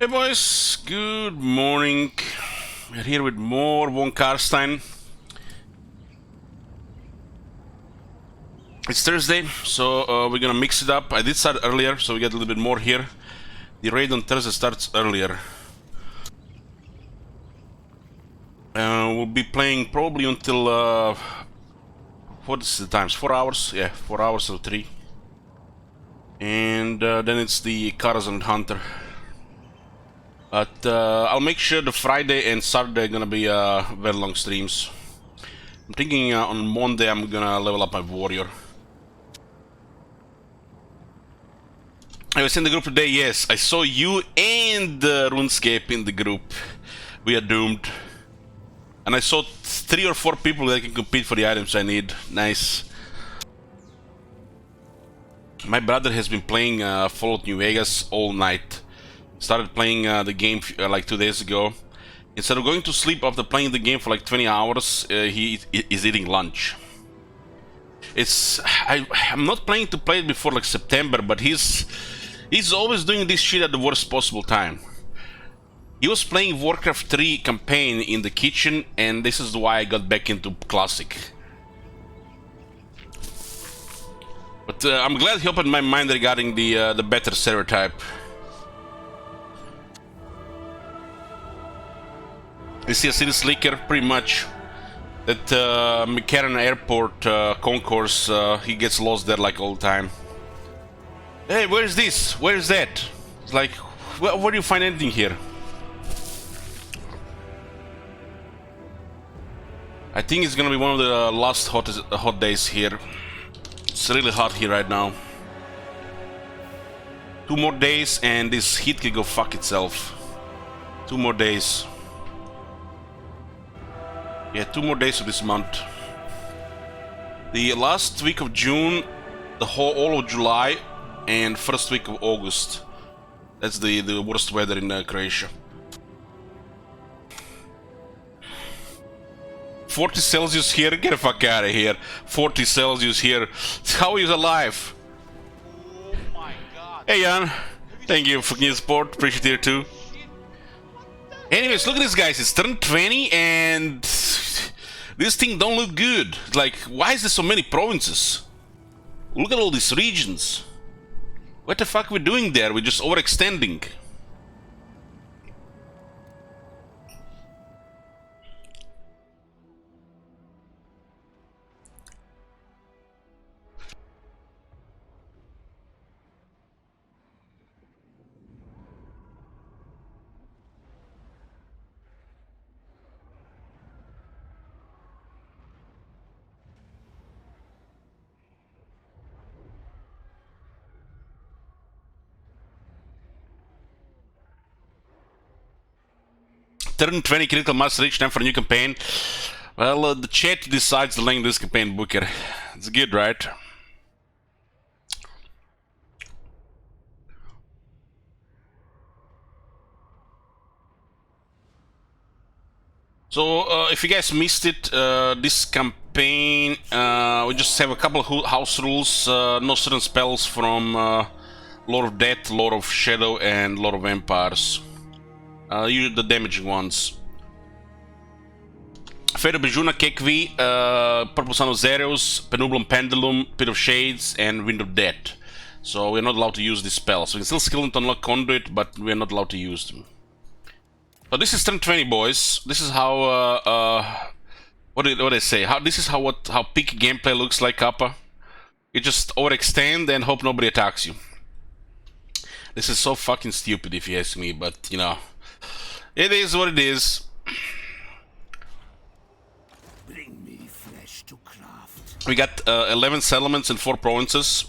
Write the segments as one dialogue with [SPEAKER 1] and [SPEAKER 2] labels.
[SPEAKER 1] Hey boys, good morning. We're here with more von Carstein. It's Thursday, so we're gonna mix it up. I did start earlier, so we get a little bit more here. The raid on Thursday starts earlier. We'll be playing probably until what is the times? 4 hours? Yeah, 4 hours or 3. And then it's the Carstein Hunter. But I'll make sure the Friday and Saturday are gonna be very long streams. I'm thinking on Monday I'm gonna level up my warrior. I was in the group today, yes. I saw you and RuneScape in the group. We are doomed. And I saw 3 or 4 people that can compete for the items I need. Nice. My brother has been playing Fallout New Vegas all night. Started playing the game like 2 days ago. Instead of going to sleep after playing the game for like 20 hours, he is eating lunch. I'm not planning to play it before like September, but he's always doing this shit at the worst possible time. He was playing Warcraft 3 campaign in the kitchen, and this is why I got back into Classic. But I'm glad he opened my mind regarding the better server type. You see a city slicker, pretty much. That McCarran Airport concourse, he gets lost there like all the time. Hey, where's this? Where's that? It's like, where do you find anything here? I think it's gonna be one of the last hot days here. It's really hot here right now. 2 more days and this heat can go fuck itself. 2 more days. Yeah, 2 more days of this month. The last week of June, all of July, and first week of August. That's the worst weather in Croatia. 40 Celsius here? Get the fuck out of here. 40 Celsius here. How are you alive?
[SPEAKER 2] Oh my god.
[SPEAKER 1] Hey Jan, thank you for your support. Appreciate it too. Anyways, look at this, guys. It's turned 20 and this thing don't look good. Like, why is there so many provinces? Look at all these regions. What the fuck are we doing there? We're just overextending. Turn 20 critical mass reach, time for a new campaign. Well, the chat decides the length of this campaign, Booker. It's good, right? So, if you guys missed it, this campaign, we just have a couple of house rules, no certain spells from Lord of Death, Lord of Shadow, and Lord of Empires. Usually the damaging ones. Fate of Bejuna, Kekvi, Purple Sun of Xeros, Penumbrum Pendulum, Pit of Shades, and Wind of Death. So we're not allowed to use these spells. We can still skill and unlock Conduit, but we're not allowed to use them. So this is turn 20, boys. This is how what do I say? This is how peak gameplay looks like, Kappa. You just overextend and hope nobody attacks you. This is so fucking stupid if you ask me, but you know. It is what it is.
[SPEAKER 2] Bring me flesh to craft.
[SPEAKER 1] We got 11 settlements in 4 provinces.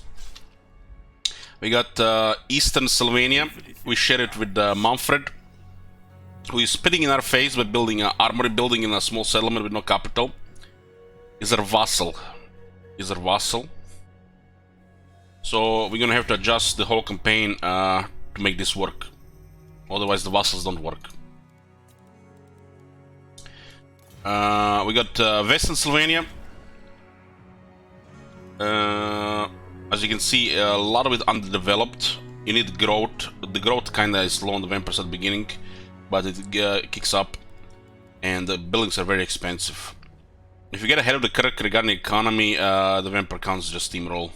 [SPEAKER 1] We got Eastern Sylvania. We share it with Manfred, who is spitting in our face by building an armory building in a small settlement with no capital. Is our vassal. So we're gonna have to adjust the whole campaign to make this work. Otherwise the vassals don't work. We got Western Sylvania. As you can see, a lot of it underdeveloped. You need growth. The growth kinda is low on the vampires at the beginning, but it kicks up, and the buildings are very expensive. If you get ahead of the curve regarding economy, the vampire counts just steamroll.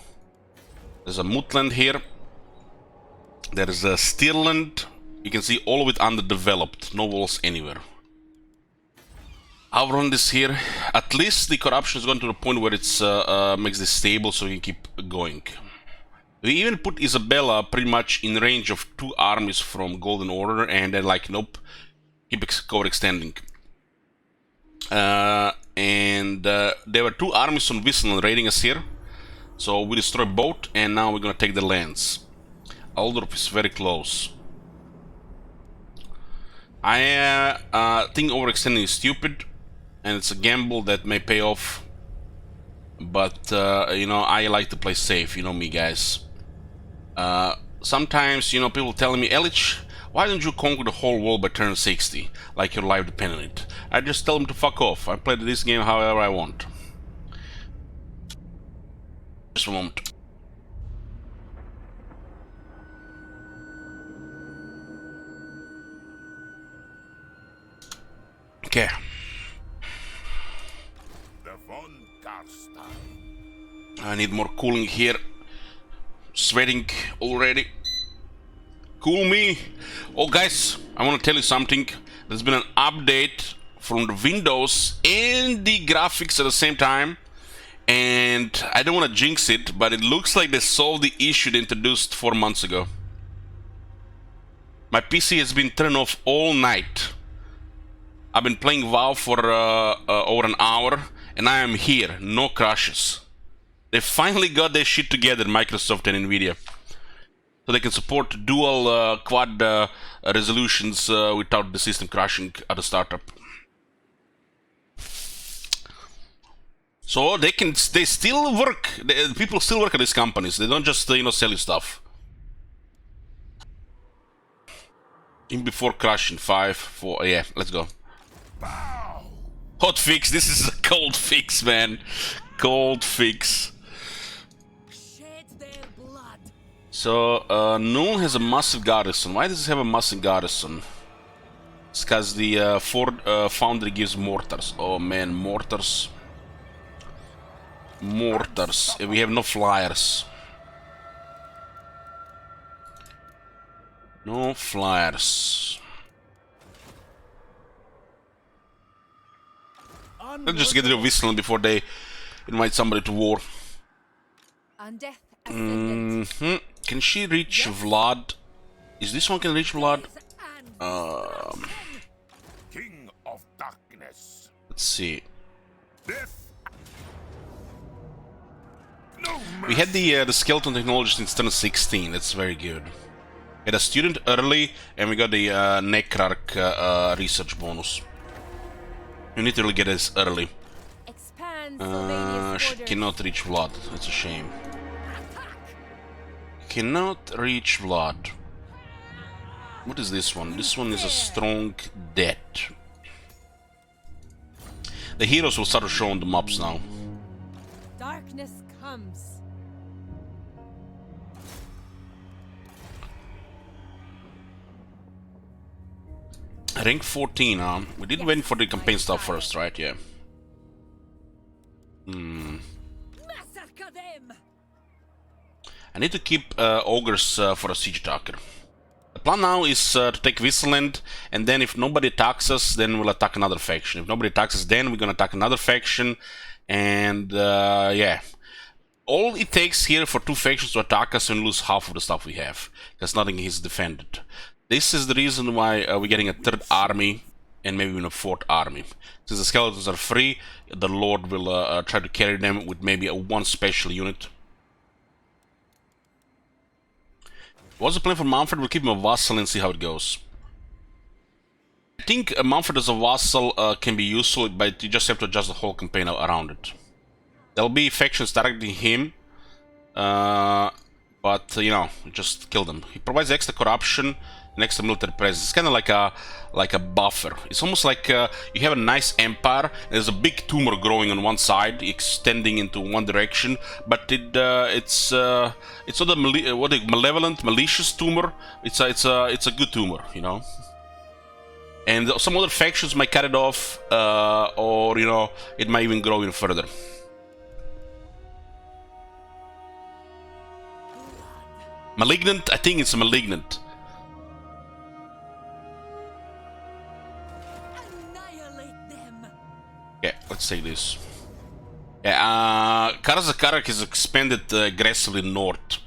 [SPEAKER 1] There's a Mootland here. There is a Steerland. You can see all of it underdeveloped, no walls anywhere. I'll run this here. At least the corruption is going to the point where it's makes this stable, so you can keep going. We even put Isabella pretty much in range of 2 armies from Golden Order, and then like, nope, keep overextending. And there were 2 armies on Wisland raiding us here, so we destroyed both, and now we're gonna take the lands. Altdorf is very close. I think overextending is stupid, and it's a gamble that may pay off. But you know, I like to play safe. You know me, guys. Sometimes, you know, people telling me, Elich, why don't you conquer the whole world by turn 60, like your life depends on it? I just tell them to fuck off. I play this game however I want. Just a moment. Okay.
[SPEAKER 2] The von Carstein.
[SPEAKER 1] I need more cooling here. Sweating already. Cool me. Oh guys, I want to tell you something. There's been an update from the Windows and the graphics at the same time. And I don't want to jinx it, but it looks like they solved the issue they introduced 4 months ago. My PC has been turned off all night. I've been playing WoW for over an hour, and I am here, no crashes. They finally got their shit together, Microsoft and Nvidia, so they can support dual quad resolutions without the system crashing at the startup. So they still work. People still work at these companies. They don't just you know, sell you stuff. In before crashing, 5, 4. Yeah, let's go. Hot fix. This is a cold fix, man. Cold fix. So Null has a massive garrison. Why does it have a massive garrison? It's because the Ford foundry gives mortars. Oh man, mortars. Mortars. We have no flyers. No flyers. Let's just get rid of Wisland before they invite somebody to war. Can she reach Vlad? Is this one can reach Vlad?
[SPEAKER 2] King of Darkness.
[SPEAKER 1] Let's see.
[SPEAKER 2] No
[SPEAKER 1] We had the skeleton technology since turn 16. That's very good. We had a student early, and we got the Necrarch research bonus. You need to really get this early. She cannot reach Vlad. That's a shame. Cannot reach Vlad. What is this one? This one is a strong debt. The heroes will start showing the maps now.
[SPEAKER 3] Darkness comes.
[SPEAKER 1] Rank 14, huh? We did wait for the campaign stuff first, right? Yeah.
[SPEAKER 3] Massacre them.
[SPEAKER 1] I need to keep ogres for a siege attacker. The plan now is to take Wisland, and then if nobody attacks us, then we'll attack another faction. If nobody attacks us, then we're gonna attack another faction, and yeah. All it takes here for 2 factions to attack us and lose half of the stuff we have, because nothing is defended. This is the reason why we're getting a 3rd army, and maybe even a 4th army. Since the skeletons are free, the Lord will try to carry them with maybe one special unit. What's the plan for Manfred? We'll keep him a vassal and see how it goes. I think Manfred as a vassal can be useful, but you just have to adjust the whole campaign around it. There'll be factions targeting him, but you know, just kill them. He provides extra corruption, next to military presence. It's kind of like a buffer. It's almost like you have a nice empire. There's a big tumor growing on one side, extending into one direction, but it's not a malevolent, malicious tumor. It's a good tumor, you know. And some other factions might cut it off, or you know, it might even grow even further. Malignant? I think it's a malignant.
[SPEAKER 3] Annihilate them.
[SPEAKER 1] Yeah, let's take this. Yeah, Karazakarak has expanded aggressively north.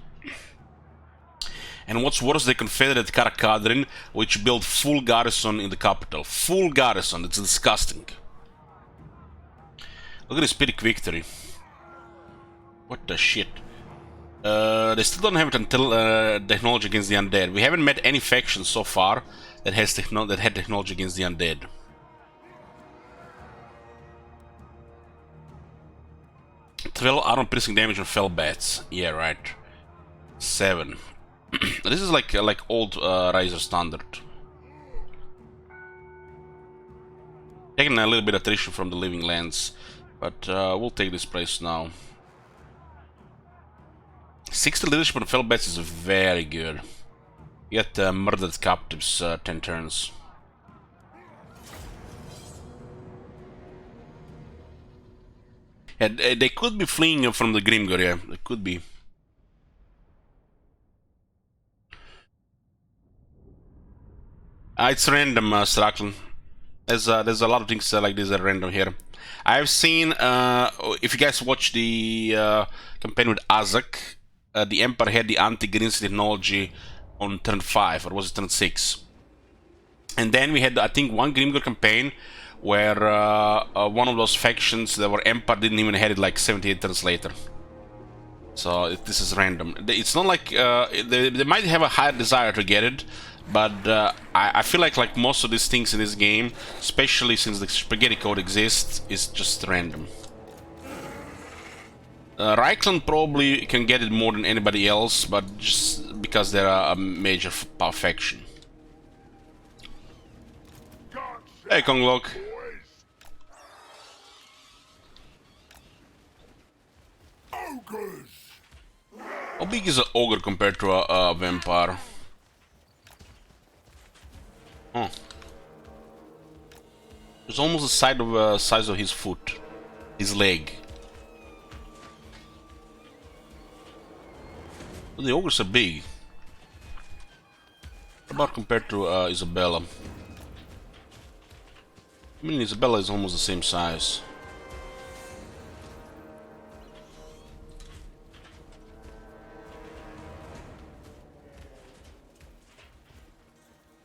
[SPEAKER 1] And what's worse, they confederated Karakadrin, which built full garrison in the capital. Full garrison, it's disgusting. Look at this Spirit victory. What the shit? They still don't have technology against the undead. We haven't met any faction so far that had technology against the undead. Twelve armor-piercing damage on fell bats. Yeah, right. 7. This is like old Riser standard. Taking a little bit of attrition from the living lands, but we'll take this price now. 60 leadership on fell bats is very good. You get murdered captives 10 turns. And they could be fleeing from the Grimgor, yeah, they could be. It's random, Straklan. There's a lot of things like this that are random here. I've seen, if you guys watch the campaign with Azak, the Emperor had the anti-green technology on turn 5, or was it turn 6? And then we had, I think, one Grimgor campaign where one of those factions that were Empire didn't even have it like 78 turns later. So this is random. It's not like they might have a higher desire to get it, but I feel like most of these things in this game, especially since the Spaghetti Code exists, is just random. Reichland probably can get it more than anybody else, but just because they're a major faction. Hey, Konglok. How big is an ogre compared to a vampire? Huh. It's almost the size of his foot, his leg. But the ogres are big. What about compared to Isabella? I mean, Isabella is almost the same size.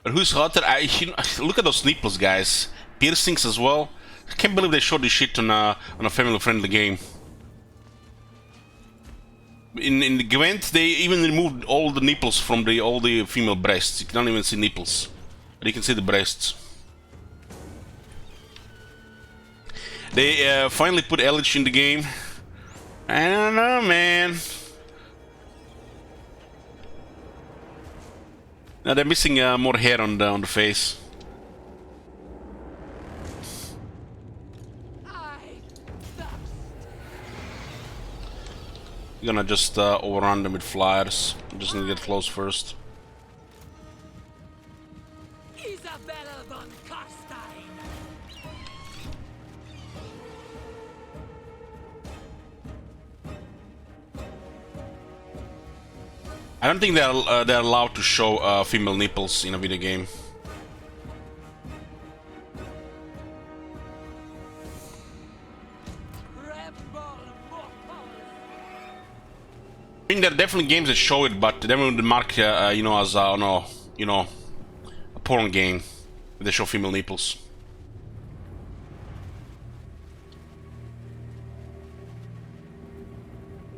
[SPEAKER 1] But who's hotter? Look at those nipples, guys. Piercings as well. I can't believe they showed this shit on a family-friendly game. In the Gwent, they even removed all the nipples from all the female breasts. You can't even see nipples, but you can see the breasts. They finally put Elich in the game. I don't know, man. Now they're missing more hair on the face. You're gonna just overrun them with flyers. I'm just gonna get close first.
[SPEAKER 3] Isabella von Carstein.
[SPEAKER 1] I don't think they're allowed to show female nipples in a video game. I think there are definitely games that show it, but they would mark, you know, as a porn game. They show female nipples.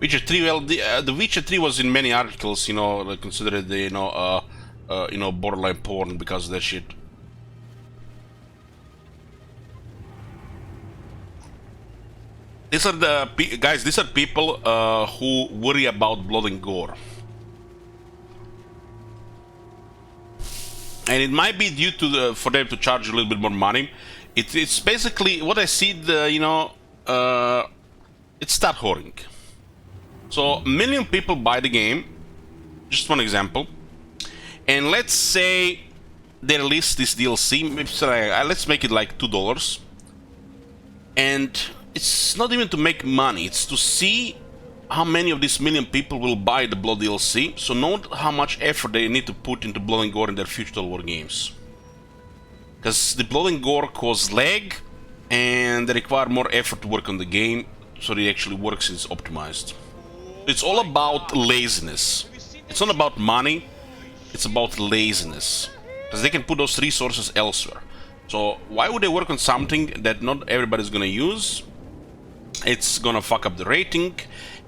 [SPEAKER 1] Witcher 3, well, the Witcher 3 was in many articles, you know, considered the, borderline porn because of that shit. These are the guys. These are people who worry about blood and gore. and it might be due to for them to charge a little bit more money. It's basically what I see. It's stat hoarding. So a million people buy the game. Just one example. And let's say they release this DLC. Maybe, let's make it like $2. And it's not even to make money. It's to see how many of these million people will buy the Blood DLC. So note how much effort they need to put into Blood and Gore in their future Total War games. Because the Blood and Gore cause lag, and they require more effort to work on the game, so it actually works and is optimized. It's all about laziness. It's not about money, it's about laziness. Because they can put those resources elsewhere. So why would they work on something that not everybody's gonna use? It's gonna fuck up the rating,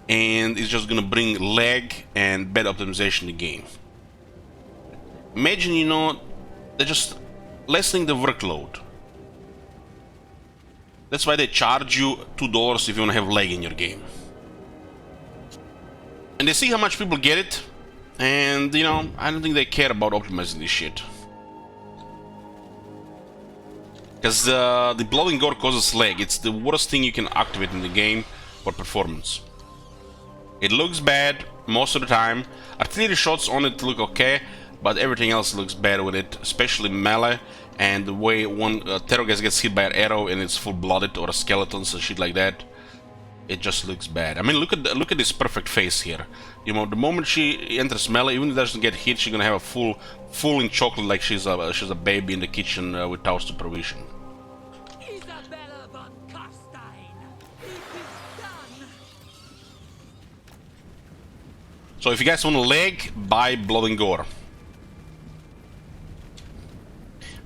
[SPEAKER 1] and it's just gonna bring lag and bad optimization in the game. Imagine, they're just lessening the workload. That's why they charge you $2 if you want to have lag in your game. And they see how much people get it, and I don't think they care about optimizing this shit. Because the Blood and Gore causes lag. It's the worst thing you can activate in the game for performance. It looks bad most of the time. Artillery shots on it look okay, but everything else looks bad with it, especially melee, and the way one terror gas gets hit by an arrow and it's full-blooded, or a skeleton, and shit like that. It just looks bad. I mean, look at this perfect face here. The moment she enters melee, even if she doesn't get hit, she's gonna have a full in chocolate, like she's a baby in the kitchen without supervision.
[SPEAKER 3] Isabella von Carstein. It is done.
[SPEAKER 1] So if you guys want a lag, buy Blood and Gore.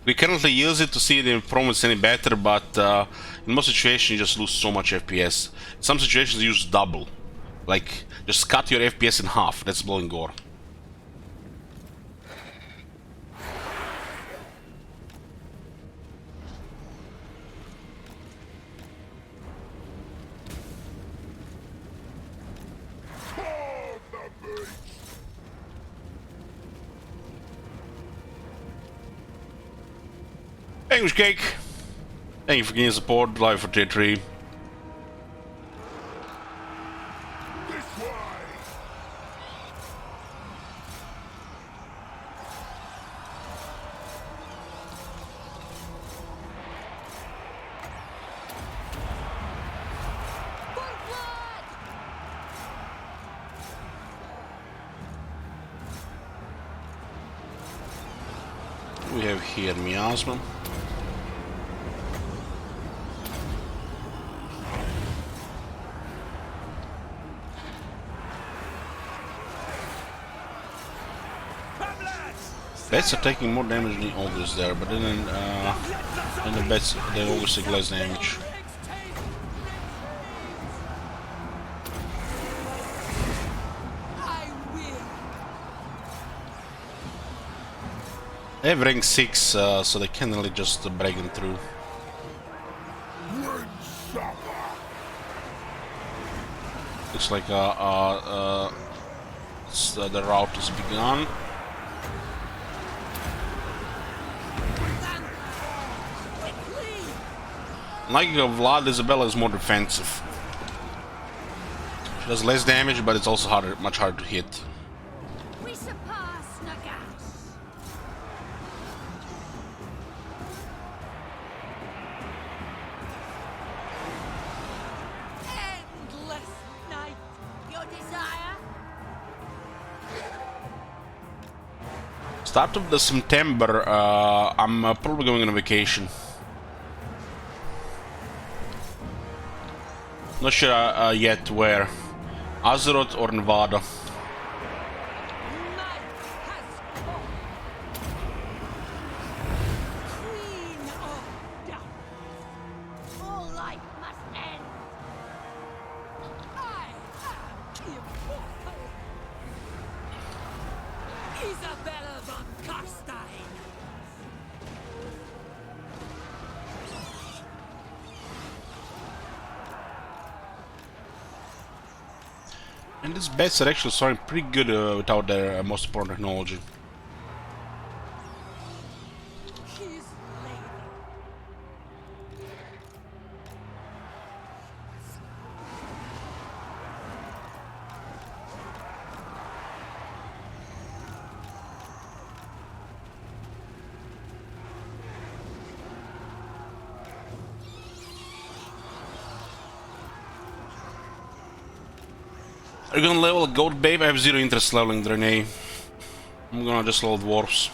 [SPEAKER 1] We currently use it to see if the performance is any better, but in most situations you just lose so much FPS. In some situations you use double. Like, just cut your FPS in half. That's Blood and Gore. English Cake, thank you for getting support, live for tier 3. We have here Miasma. Bats are taking more damage than all this there, but then the bats, they always take less damage. They have rank 6, so they can't really just break them through. Looks like the route has begun. Like Vlad, Isabella is more defensive. She does less damage, but it's also much harder to hit.
[SPEAKER 3] We surpass Nagas. Endless night, your desire.
[SPEAKER 1] Start of the September, I'm probably going on a vacation. Not sure yet where. Azeroth or Nevada.
[SPEAKER 3] Night has come. Queen of darkness. All life must end. I am immortal. Isabella von Carstein.
[SPEAKER 1] And these bats are actually starting pretty good without their most important technology.
[SPEAKER 3] His lady.
[SPEAKER 1] Are you gonna level a goat babe? I have zero interest leveling Draenei. I'm gonna just level dwarves.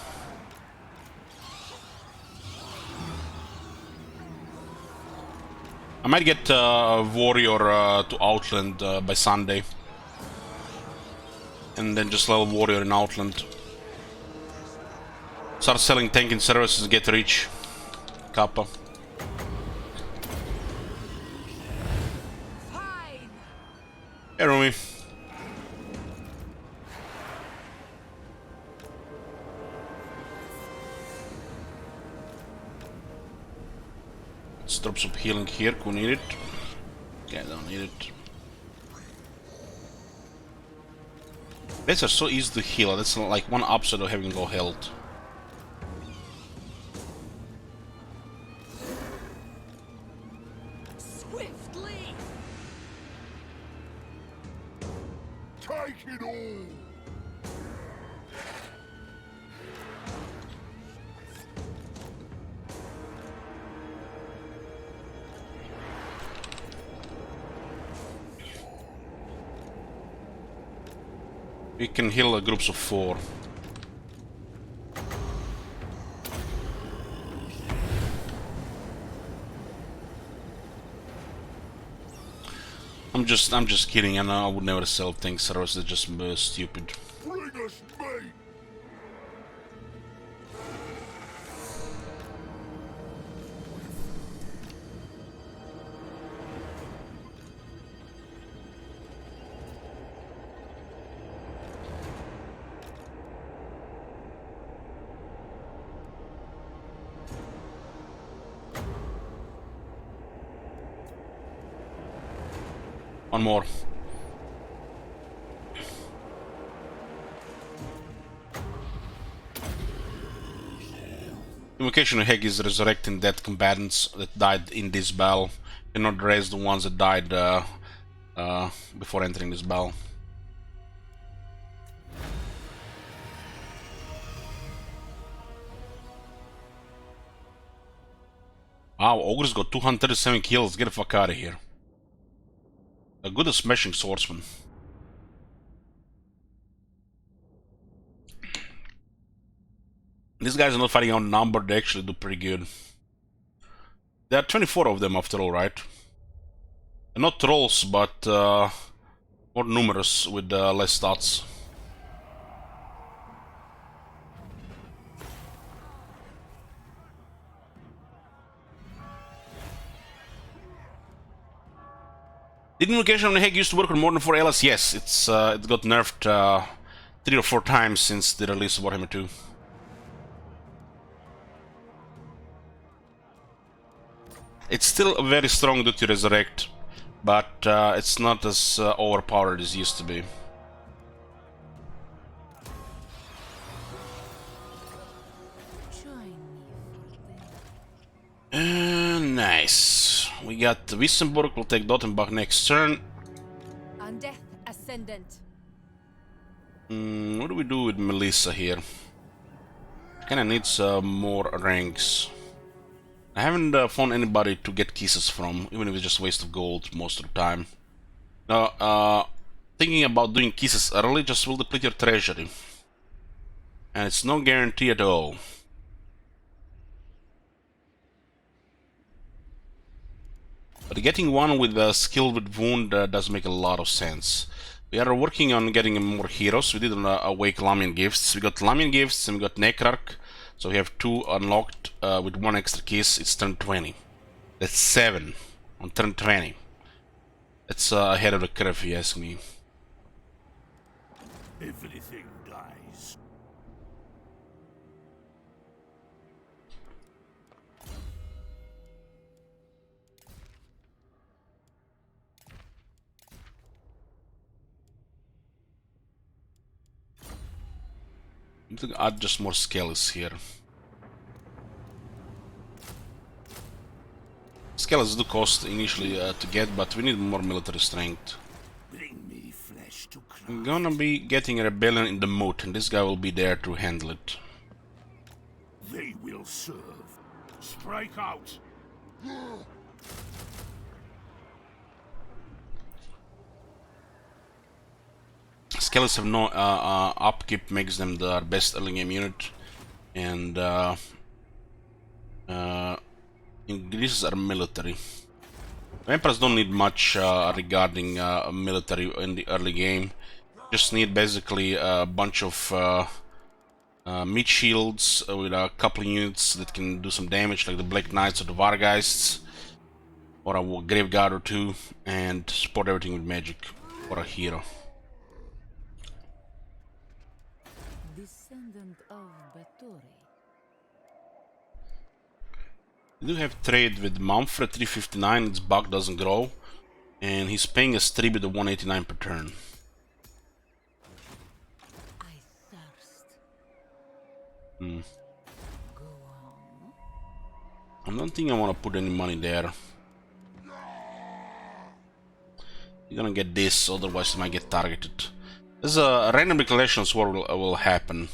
[SPEAKER 1] I might get a warrior to Outland by Sunday. And then just level warrior in Outland. Start selling tanking services, get rich. Kappa.
[SPEAKER 3] Fine.
[SPEAKER 1] Hey, Rumi. Let's drop some healing here. Who need it? Okay, I don't need it. These are so easy to heal. That's like one upside of having low health.
[SPEAKER 3] Swiftly.
[SPEAKER 2] Take it all!
[SPEAKER 1] We can heal groups of 4. I'm just kidding. I know I would never sell things, or else they're just stupid.
[SPEAKER 2] Bring us meat!
[SPEAKER 1] One more. Invocation of Heg is resurrecting dead combatants that died in this battle, and not raise the ones that died before entering this battle. Wow, Ogre's got 237 kills. Get the fuck out of here. A good smashing swordsman. These guys are not fighting outnumbered, they actually do pretty good. There are 24 of them after all, right? They're not trolls, but more numerous with less stats. Did Invocation of the Hag used to work on more than 4 LS? Yes, it got nerfed 3 or 4 times since the release of Warhammer 2. It's still very strong due to Resurrect, but it's not as overpowered as it used to be. Nice. We got Wissenburg, we'll take Dottenbach next turn.
[SPEAKER 3] On death ascendant.
[SPEAKER 1] What do we do with Melissa here? Kinda needs more ranks. I haven't found anybody to get kisses from, even if it's just a waste of gold most of the time. Now, thinking about doing kisses early just will deplete your treasury. And it's no guarantee at all. But getting one with a skill with wound does make a lot of sense. We are working on getting more heroes. We did awake Lamian gifts. We got Lamian gifts and we got Necrarch. So we have 2 unlocked with 1 extra kiss. It's turn 20. That's 7 on turn 20. It's ahead of the curve, if you ask me.
[SPEAKER 2] Everything dies.
[SPEAKER 1] I'm going to add just more skellies here. Skeletons do cost initially to get, but we need more military strength.
[SPEAKER 2] Bring me flesh to craft.
[SPEAKER 1] I'm gonna be getting a rebellion in the moat, and this guy will be there to handle it.
[SPEAKER 2] They will serve. Strike out.
[SPEAKER 1] Skeletons have no upkeep, makes them the best early game unit, and increases our military. Vampires don't need much regarding military in the early game. Just need basically a bunch of meat shields with a couple units that can do some damage, like the Black Knights or the Vargeists, or a Grave Guard or two, and support everything with magic, or a hero.
[SPEAKER 3] Descendant of Bathory.
[SPEAKER 1] We do have trade with Manfred 359, its bug doesn't grow, and he's paying us 3 with the 189 per turn.
[SPEAKER 3] I thirst.
[SPEAKER 1] Hmm.
[SPEAKER 3] Go on.
[SPEAKER 1] I don't think I want to put any money there. You're gonna get this, otherwise you might get targeted. There's a random declarations war will happen.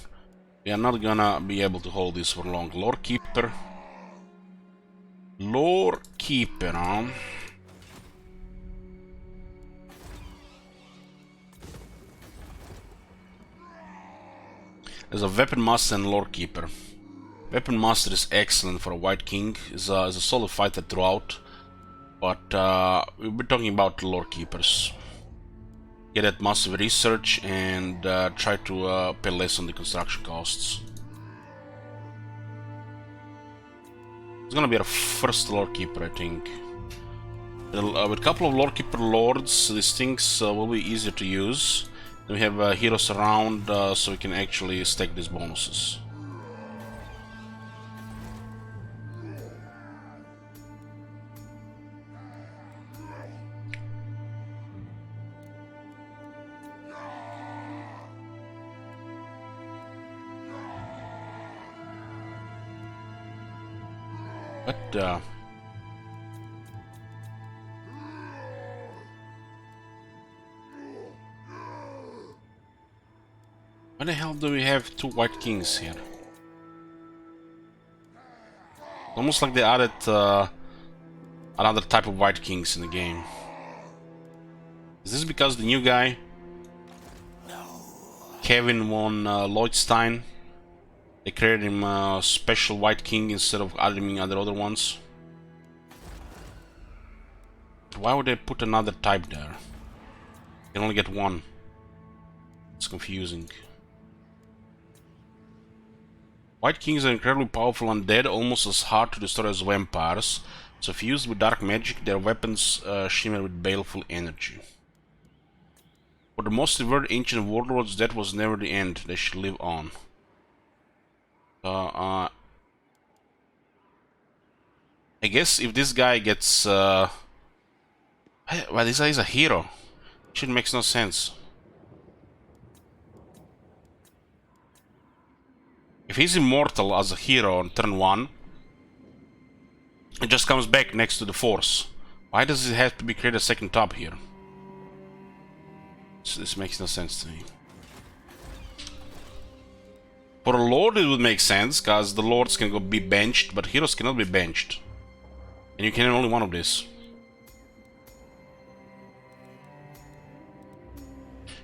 [SPEAKER 1] We are not gonna be able to hold this for long. Lore Keeper. Lore Keeper, huh? There's a Weapon Master and Lore Keeper. Weapon Master is excellent for a White King. Is a solid fighter throughout. But we'll be talking about Lore Keepers. Get that massive research and try to pay less on the construction costs. It's gonna be our first Lore Keeper, I think. With a couple of Lore Keeper lords, these things will be easier to use. Then we have heroes around, so we can actually stack these bonuses. But why the hell do we have 2 White Kings here? Almost like they added another type of White Kings in the game. Is this because the new guy, Kevin von Lloydstein, they created him a special White King instead of adding other ones? Why would they put another type there? You can only get one. It's confusing. White Kings are incredibly powerful undead, almost as hard to destroy as vampires. So if used with dark magic, their weapons shimmer with baleful energy. For the most revered ancient warlords, that was never the end. They should live on. I guess if this guy gets well, this guy is a hero. Shit makes no sense. If he's immortal as a hero on turn 1, it just comes back next to the force. Why does it have to be created a second top here? This makes no sense to me. For a lord it would make sense, cause the lords can be benched, but heroes cannot be benched. And you can have only one of these.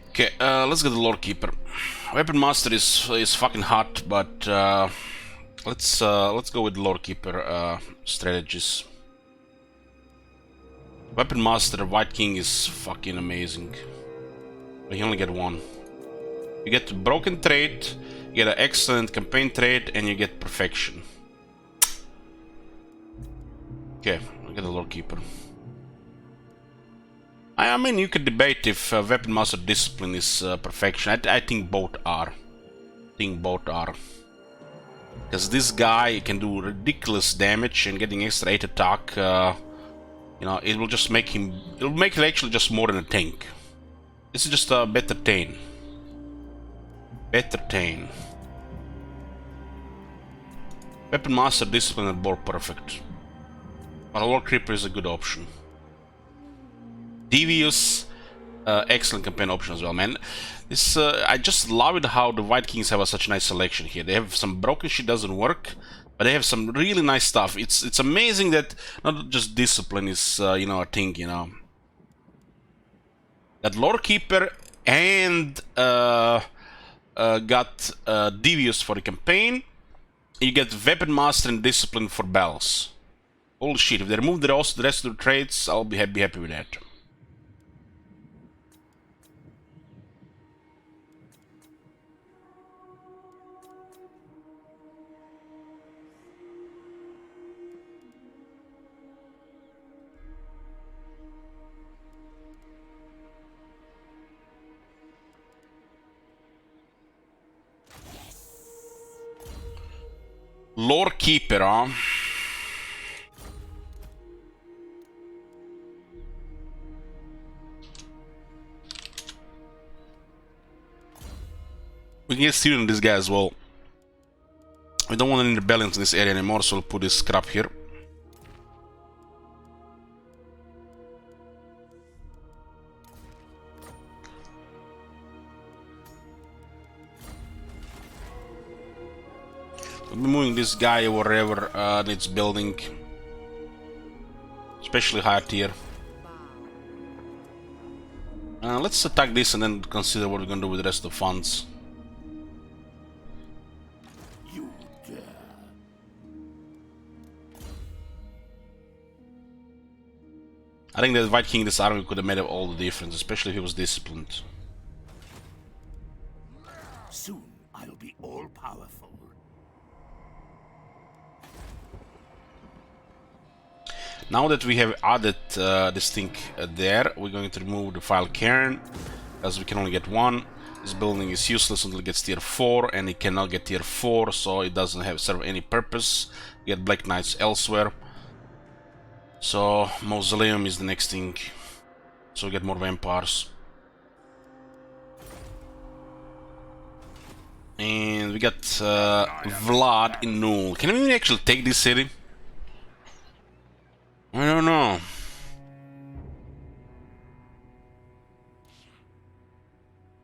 [SPEAKER 1] Okay, let's get the Lord Keeper. Weapon Master is fucking hot, but let's go with Lord Keeper strategies. Weapon Master White King is fucking amazing. But you only get one. You get the broken trait, you get an excellent campaign trait, and you get perfection. Okay, I get the Lord Keeper. I mean, you could debate if Weapon Master Discipline is perfection. I think both are. Because this guy can do ridiculous damage and getting extra 8 attack. You know, it will just make him. It will make it actually just more than a tank. This is just a better Tane. Weapon Master Discipline and board perfect. But a Lord Creeper is a good option. Devious, excellent campaign option as well, man. This I just love it how the White Kings have such a nice selection here. They have some broken shit doesn't work, but they have some really nice stuff. It's amazing that not just discipline is you know, a thing, you know. That Lord Keeper and got Devious for the campaign. You get Weapon Master and Discipline for battles. Holy shit! If they remove the rest of the traits, I'll be happy with that. Lord Keeper, huh? We can get student this guy as well. We don't want any rebellions in this area anymore, so we'll put this crap here. We'll be moving this guy wherever needs building, especially higher tier. Let's attack this and then consider what we're gonna do with the rest of the funds.
[SPEAKER 2] You dare.
[SPEAKER 1] I think that White King, this army could have made all the difference, especially if he was disciplined.
[SPEAKER 2] Soon I'll be all powerful.
[SPEAKER 1] Now that we have added this thing there, we're going to remove the file cairn, as we can only get one. This building is useless until it gets tier 4, and it cannot get tier 4, so it doesn't serve any purpose. We get Black Knights elsewhere. So Mausoleum is the next thing, so we get more vampires. And we got Vlad in Null. Can we actually take this city? I don't know.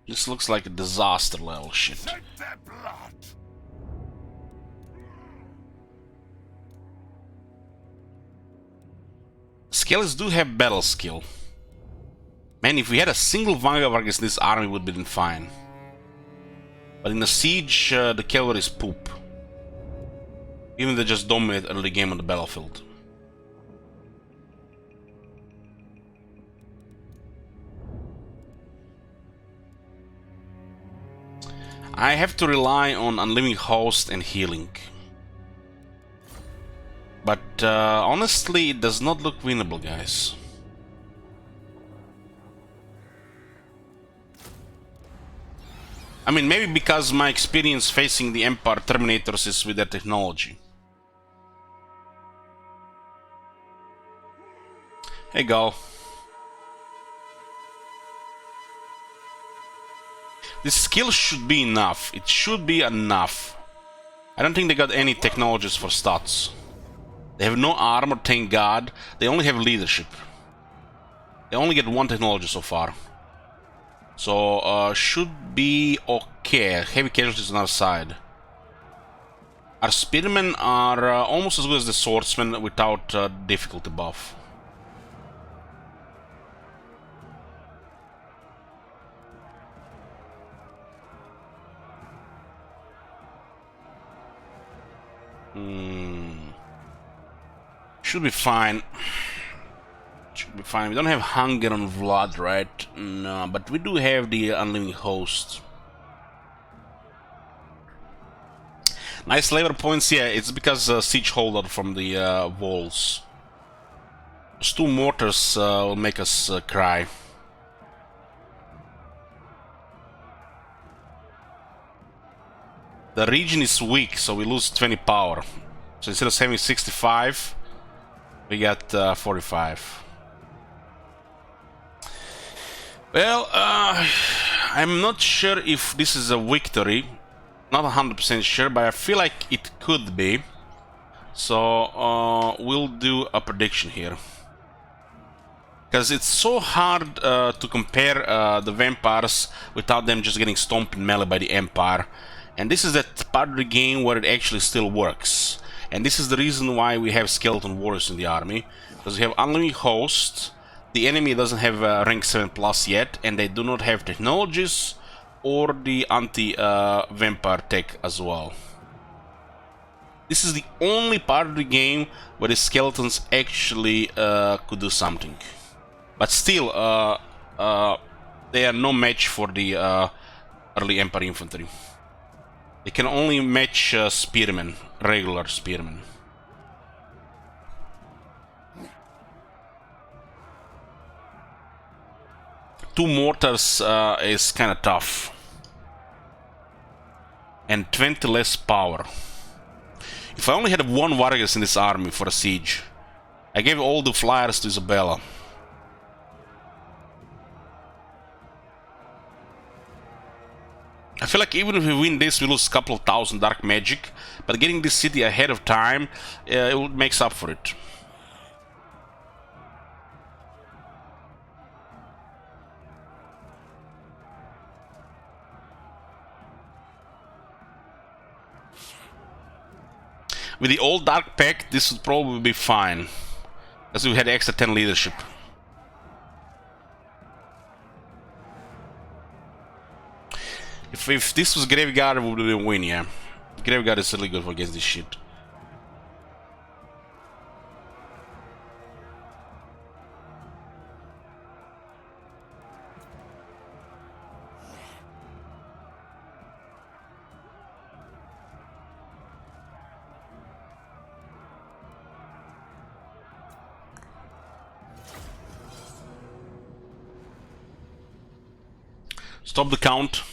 [SPEAKER 1] This looks like a disaster level shit.
[SPEAKER 2] Shed their blood.
[SPEAKER 1] Skellies do have battle skill. Man, if we had a single Vanguard against this army, would have been fine. But in a siege, the cavalry is poop. Even they just dominate early game on the battlefield. I have to rely on Unliving Host and healing. But honestly, it does not look winnable, guys. I mean, maybe because my experience facing the Empire Terminators is with their technology. Hey, Gal. This skill should be enough. It should be enough. I don't think they got any technologies for stats. They have no armor, thank God. They only have leadership. They only get one technology so far. So, should be okay. Heavy casualties on our side. Our spearmen are almost as good as the swordsmen without difficulty buff. Should be fine. Should be fine. We don't have hunger on Vlad, right? No, but we do have the Unliving Host. Nice labor points, yeah, it's because siege holder from the walls. Those 2 mortars will make us cry. The region is weak, so we lose 20 power. So instead of having 65, we got 45. Well, I'm not sure if this is a victory. Not 100% sure, but I feel like it could be. So we'll do a prediction here. Because it's so hard to compare the vampires without them just getting stomped in melee by the Empire. And this is that part of the game where it actually still works. And this is the reason why we have skeleton warriors in the army. Because we have unlimited hosts, the enemy doesn't have rank 7+ yet, and they do not have technologies or the anti-vampire tech as well. This is the only part of the game where the skeletons actually could do something. But still, they are no match for the early Empire infantry. They can only match spearmen, regular spearmen. Two mortars is kind of tough. And 20 less power. If I only had one warriors in this army for a siege, I gave all the flyers to Isabella. I feel like even if we win this, we lose a couple of thousand dark magic, but getting this city ahead of time, it makes up for it. With the old Dark Pact, this would probably be fine, as we had extra 10 leadership. If this was Graveyard, we would win, yeah. Graveyard is really good for against this shit. Stop the count.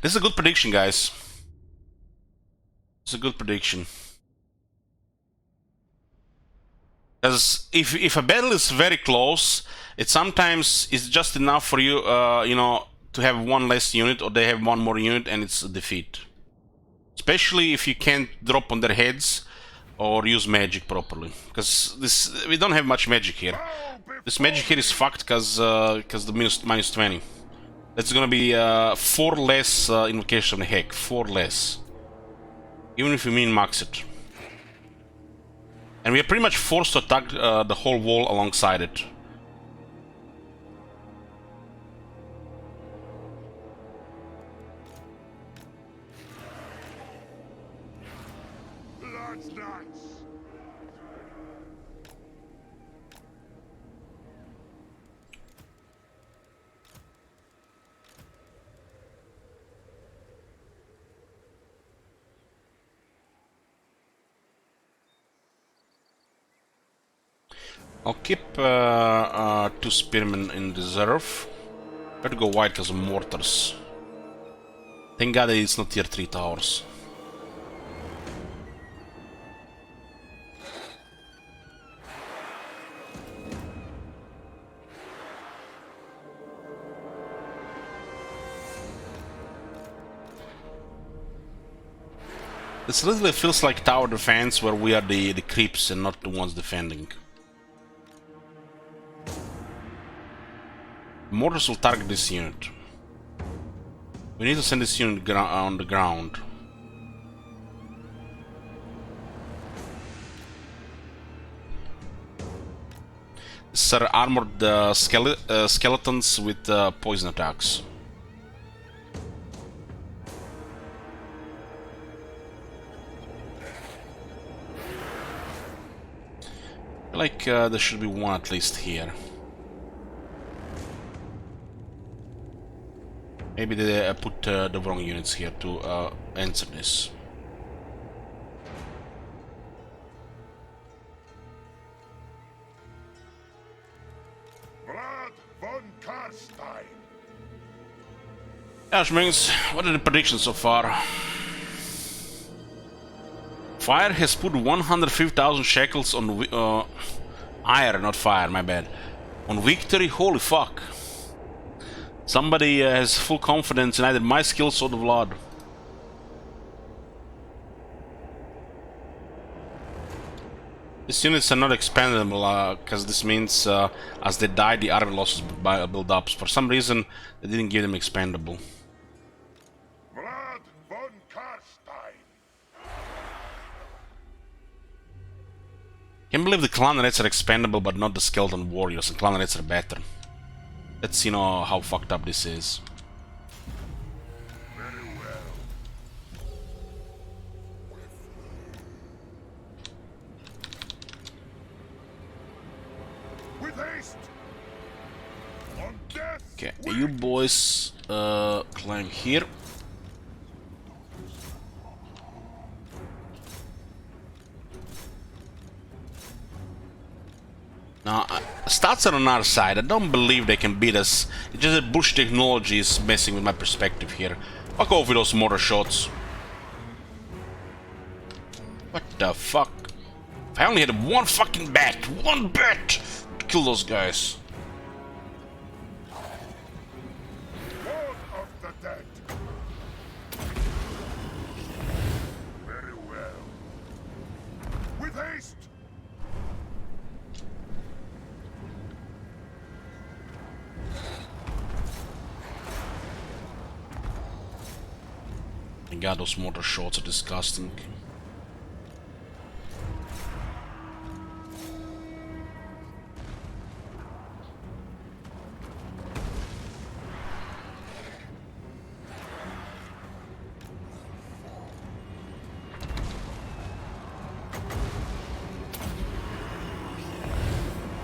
[SPEAKER 1] This is a good prediction, guys. It's a good prediction. Because if a battle is very close, it sometimes is just enough for you, you know, to have one less unit, or they have one more unit, and it's a defeat. Especially if you can't drop on their heads or use magic properly. Because we don't have much magic here. This magic here is fucked because the minus 20. That's gonna be 4 less Invocation of the Heck. 4 less. Even if you min-max it. And we are pretty much forced to attack the whole wall alongside it. I'll keep 2 spearmen in reserve. Better go white because of mortars. Thank God it's not tier 3 towers. This literally feels like tower defense where we are the creeps and not the ones defending. Mortars will target this unit. We need to send this unit on the ground. These are armored skeletons with poison attacks. I feel like there should be one at least here. Maybe they put the wrong units here to answer this.
[SPEAKER 4] Blood von Carstein.
[SPEAKER 1] Ashmings, what are the predictions so far? Fire has put 150,000 shekels on iron, not fire, my bad. On victory, holy fuck. Somebody has full confidence in either my skills or the blood. These units are not expandable, because this means as they die, the army losses build up. For some reason, they didn't give them expandable.
[SPEAKER 4] Vlad von Carstein.
[SPEAKER 1] Can't believe the clanrets are expandable, but not the skeleton warriors. And clanrets are better. Let's how fucked up this is.
[SPEAKER 4] Very well. With haste. On death.
[SPEAKER 1] Okay, you boys climb here. Now, stats are on our side. I don't believe they can beat us. It's just that bush technology is messing with my perspective here. Fuck off with those mortar shots. What the fuck? If I only had one fucking bat to kill those guys.
[SPEAKER 4] Lord of the dead. Very well. With haste.
[SPEAKER 1] God, those mortar shots are disgusting.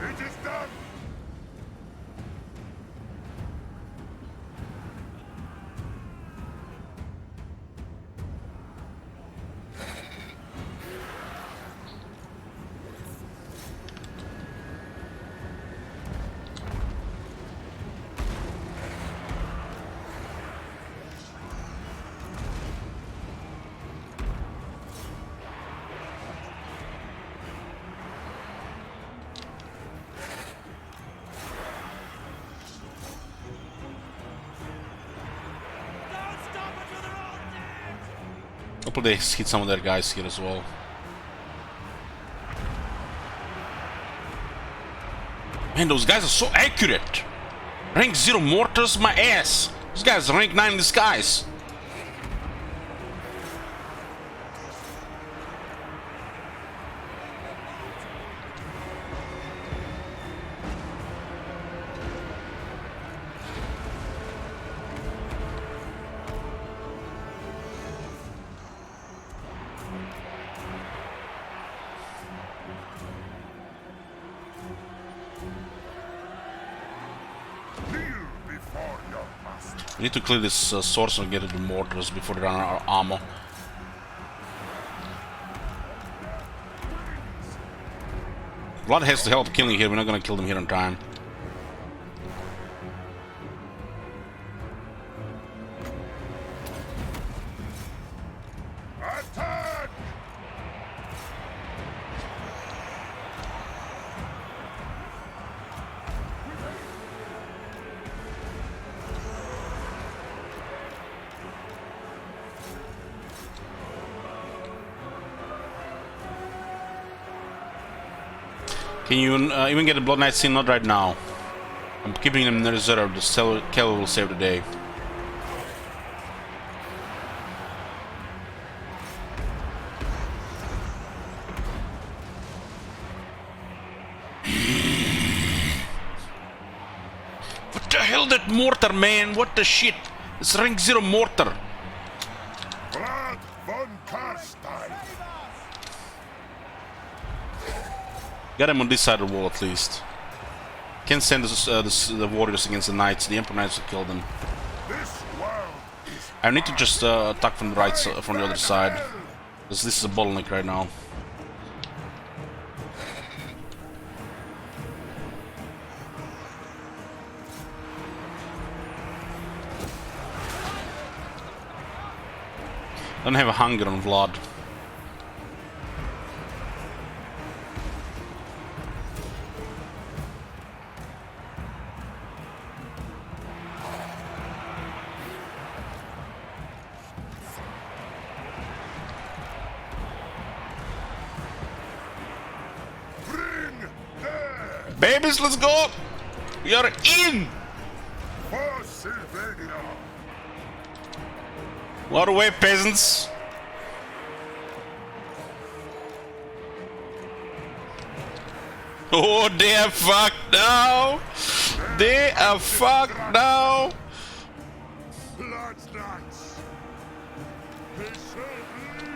[SPEAKER 4] It is done.
[SPEAKER 1] Hopefully they hit some of their guys here as well. Man, those guys are so accurate! Rank 0 mortars, my ass! These guys are rank 9 in disguise!
[SPEAKER 4] Kneel before your master.
[SPEAKER 1] We need to clear this source and get to the mortars before they run out of ammo. Blood has to help killing here, we're not gonna kill them here in time.
[SPEAKER 4] Attack!
[SPEAKER 1] Can you even get a Blood Knight scene? Not right now. I'm keeping them in the reserve. The Keller will save the day. What the hell, that mortar, man? What the shit? It's rank 0 mortar.
[SPEAKER 4] Vlad von Carstein.
[SPEAKER 1] Got him on this side of the wall at least. Can't send the warriors against the knights. The Emperor Knights will kill them.
[SPEAKER 4] This world is
[SPEAKER 1] I need to just attack from the right side, from the other side. Because this is a bottleneck right now. I don't have a hunger on Vlad. Babies, let's go! You're in!
[SPEAKER 4] For Sylvania!
[SPEAKER 1] What away, peasants! Oh, they are fucked now! They are fucked now!
[SPEAKER 4] Blood knights! They shall bleed!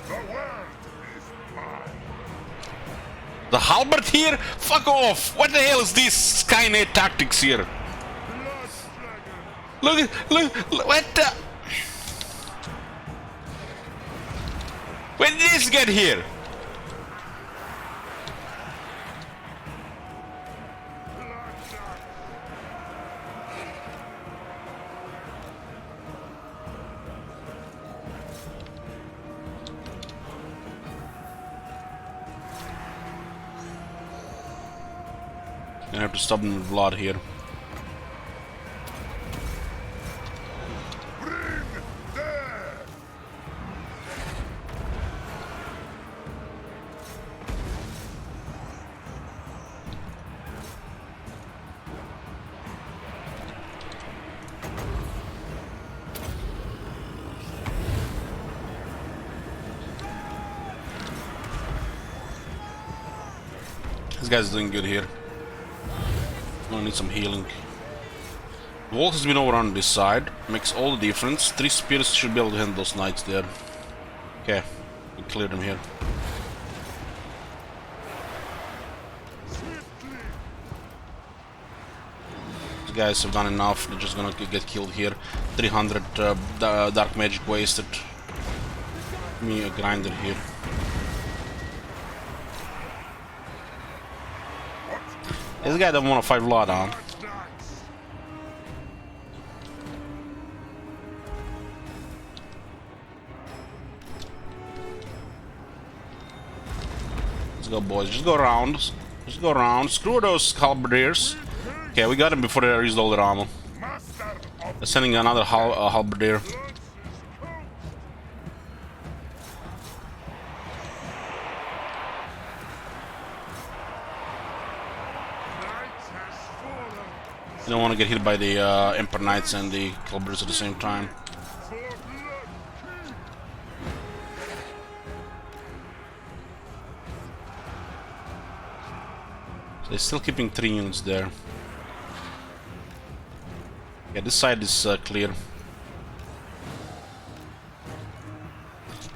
[SPEAKER 4] The world is mine!
[SPEAKER 1] The halberd here? Fuck off! What the hell is this Skynet tactics here?
[SPEAKER 4] Blood dragon!
[SPEAKER 1] Look, what the? When did this get here?
[SPEAKER 4] Blood knight!
[SPEAKER 1] I have to stop them with blood here.
[SPEAKER 4] Bring death!
[SPEAKER 1] This guy's doing good here. Gonna need some healing. The wall has been overrun on this side. Makes all the difference. 3 spears should be able to handle those knights there. Okay, we cleared them here.
[SPEAKER 4] Swiftly!
[SPEAKER 1] These guys have done enough. They're just gonna get killed here. 300 dark magic wasted. Give me a grinder here. This guy doesn't want to fight blood, huh?
[SPEAKER 4] Blood knights!
[SPEAKER 1] Let's go, boys. Just go around. Just go around. Screw those halberdiers. Okay, we got him before they used all their ammo.
[SPEAKER 4] Master of
[SPEAKER 1] They're sending another halberdier.
[SPEAKER 4] bloods is cold! Knight has fallen!
[SPEAKER 1] You don't want to get hit by the Emperor Knights and the halberdiers at the same time.
[SPEAKER 4] For blood king!
[SPEAKER 1] So they're still keeping 3 units there. Yeah, this side is clear.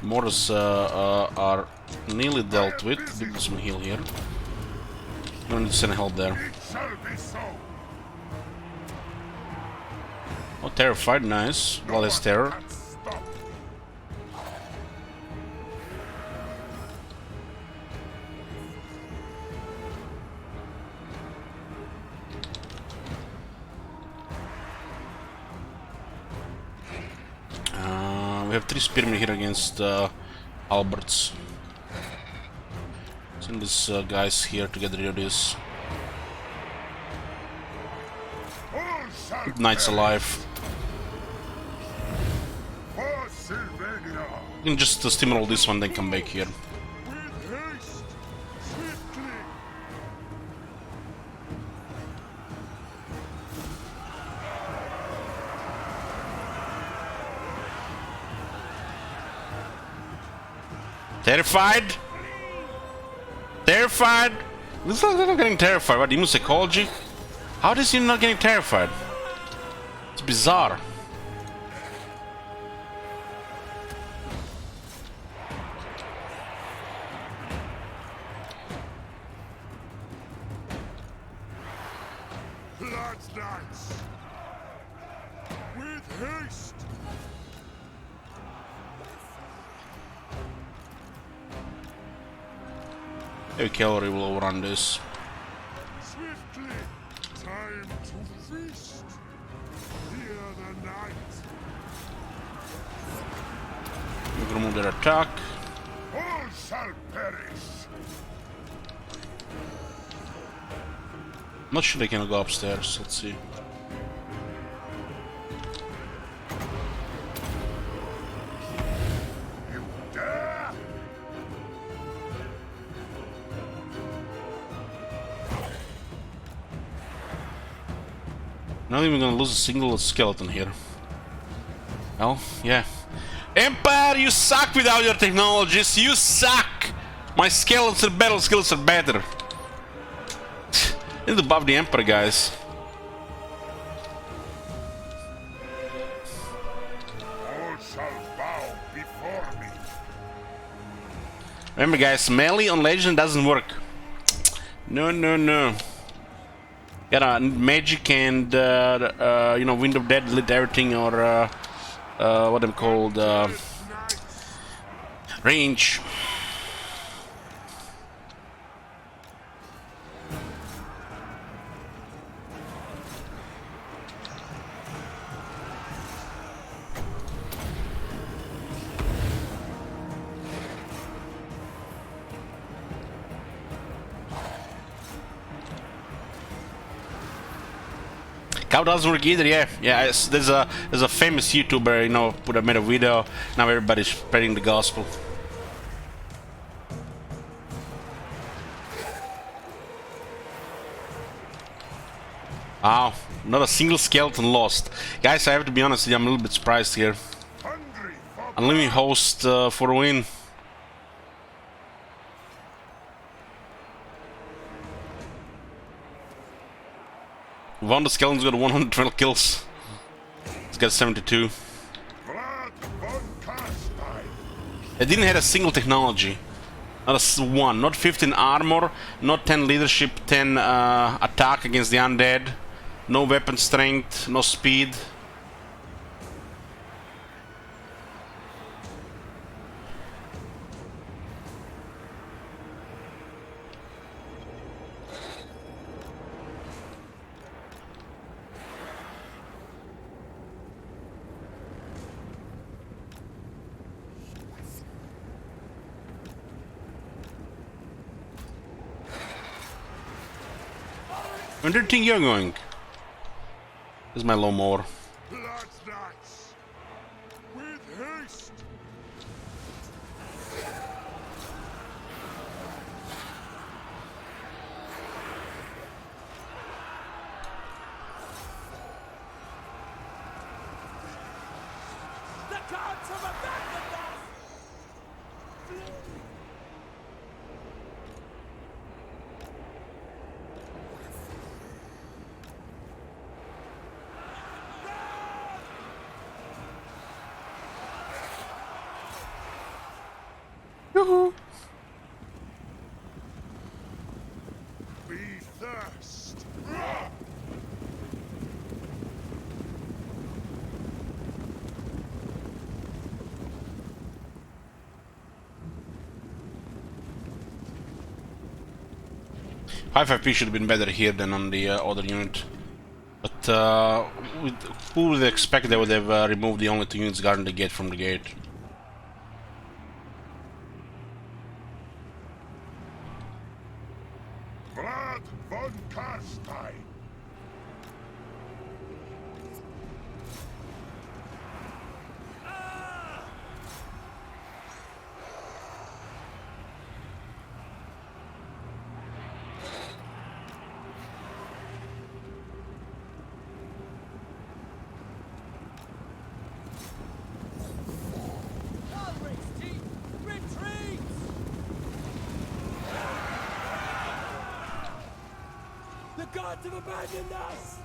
[SPEAKER 1] Mortars are nearly dealt with. Give them some heal here. Don't need to send help there.
[SPEAKER 4] It shall be so!
[SPEAKER 1] Oh, terrified, nice. Well, there's terror.
[SPEAKER 4] Can't stop!
[SPEAKER 1] We have 3 spearmen here against Alberts. Send these guys here to get rid of this.
[SPEAKER 4] All shall
[SPEAKER 1] Knights alive.
[SPEAKER 4] for Sylvania!
[SPEAKER 1] You can just steamroll this one, then come back here.
[SPEAKER 4] With haste! Swiftly!
[SPEAKER 1] Terrified? Terrified? This is not getting terrified. What, immune psychology? How is he not getting terrified? It's bizarre.
[SPEAKER 4] Blood knights! With haste!
[SPEAKER 1] Heavy cavalry will overrun this.
[SPEAKER 4] Swiftly! Time to feast! Hear the night!
[SPEAKER 1] We can remove their attack.
[SPEAKER 4] All shall perish!
[SPEAKER 1] I'm not sure they can go upstairs. Let's see. Not even gonna lose a single skeleton here. Well, yeah. Empire, you suck without your technologies. You suck. My skeletons and battle skills are better. I need to buff the Emperor, guys.
[SPEAKER 4] All shall bow before me.
[SPEAKER 1] Remember, guys, melee on Legend doesn't work. No, no, no. Gotta magic and you know, Wind of Death, delete everything, or what I'm called, range. Cow doesn't work either, yeah. There's a famous YouTuber, you know, made a video. Now everybody's spreading the gospel. Wow, not a single skeleton lost. Guys, I have to be honest with you, I'm a little bit surprised here.
[SPEAKER 4] Hungry for
[SPEAKER 1] Unlimited host for a win. One of the skeletons got 112 kills. He's got 72.
[SPEAKER 4] blood von Carstein.
[SPEAKER 1] They didn't have a single technology. Not a one. Not 15 armor, not 10 leadership, 10 attack against the undead. No weapon strength, no speed. Where do you think you're going? This is my lawnmower.
[SPEAKER 4] Blood knights. With haste.
[SPEAKER 5] The gods have abandoned us!
[SPEAKER 4] Be thirst.
[SPEAKER 1] High 5P should have been better here than on the other unit. But who would expect they would have removed the only two units guarding the gate from the gate?
[SPEAKER 4] Blood von Carstein.
[SPEAKER 5] Alric's teeth! Retreat! The gods have abandoned us!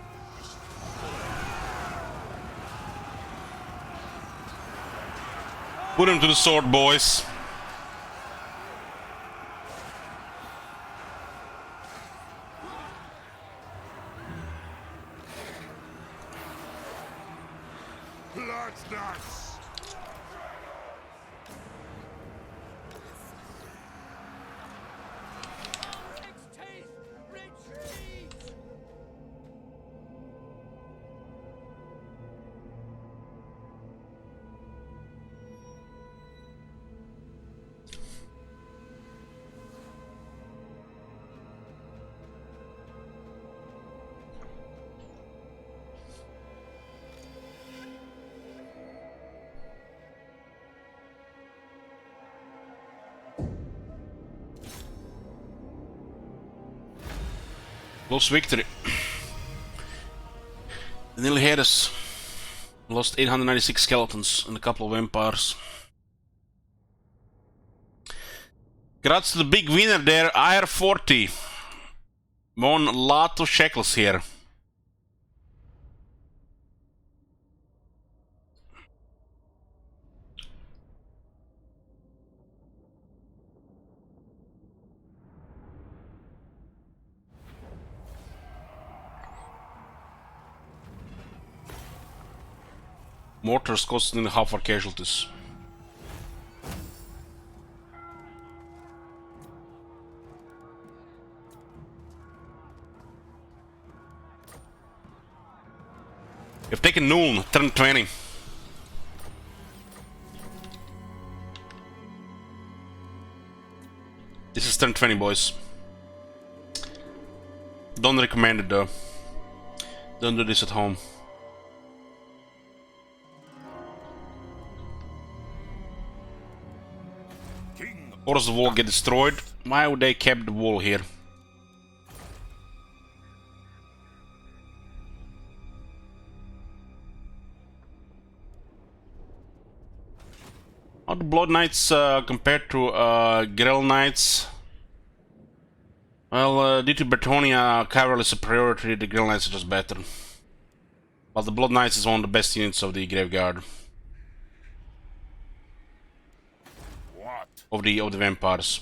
[SPEAKER 1] Put him to the sword, boys.
[SPEAKER 4] Blood knights.
[SPEAKER 5] Alric's teeth! Retreat!
[SPEAKER 1] Close victory. Nearly had us. Lost 896 skeletons and a couple of empires. Congrats to the big winner there, IR40. Won a lot of shekels here. Mortars cost nearly half our casualties. We've taken Nuln, turn 20. This is turn 20, boys. Don't recommend it though. Don't do this at home. Or does the wall get destroyed? Why would they keep the wall here? How do Blood Knights compared to Grell Knights? Well, due to Bretonia cavalry superiority, the Grell Knights are just better. But the Blood Knights is one of the best units of the Graveguard. Of the vampires.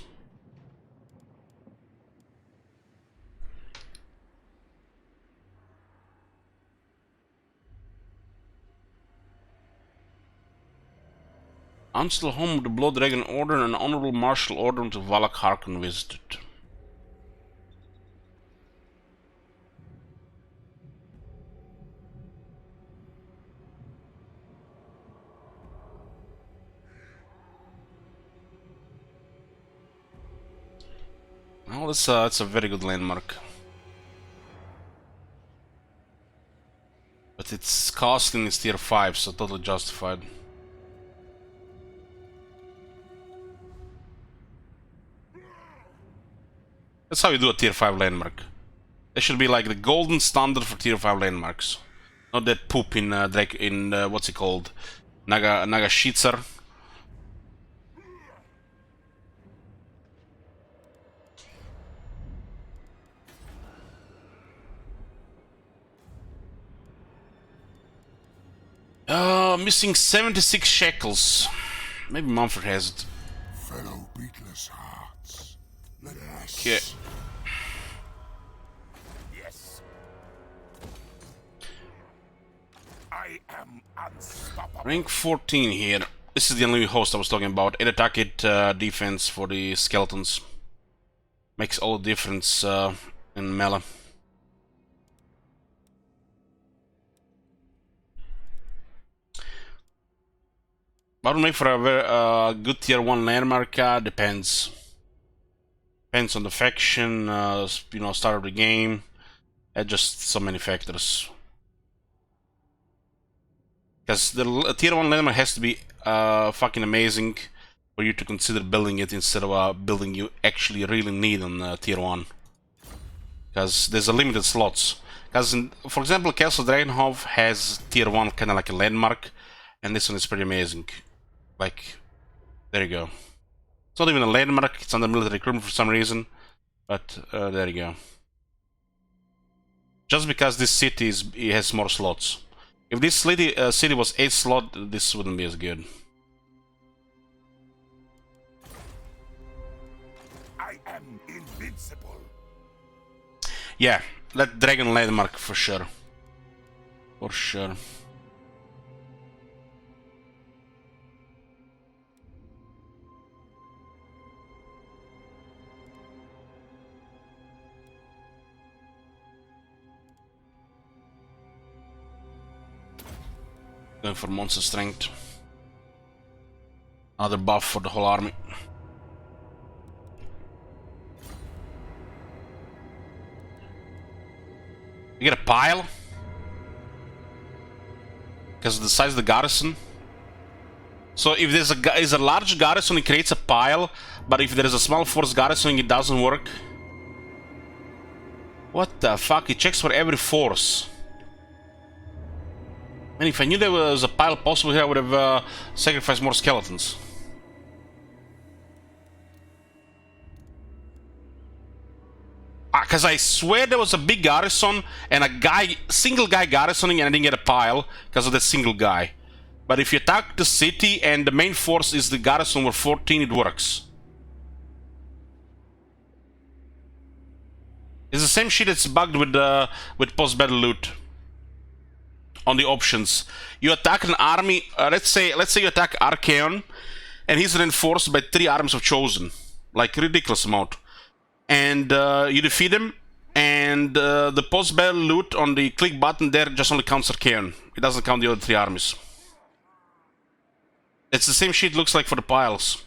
[SPEAKER 1] I'm still home with the Blood Dragon Order and an honorable martial order until Valak Harkon visited. Well, that's a very good landmark. But its costing is tier 5, so totally justified. That's how you do a tier 5 landmark. It should be like the golden standard for tier 5 landmarks. Not that poop in what's it called? Nagashitzer. Missing 76 shekels. Maybe Mumford has it.
[SPEAKER 4] Fellow beatless hearts.
[SPEAKER 1] Okay.
[SPEAKER 4] Yes. I am unstoppable.
[SPEAKER 1] Rank 14 here. This is the only host I was talking about. 8 attack, 8 defense for the skeletons. Makes all the difference in melee. What would make for a very good tier 1 landmark? Depends. Depends on the faction, you know, start of the game. Just so many factors. Because the tier 1 landmark has to be fucking amazing for you to consider building it instead of a building you actually really need on tier 1. Because there's a limited slots. Because, for example, Castle Dragonhof has tier 1 kind of like a landmark, and this one is pretty amazing. Like, there you go. It's not even a landmark, it's under military recruitment for some reason, but there you go. Just because this city it has more slots. If this city was 8 slot, this wouldn't be as good.
[SPEAKER 4] I am invincible.
[SPEAKER 1] Yeah, that dragon landmark for sure. For sure. Going for monster strength. Another buff for the whole army. You get a pile because of the size of the garrison. So if there's a large garrison, it creates a pile, but if there is a small force garrison, it doesn't work. What the fuck? It checks for every force. And if I knew there was a pile possible here, I would have sacrificed more skeletons. Because I swear there was a big garrison and a single guy garrisoning, and I didn't get a pile because of that single guy. But if you attack the city and the main force is the garrison over 14, it works. It's the same shit that's bugged with post-battle loot. On the options, you attack an army. Let's say you attack Archaon, and he's reinforced by 3 armies of Chosen, like ridiculous amount. And you defeat him, and the post-battle loot on the click button there just only counts Archaon. It doesn't count the other 3 armies. It's the same shit looks like for the piles.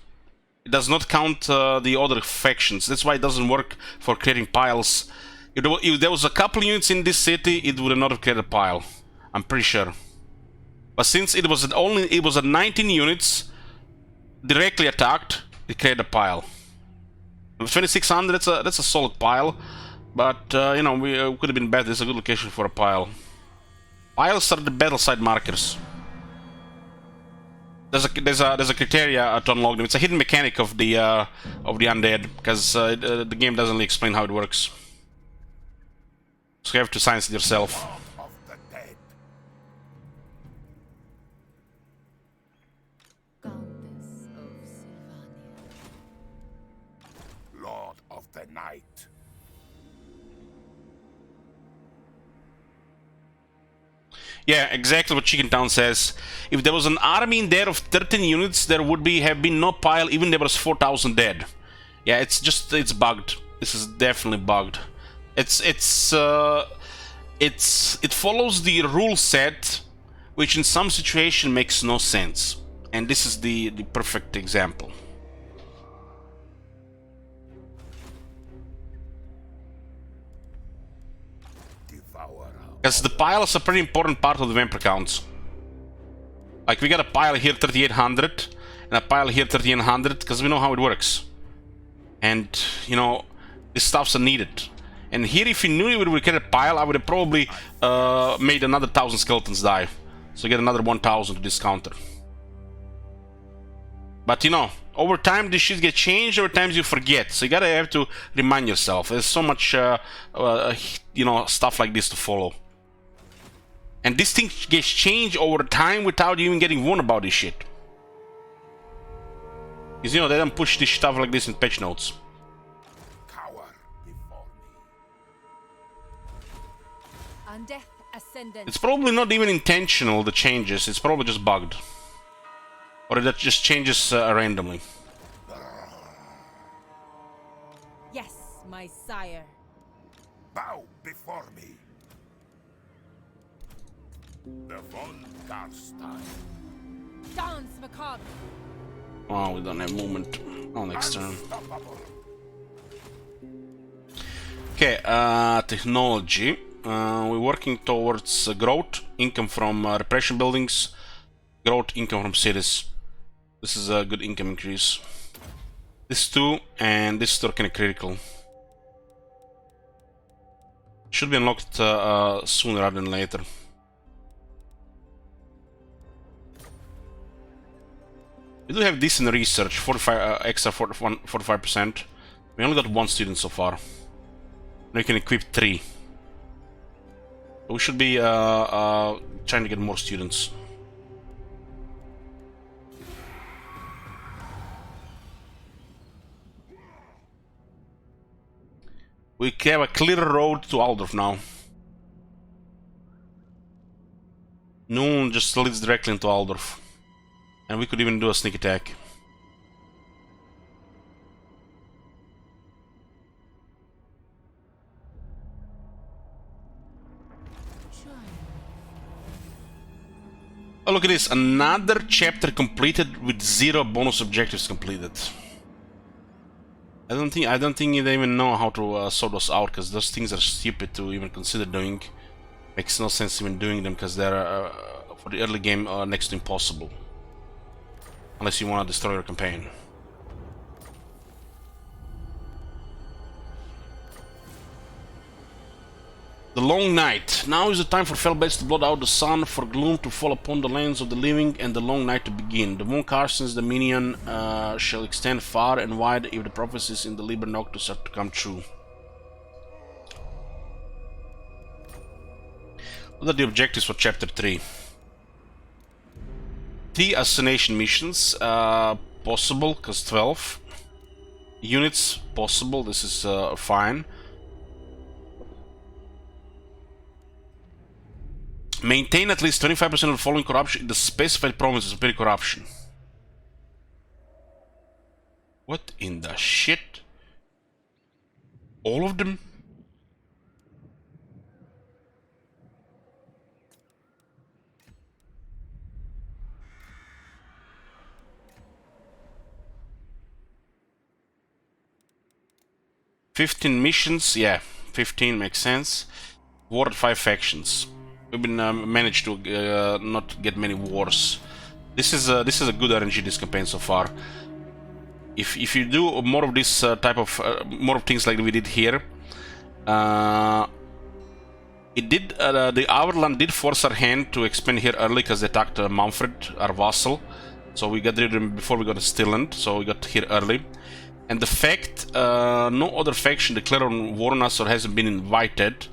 [SPEAKER 1] It does not count the other factions. That's why it doesn't work for creating piles. If there was a couple units in this city, it would not have created a pile. I'm pretty sure. But since it was at 19 units directly attacked, it created a pile. 2600, that's a solid pile, but you know, we could have been better. It's a good location for a pile. Piles are the battle side markers. There's a criteria to unlock them. It's a hidden mechanic of the undead, because the game doesn't really explain how it works. So you have to science it yourself.
[SPEAKER 4] Of the dead.
[SPEAKER 3] Countess of Sylvania.
[SPEAKER 4] Lord of the night.
[SPEAKER 1] Yeah, exactly what Chicken Town says. If there was an army in there of 13 units, there would have been no pile, even there was 4,000 dead. Yeah, it's bugged. This is definitely bugged. It follows the rule set, which in some situation makes no sense. And this is the perfect example. Because the pile is a pretty important part of the vampire counts. Like, we got a pile here 3800 and a pile here 3800 because we know how it works. And, you know, these stuffs are needed. And here, if you knew you would get a pile, I would have probably made another 1,000 skeletons die. So you get another 1,000 to this counter. But, you know, over time this shit gets changed, over times you forget. So you have to remind yourself. There's so much, you know, stuff like this to follow. And this thing gets changed over time without you even getting warned about this shit. Because, you know, they don't push this stuff like this in patch notes.
[SPEAKER 4] Cower before me.
[SPEAKER 3] Undeath Ascendant.
[SPEAKER 1] It's probably not even intentional, the changes. It's probably just bugged. Or that just changes randomly.
[SPEAKER 3] Yes, my sire.
[SPEAKER 4] Bow before me. The von Carstein.
[SPEAKER 3] Dance macabre.
[SPEAKER 1] Oh, we don't have movement. Oh, next turn.
[SPEAKER 4] Unstoppable.
[SPEAKER 1] Okay, technology. We're working towards growth, income from repression buildings, growth, income from cities. This is a good income increase. This 2 and this 2 are kind of critical. Should be unlocked sooner rather than later. We do have decent research, 45 extra 45%. We only got 1 student so far. We can equip 3. We should be trying to get more students. We have a clear road to Altdorf now. Noon just leads directly into Altdorf. And we could even do a sneak attack. Oh, look at this. Another chapter completed with 0 bonus objectives completed. I don't think they even know how to sort those out, because those things are stupid to even consider doing. Makes no sense even doing them, because they're for the early game next to impossible. Unless you want to destroy your campaign. The long night. Now is the time for fell-beds to blot out the sun, for gloom to fall upon the lands of the living, and the long night to begin. The von Carstein's dominion shall extend far and wide if the prophecies in the Liber Noctus are to come true. What are the objectives for Chapter 3? 3 assassination missions, possible, because 12. Units, possible, this is fine. Maintain at least 25% of the following corruption in the specified provinces of petty corruption. What in the shit? All of them? "15 missions, yeah, 15 makes sense. War at 5 factions. We've been managed to not get many wars. This is a good RNG this campaign so far. If you do more of this type of more of things like we did here, it did the Auerland did force our hand to expand here early because they attacked Manfred, our vassal. So we got rid of him before we got to Stilland. So we got here early. And the fact no other faction declared on war on us or hasn't been invited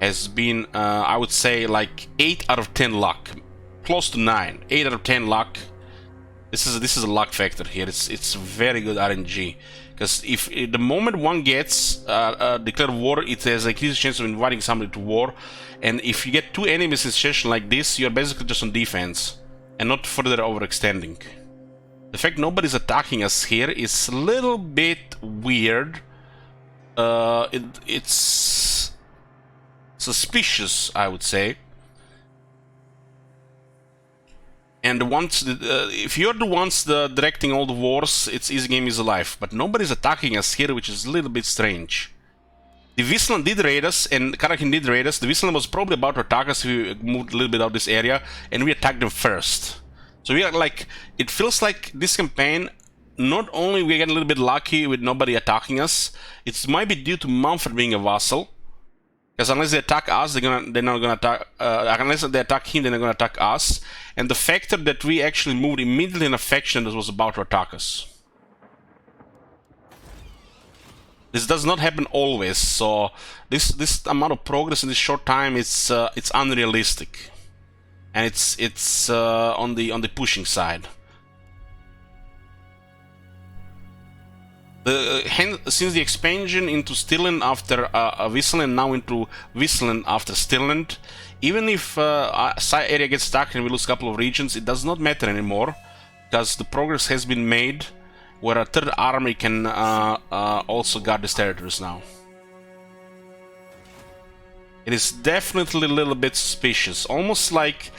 [SPEAKER 1] has been, I would say, like 8 out of 10 luck, close to 9. 8 out of 10 luck. This is a luck factor here. It's very good RNG, because if the moment one gets declared war, it has a increased chance of inviting somebody to war. And if you get 2 enemies in a situation like this, you're basically just on defense and not further overextending. The fact nobody's attacking us here is a little bit weird. It's suspicious, I would say. And once if you're the ones directing all the wars, it's easy game is alive. But nobody's attacking us here, which is a little bit strange. The Wisland did raid us, and Karakin did raid us. The Wisland was probably about to attack us if we moved a little bit out of this area, and we attacked them first. So we are like, it feels like this campaign, not only we get a little bit lucky with nobody attacking us, it might be due to Manfred being a vassal. Because unless they attack us, they're not gonna attack. Unless they attack him, they're not gonna attack us. And the factor that we actually moved immediately in a faction that was about to attack us. This does not happen always. So this amount of progress in this short time, it's unrealistic, and it's on the pushing side. Since the expansion into Stilland after Wisland, now into Wisland after Stilland, even if side area gets stuck and we lose a couple of regions, it does not matter anymore, because the progress has been made where a third army can also guard these territories now. It is definitely a little bit suspicious, almost like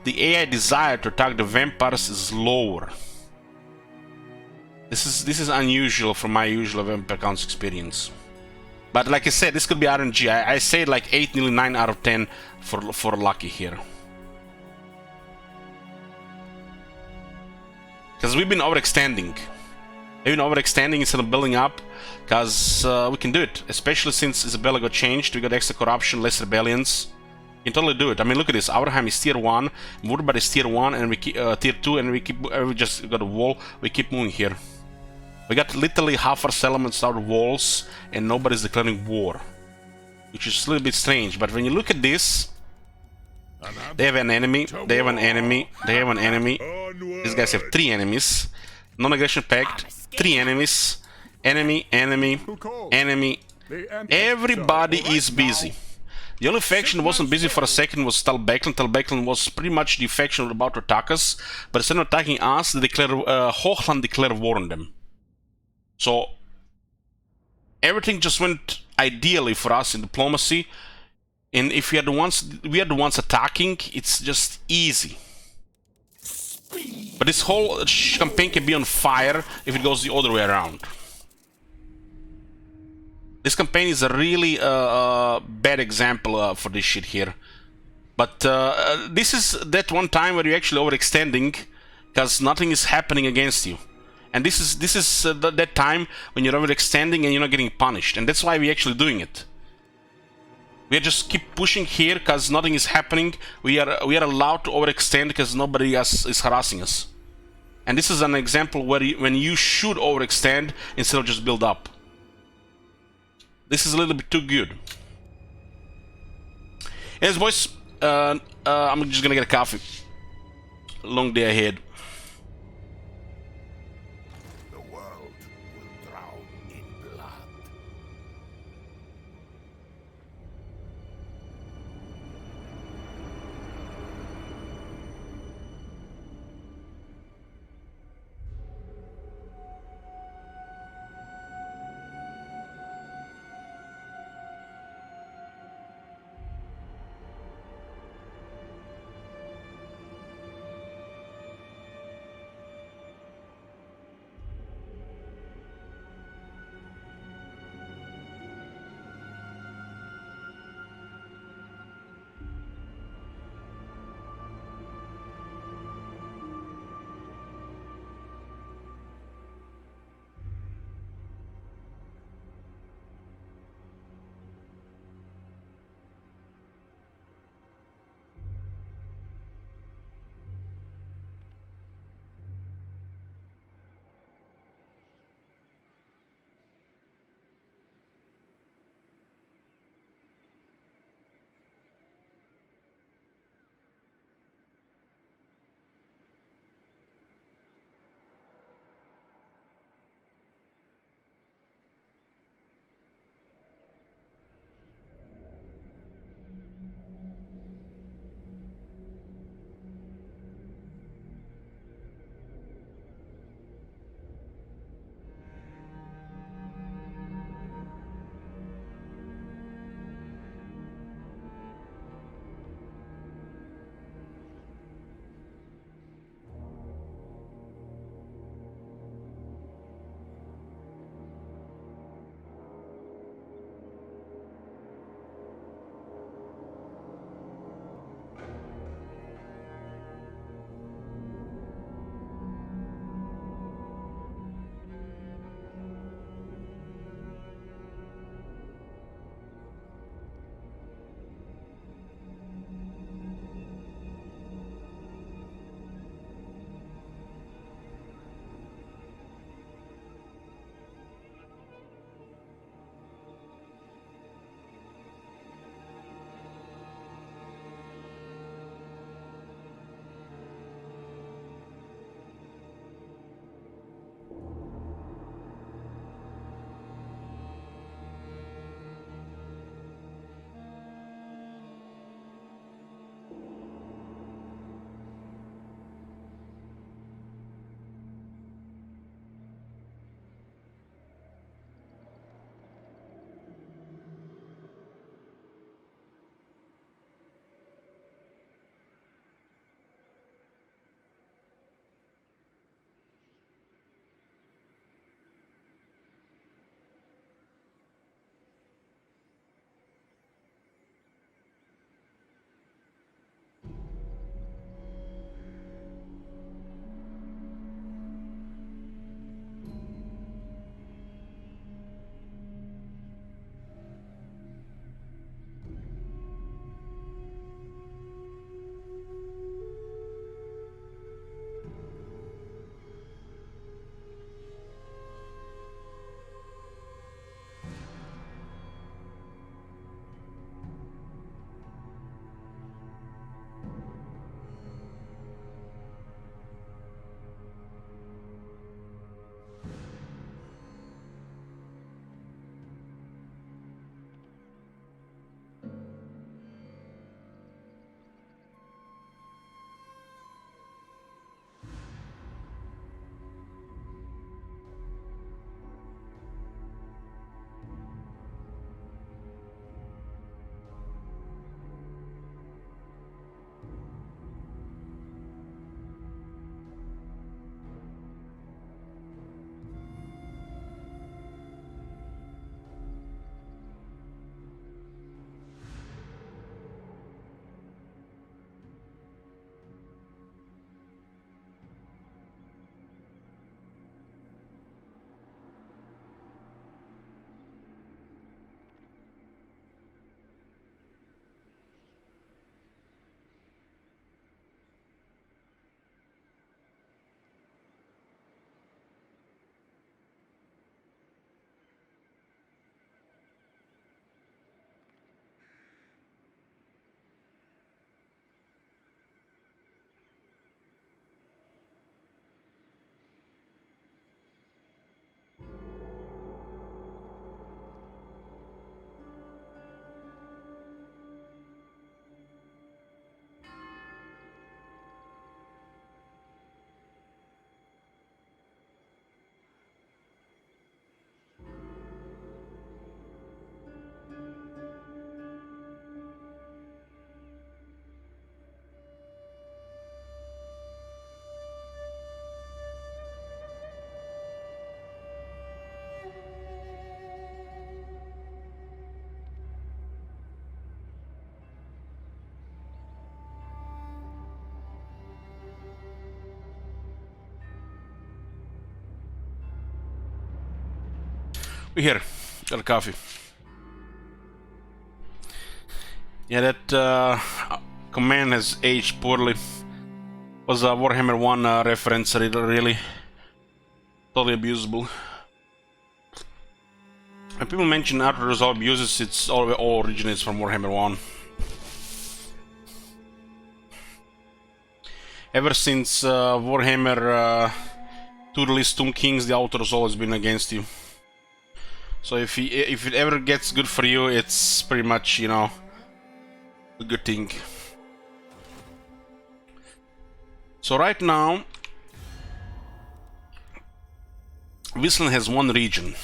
[SPEAKER 1] the AI desire to attack the vampires is lower. This is unusual from my usual vampire counts experience. But like I said, this could be RNG. I say like 8, nearly 9 out of 10 for lucky here. Because we've been overextending. We've been overextending instead of building up. Because we can do it. Especially since Isabella got changed. We got extra corruption, less rebellions. You can totally do it. I mean, look at this. Abraham is tier 1. Woodbad is tier 1. And we keep tier 2. And we just got a wall. We keep moving here. We got literally half our settlements out of walls, and nobody's declaring war, which is a little bit strange. But when you look at this, they have an enemy, they have an enemy, they have an enemy. These guys have 3 enemies. Non-aggression pact, 3 enemies, enemy, enemy, enemy. Everybody is busy. The only faction that wasn't busy for a second was Talbeklan. Talbeklan was pretty much the faction about to attack us, but instead of attacking us, they Hochland declared war on them. So everything just went ideally for us in diplomacy, and if we are the ones attacking, it's just easy. But this whole campaign can be on fire if it goes the other way around. This campaign is a really bad example for this shit here. But this is that one time where you're actually overextending because nothing is happening against you. And this is that time when you're overextending and you're not getting punished. And that's why we're actually doing it. We just keep pushing here because nothing is happening. We are allowed to overextend because nobody else is harassing us. And this is an example where when you should overextend instead of just build up. This is a little bit too good. Yes, boys. I'm just gonna get a coffee. Long day ahead.
[SPEAKER 4] The world will drown in blood.
[SPEAKER 1] Here, got a coffee. Yeah, that command has aged poorly. Was a Warhammer 1 reference, really totally abusable. When people mention auto-resolve abuses, it's all originates from Warhammer 1. Ever since Warhammer 2 released Tomb Kings, the auto-resolve has been against you. So if it ever gets good for you, it's pretty much, you know, a good thing. So right now, Wisland has one region.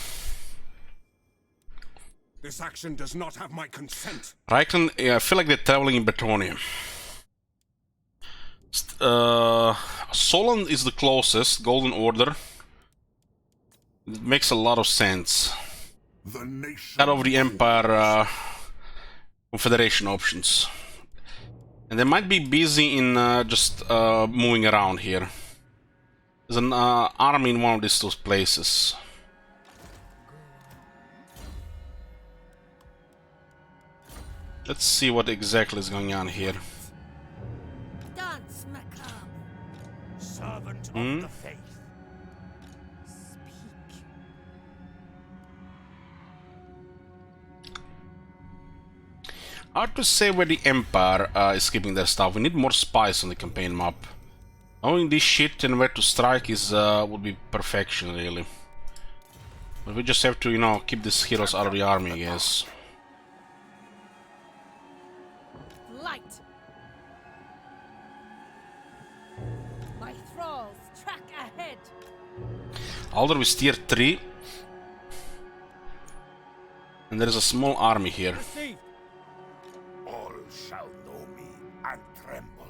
[SPEAKER 4] This action does not have my consent.
[SPEAKER 1] Reichland, I feel like they're traveling in Bretonia. Solon is the closest, Golden Order. It makes a lot of sense.
[SPEAKER 4] The nation.
[SPEAKER 1] Cut over the Empire Confederation options. And they might be busy in just moving around here. There's an army in one of these two places. Let's see what exactly is going on here.
[SPEAKER 3] Dance macabre.
[SPEAKER 5] Servant of the faith.
[SPEAKER 3] Speak.
[SPEAKER 1] Hard to say where the Empire is keeping their stuff. We need more spies on the campaign map. Knowing this shit and where to strike is would be perfection, really. But we just have to, you know, keep these heroes out of the army, I guess.
[SPEAKER 3] Light. My thralls track ahead.
[SPEAKER 1] Altdorf is tier 3. And there is a small army here.
[SPEAKER 5] Received.
[SPEAKER 4] All shall know me and tremble.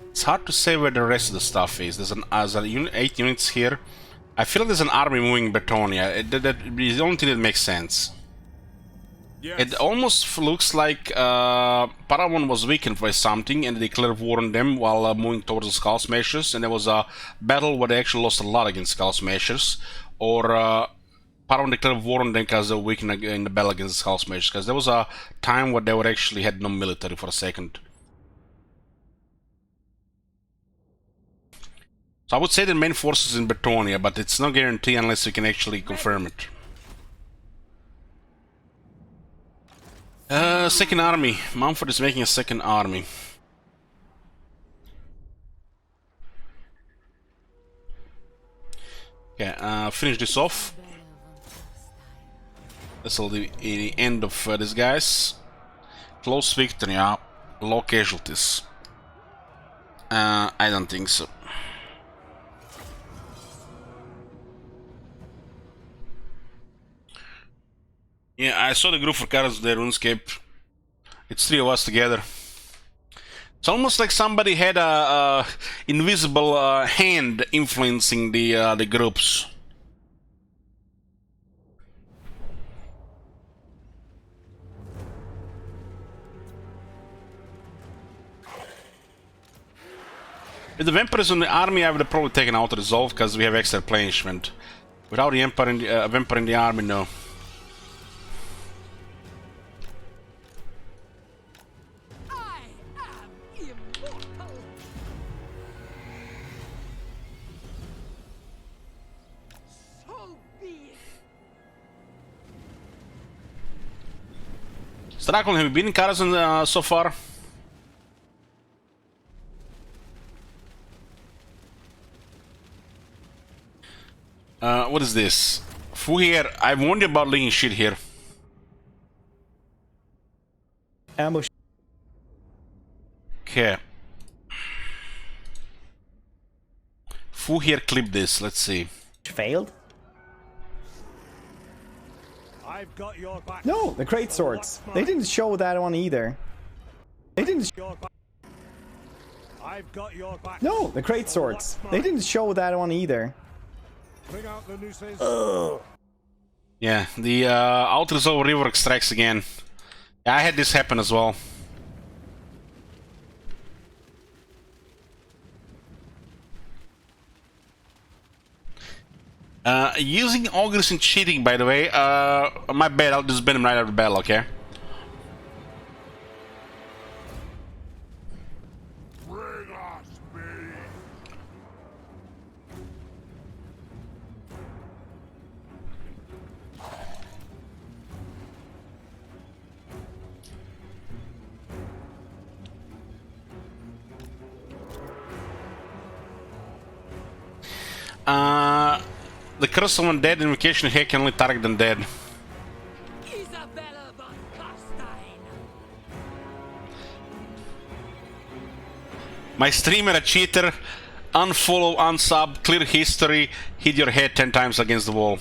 [SPEAKER 1] It's hard to say where the rest of the stuff is. There's an 8 units here. I feel like there's an army moving in Bretonia. That is the only thing that makes sense.
[SPEAKER 4] Yes.
[SPEAKER 1] It almost looks like Paramount was weakened by something and they declared war on them while moving towards the Skull Smashers, and there was a battle where they actually lost a lot against Skull Smashers, or Paramount declared war on them because they were weakened in the battle against the Skull Smashers, because there was a time where they were actually had no military for a second. So I would say the main force is in Bretonia, but it's no guarantee unless we can actually confirm it. Second army. Mumford is making a second army. Okay, finish this off. This will be the end of these guys. Close victory, yeah. Low casualties. I don't think so. Yeah, I saw the group for cards there, RuneScape. It's 3 of us together. It's almost like somebody had a invisible hand influencing the groups. With the vampires in the army, I would have probably taken out Resolve because we have extra replenishment. Without the Emperor in the, vampire in the army, no.
[SPEAKER 3] I am immortal. So be it.
[SPEAKER 1] Strakon, have you been in Carstein so far? What is this? Fu here, I warned you about leaking shit here.
[SPEAKER 6] Ambush.
[SPEAKER 1] Okay. Fu here, clip this, let's see.
[SPEAKER 6] Failed?
[SPEAKER 5] I've got your back.
[SPEAKER 6] No, the great swords. They didn't show that one either. They didn't.
[SPEAKER 5] Your back. I've got your back.
[SPEAKER 6] No, the great swords. They didn't show that one either.
[SPEAKER 5] Bring out the nooses.
[SPEAKER 1] Yeah, the Outer Resolve rework strikes again. Yeah, I had this happen as well. Using ogres and cheating, by the way. My bad, I'll just ban him right out of battle, okay?
[SPEAKER 4] Bring us meat.
[SPEAKER 1] The curse of undead invocation here can only target undead.
[SPEAKER 3] Isabella von Carstein.
[SPEAKER 1] My streamer a cheater. Unfollow, unsub, clear history, hit your head 10 times against the wall.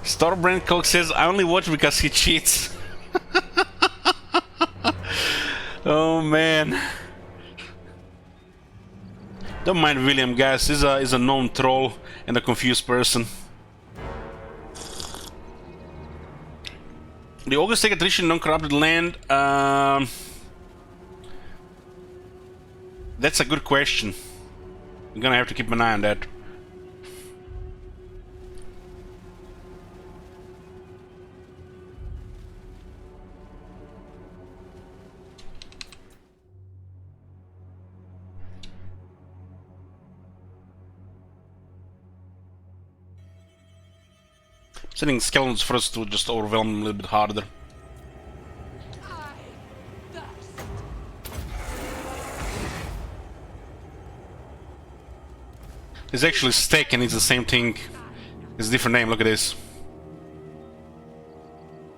[SPEAKER 1] Starbrand Coke says, I only watch because he cheats. Oh man. Don't mind William, guys. He's a known troll and a confused person. The ogres take attrition in non-corrupted land. That's a good question. I'm gonna have to keep an eye on that. Sending skeletons first to just overwhelm them a little bit harder.
[SPEAKER 3] I thirst.
[SPEAKER 1] It's actually steak and it's the same thing. It's a different name, look at this.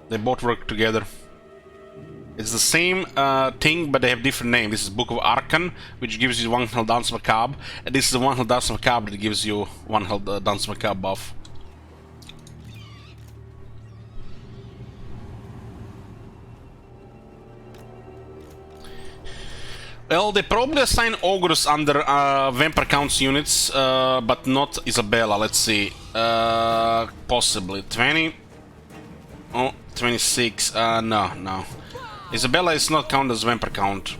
[SPEAKER 1] They both work together. It's the same thing, but they have different names. This is Book of Arkan, which gives you 1 health Dance Macabre, and this is the 1 health Dance Macabre that gives you 1 health Dance Macabre buff. Well, they probably assign ogres under vampire counts units, but not Isabella. Let's see. Possibly 20. Oh, 26. No. Isabella is not counted as vampire count.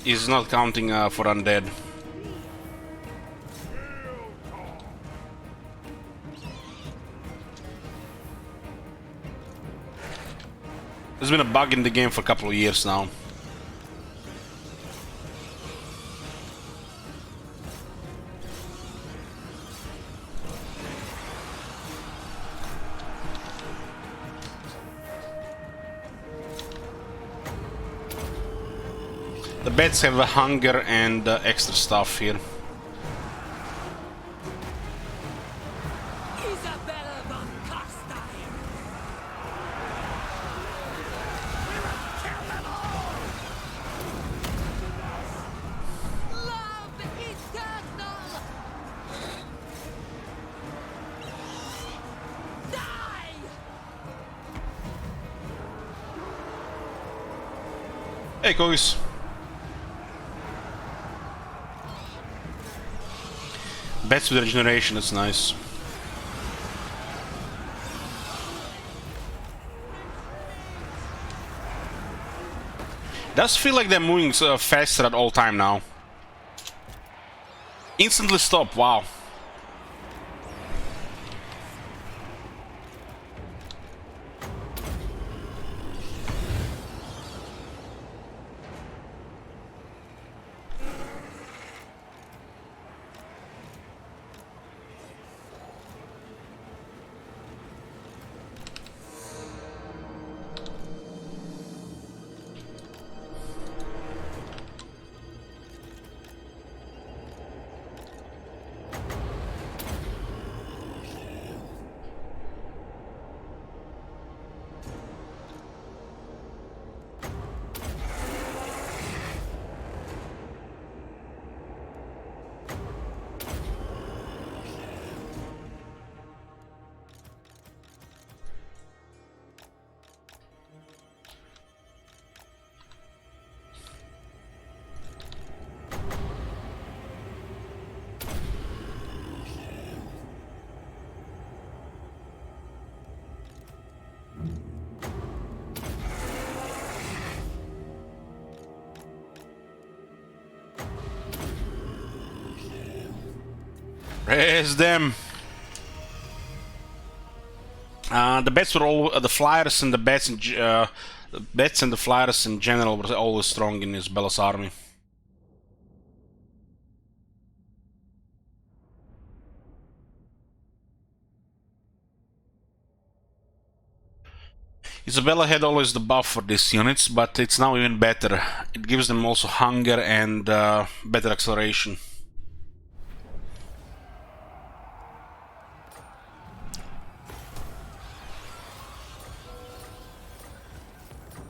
[SPEAKER 1] Is not counting for undead. There's been a bug in the game for a couple of years now. The beds have a hunger and extra stuff here.
[SPEAKER 3] Isabella von Carstein. Love eternal. Die.
[SPEAKER 1] Hey, Cogis. Bats with regeneration, that's nice. Does feel like they're moving faster at all time now. Instantly stop, wow. Praise them. The bats were all the flyers and the bats and the flyers in general were always strong in Isabella's army. Isabella had always the buff for these units, but it's now even better. It gives them also hunger and better acceleration.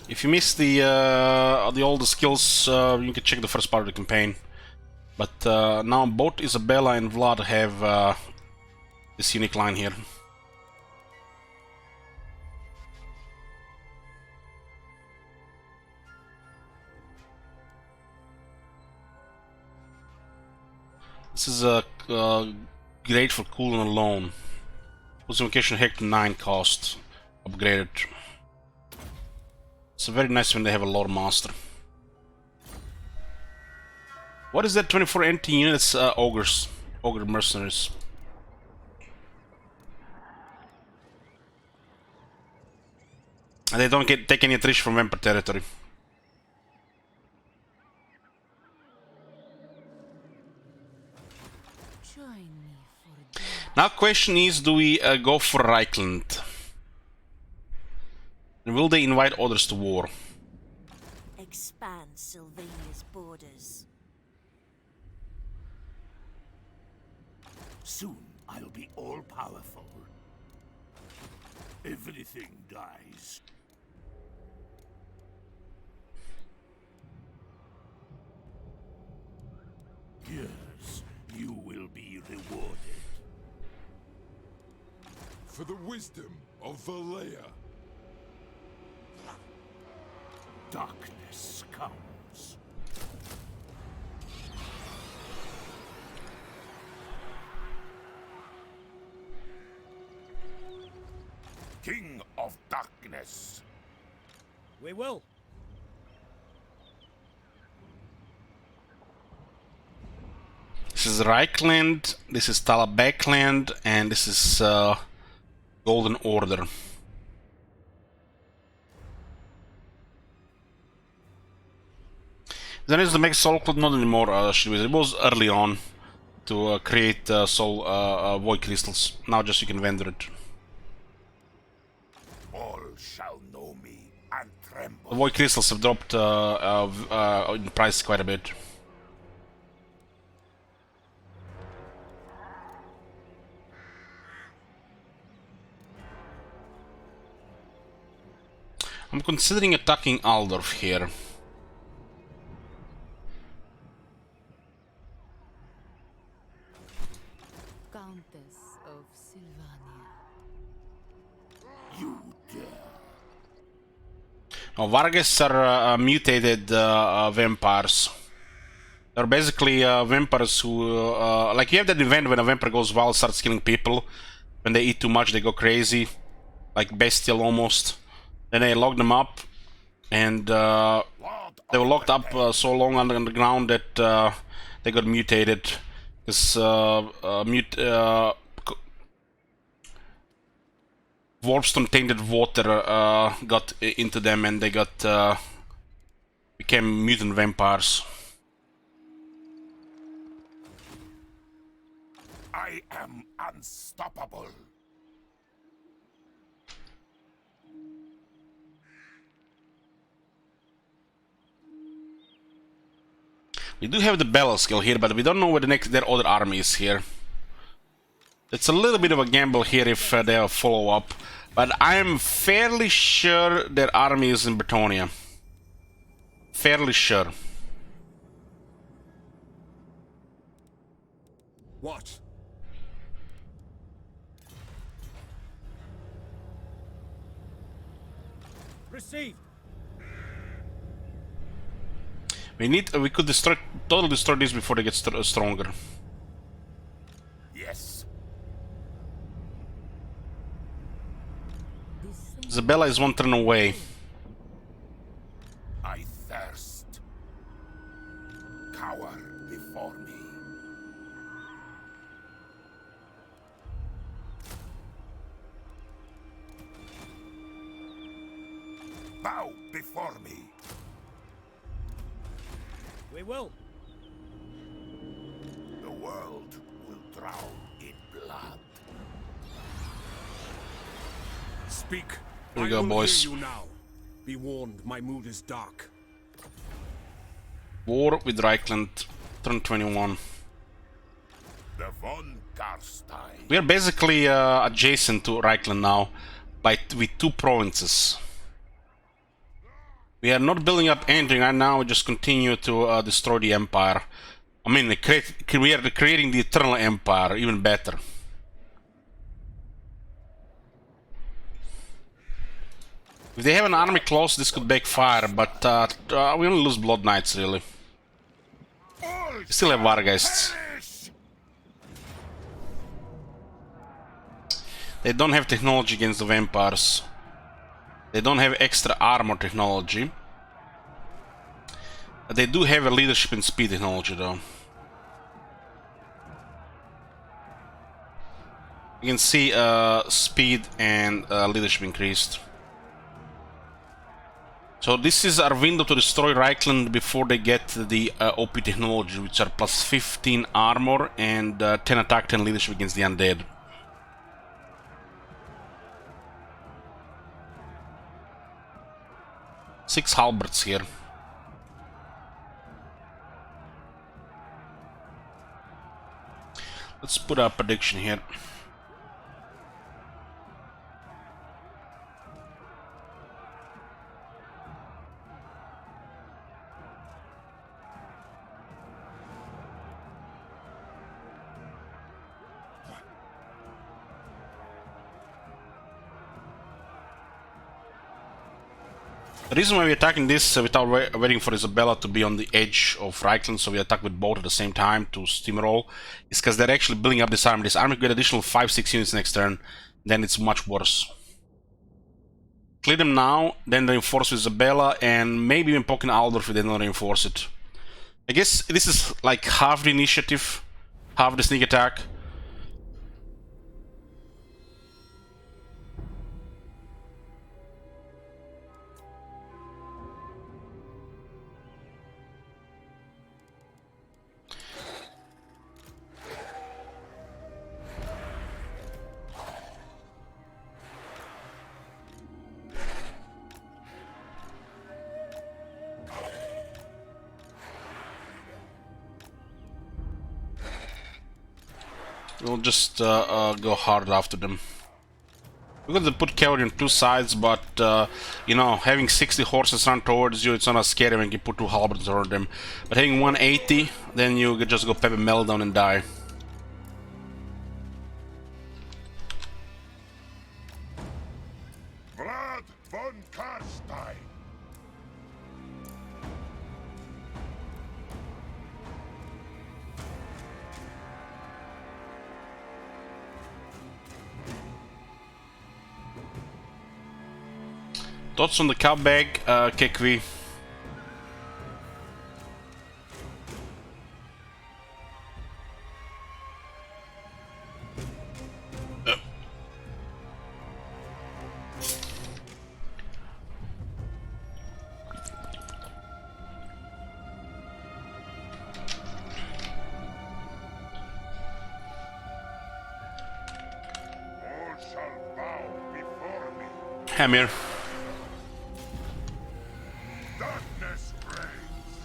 [SPEAKER 1] If you miss the all the skills, you can check the first part of the campaign. But now both Isabella and Vlad have this unique line here. This is great for cooling alone. Plus invocation Hector 9 cost upgraded. It's very nice when they have a lore master. What is that 24 NT units? Ogres. Ogre mercenaries. And they don't take any attrition from Vampire territory. Now question is, do we go for Reichland? And will they invite others to war?
[SPEAKER 7] Expand Sylvania's borders.
[SPEAKER 2] Soon I'll be all-powerful. Everything dies. Yes, you will be rewarded.
[SPEAKER 4] For the wisdom of Valea.
[SPEAKER 2] Darkness comes.
[SPEAKER 4] King of Darkness.
[SPEAKER 5] We will.
[SPEAKER 1] This is Reichland, this is Talabekland, and this is Golden Order. Then is the Mega Soul Cloud, not anymore, it was early on to create soul void crystals. Now just you can vendor it.
[SPEAKER 4] All shall know me and tremble.
[SPEAKER 1] The void crystals have dropped in price quite a bit. I'm considering attacking Altdorf here.
[SPEAKER 3] Countess of Sylvania.
[SPEAKER 2] You dare.
[SPEAKER 1] Now, Vargas are mutated vampires. They're basically vampires who, like you have that event when a vampire goes wild, starts killing people. When they eat too much, they go crazy, like bestial almost. Then they lock them up, and they were locked up so long underground that they got mutated. This Warpstone tainted water got into them, and they got became mutant vampires.
[SPEAKER 4] I am unstoppable.
[SPEAKER 1] We do have the battle skill here, but we don't know where their other army is here. It's a little bit of a gamble here if they have a follow-up, but I am fairly sure their army is in Bretonia. Fairly sure.
[SPEAKER 5] What? Received.
[SPEAKER 1] We could totally destroy this before they get stronger.
[SPEAKER 4] Yes.
[SPEAKER 1] Isabella is one turn away.
[SPEAKER 4] I thirst. Cower before me.
[SPEAKER 5] We will.
[SPEAKER 4] The world will drown in blood.
[SPEAKER 5] Speak.
[SPEAKER 1] Here we
[SPEAKER 5] I
[SPEAKER 1] go,
[SPEAKER 5] will
[SPEAKER 1] boys.
[SPEAKER 5] hear you now. Be warned, my mood is dark.
[SPEAKER 1] War with Reichland, turn 21.
[SPEAKER 4] The von Carstein.
[SPEAKER 1] We are basically adjacent to Reichland now, with 2 provinces. We are not building up anything right now, we just continue to destroy the Empire. I mean, we are creating the Eternal Empire, even better. If they have an army close, this could backfire, but we only lose Blood Knights, really. We still have Vargeists. They don't have technology against the vampires. They don't have extra armor technology. They do have a leadership and speed technology, though. You can see speed and leadership increased. So this is our window to destroy Reichland before they get the OP technology, which are plus 15 armor and 10 attack, 10 leadership against the undead. Six halberds here. Let's put a prediction here. The reason why we're attacking this without waiting for Isabella to be on the edge of Reichland, so we attack with both at the same time to steamroll, is because they're actually building up this army. This army could get additional 5-6 units next turn, then it's much worse. Clear them now, then reinforce with Isabella, and maybe even poke in Altdorf if they don't reinforce it. I guess this is like half the initiative, half the sneak attack. We'll just go hard after them. We're going to put cavalry on 2 sides, but you know, having 60 horses run towards you, it's not as scary when you put 2 halberds around them. But having 180, then you could just go Pepe Meltdown and die.
[SPEAKER 4] Vlad von Carstein.
[SPEAKER 1] Thoughts on the cow bag, Kekvi?
[SPEAKER 4] All shall bow before me.
[SPEAKER 1] Hamir.
[SPEAKER 4] Darkness reigns.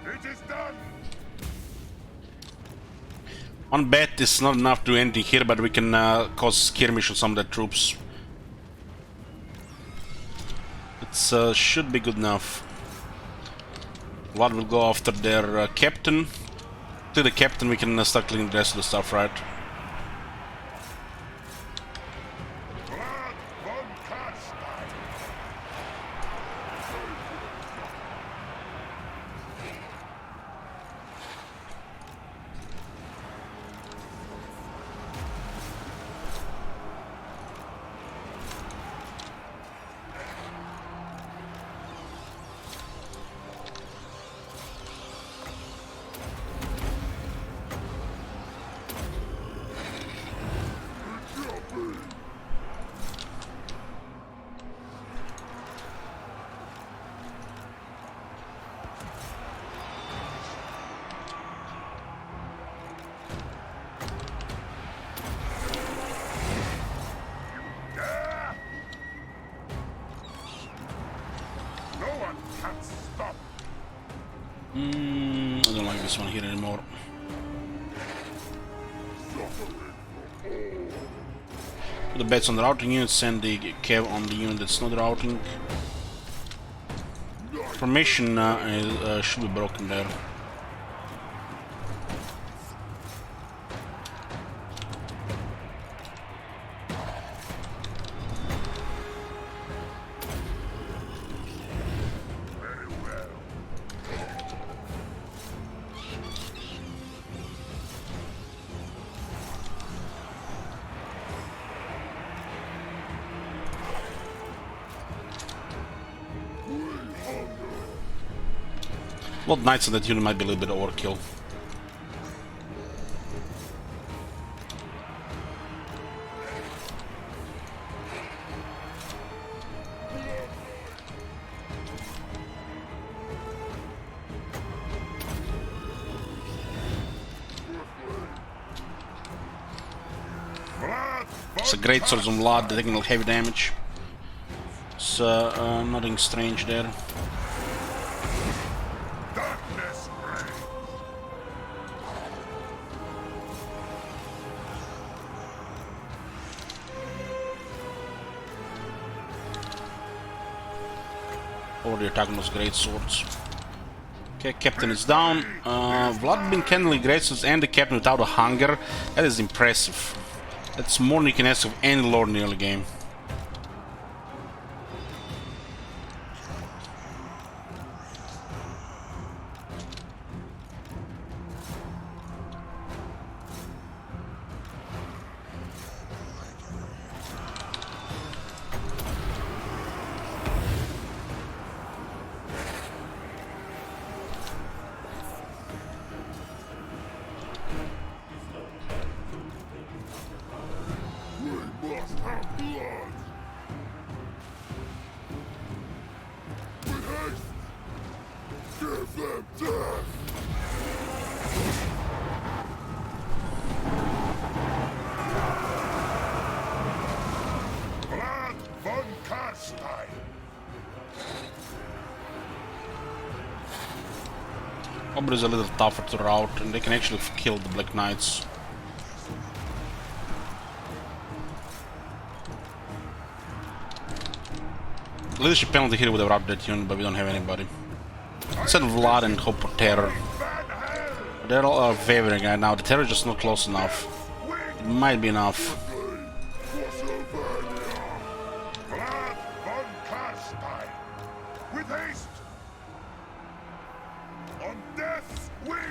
[SPEAKER 4] It is done.
[SPEAKER 1] One bet is not enough to do anything here, but we can cause skirmish on some of the troops. It should be good enough. Vlad will go after their captain. To the captain, we can start cleaning the rest of the stuff, right?
[SPEAKER 4] Vlad von Carstein.
[SPEAKER 1] I don't like this one here anymore. Put the bets on the routing unit, send the cav on the unit that's not routing. Formation should be broken there. Well, knights on that unit might be a little bit overkill. It's a great swords on Vlad, taking heavy damage. It's nothing strange there.
[SPEAKER 4] Darkness reigns.
[SPEAKER 1] Already attacking those great swords. Okay, captain is down. Vlad been handling great swords and the captain without a hunger. That is impressive. That's more than you can ask of any lord in the early game.
[SPEAKER 4] Must have blood. With haste. Give them death. Blood von Carstein.
[SPEAKER 1] Cobra is a little tougher to rout, and they can actually kill the Black Knights. Leadership penalty here would have routed that unit, but we don't have anybody. Send Vlad and hope for terror. They're all favoring right now. The terror is just not close enough. It might be enough.
[SPEAKER 4] Blood von Carstein. With haste. On death's wings.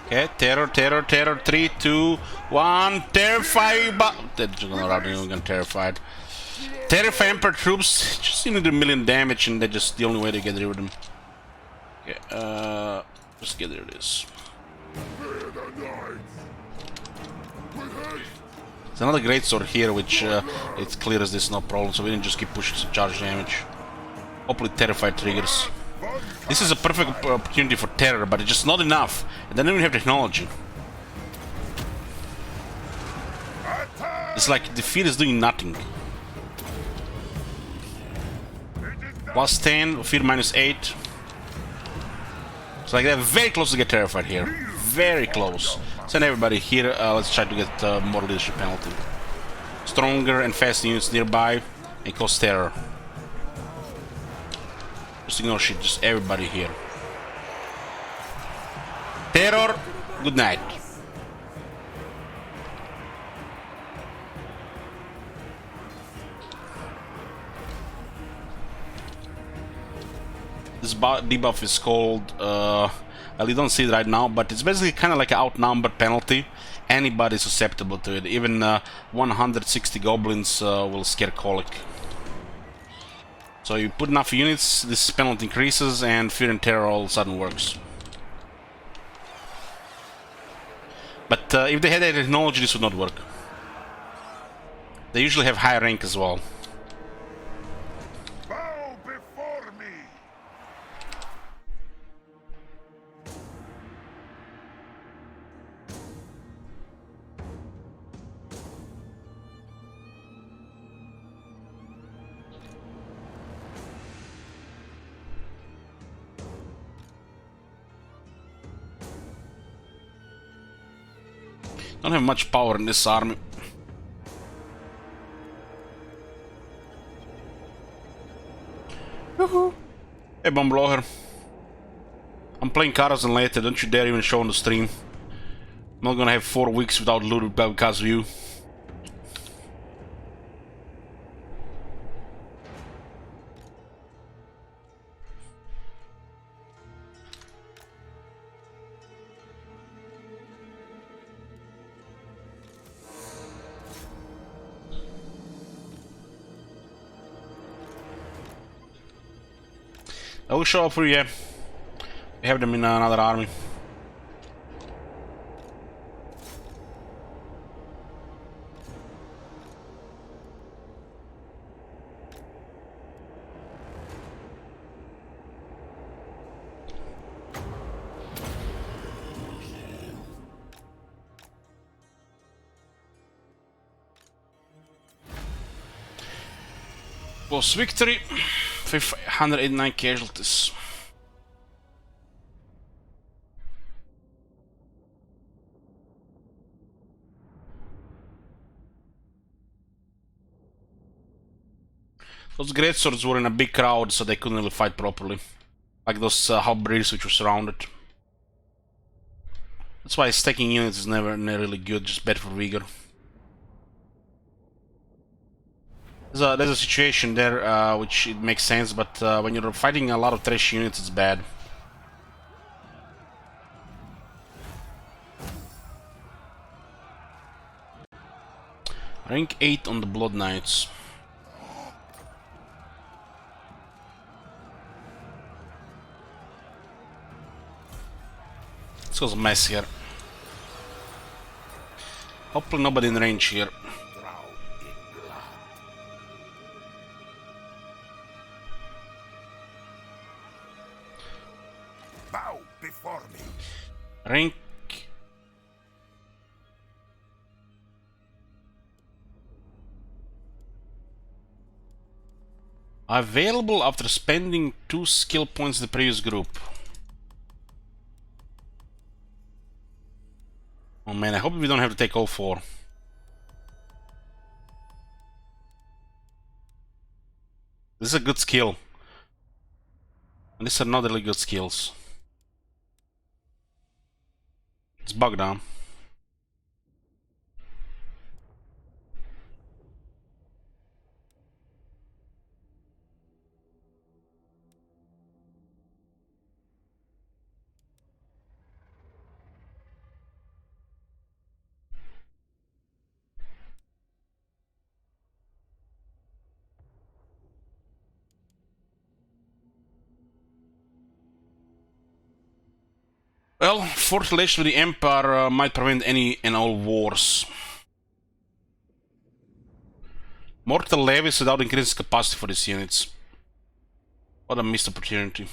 [SPEAKER 1] Okay, terror, terror, terror. 3, 2, 1. Terrify, but they're just gonna rout it. We're gonna terrify it. Terrify Emperor troops. Just need a million damage, and they're just the only way to get rid of them. Okay, just get rid of this. There's another great sword here, which it clears this no problem, so we didn't just keep pushing some charge damage. Hopefully Terrify triggers. This is a perfect opportunity for terror, but it's just not enough. And they don't even have technology. It's like the field is doing nothing. Plus 10, field minus 8. So like they're very close to get terrified here. Very close. Send everybody here. Let's try to get more leadership penalty. Stronger and fast units nearby and cause terror. Just ignore shit. Just everybody here. Terror. Good night. This debuff is called, well, you don't see it right now, but it's basically kind of like an outnumbered penalty. Anybody susceptible to it. Even 160 goblins will scare colic. So you put enough units, this penalty increases, and Fear and Terror all of a sudden works. But if they had that technology, this would not work. They usually have high rank as well.
[SPEAKER 4] Bow before me.
[SPEAKER 1] Don't have much power in this army. Woohoo! Hey, Bombloher. I'm playing Carstein later, don't you dare even show on the stream. I'm not gonna have 4 weeks without loot because of you. I will show up for you, yeah. We have them in another army. Was victory, 589 casualties. Those greatswords were in a big crowd, so they couldn't really fight properly. Like those halberdiers which were surrounded. That's why stacking units is never really good, just bad for vigor. There's a situation there which it makes sense, but when you're fighting a lot of trash units, it's bad. Rank 8 on the Blood Knights. Let's cause a mess here. Hopefully nobody in range here.
[SPEAKER 4] Bow before me.
[SPEAKER 1] Rank... Available after spending 2 skill points in the previous group. Oh man, I hope we don't have to take all 4. This is a good skill. And these are not really good skills. It's bugged down. Well, 4th relation with the Empire might prevent any and all wars. Mortal levies without increased capacity for these units. What a missed opportunity.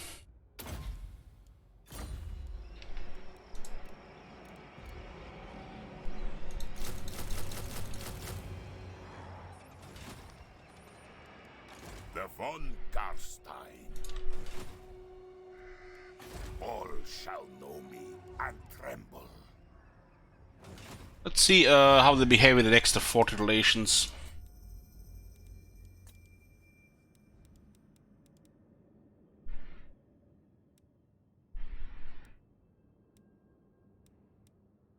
[SPEAKER 4] The von Carstein. All shall know me and tremble.
[SPEAKER 1] Let's see how they behave with the extra 40 relations.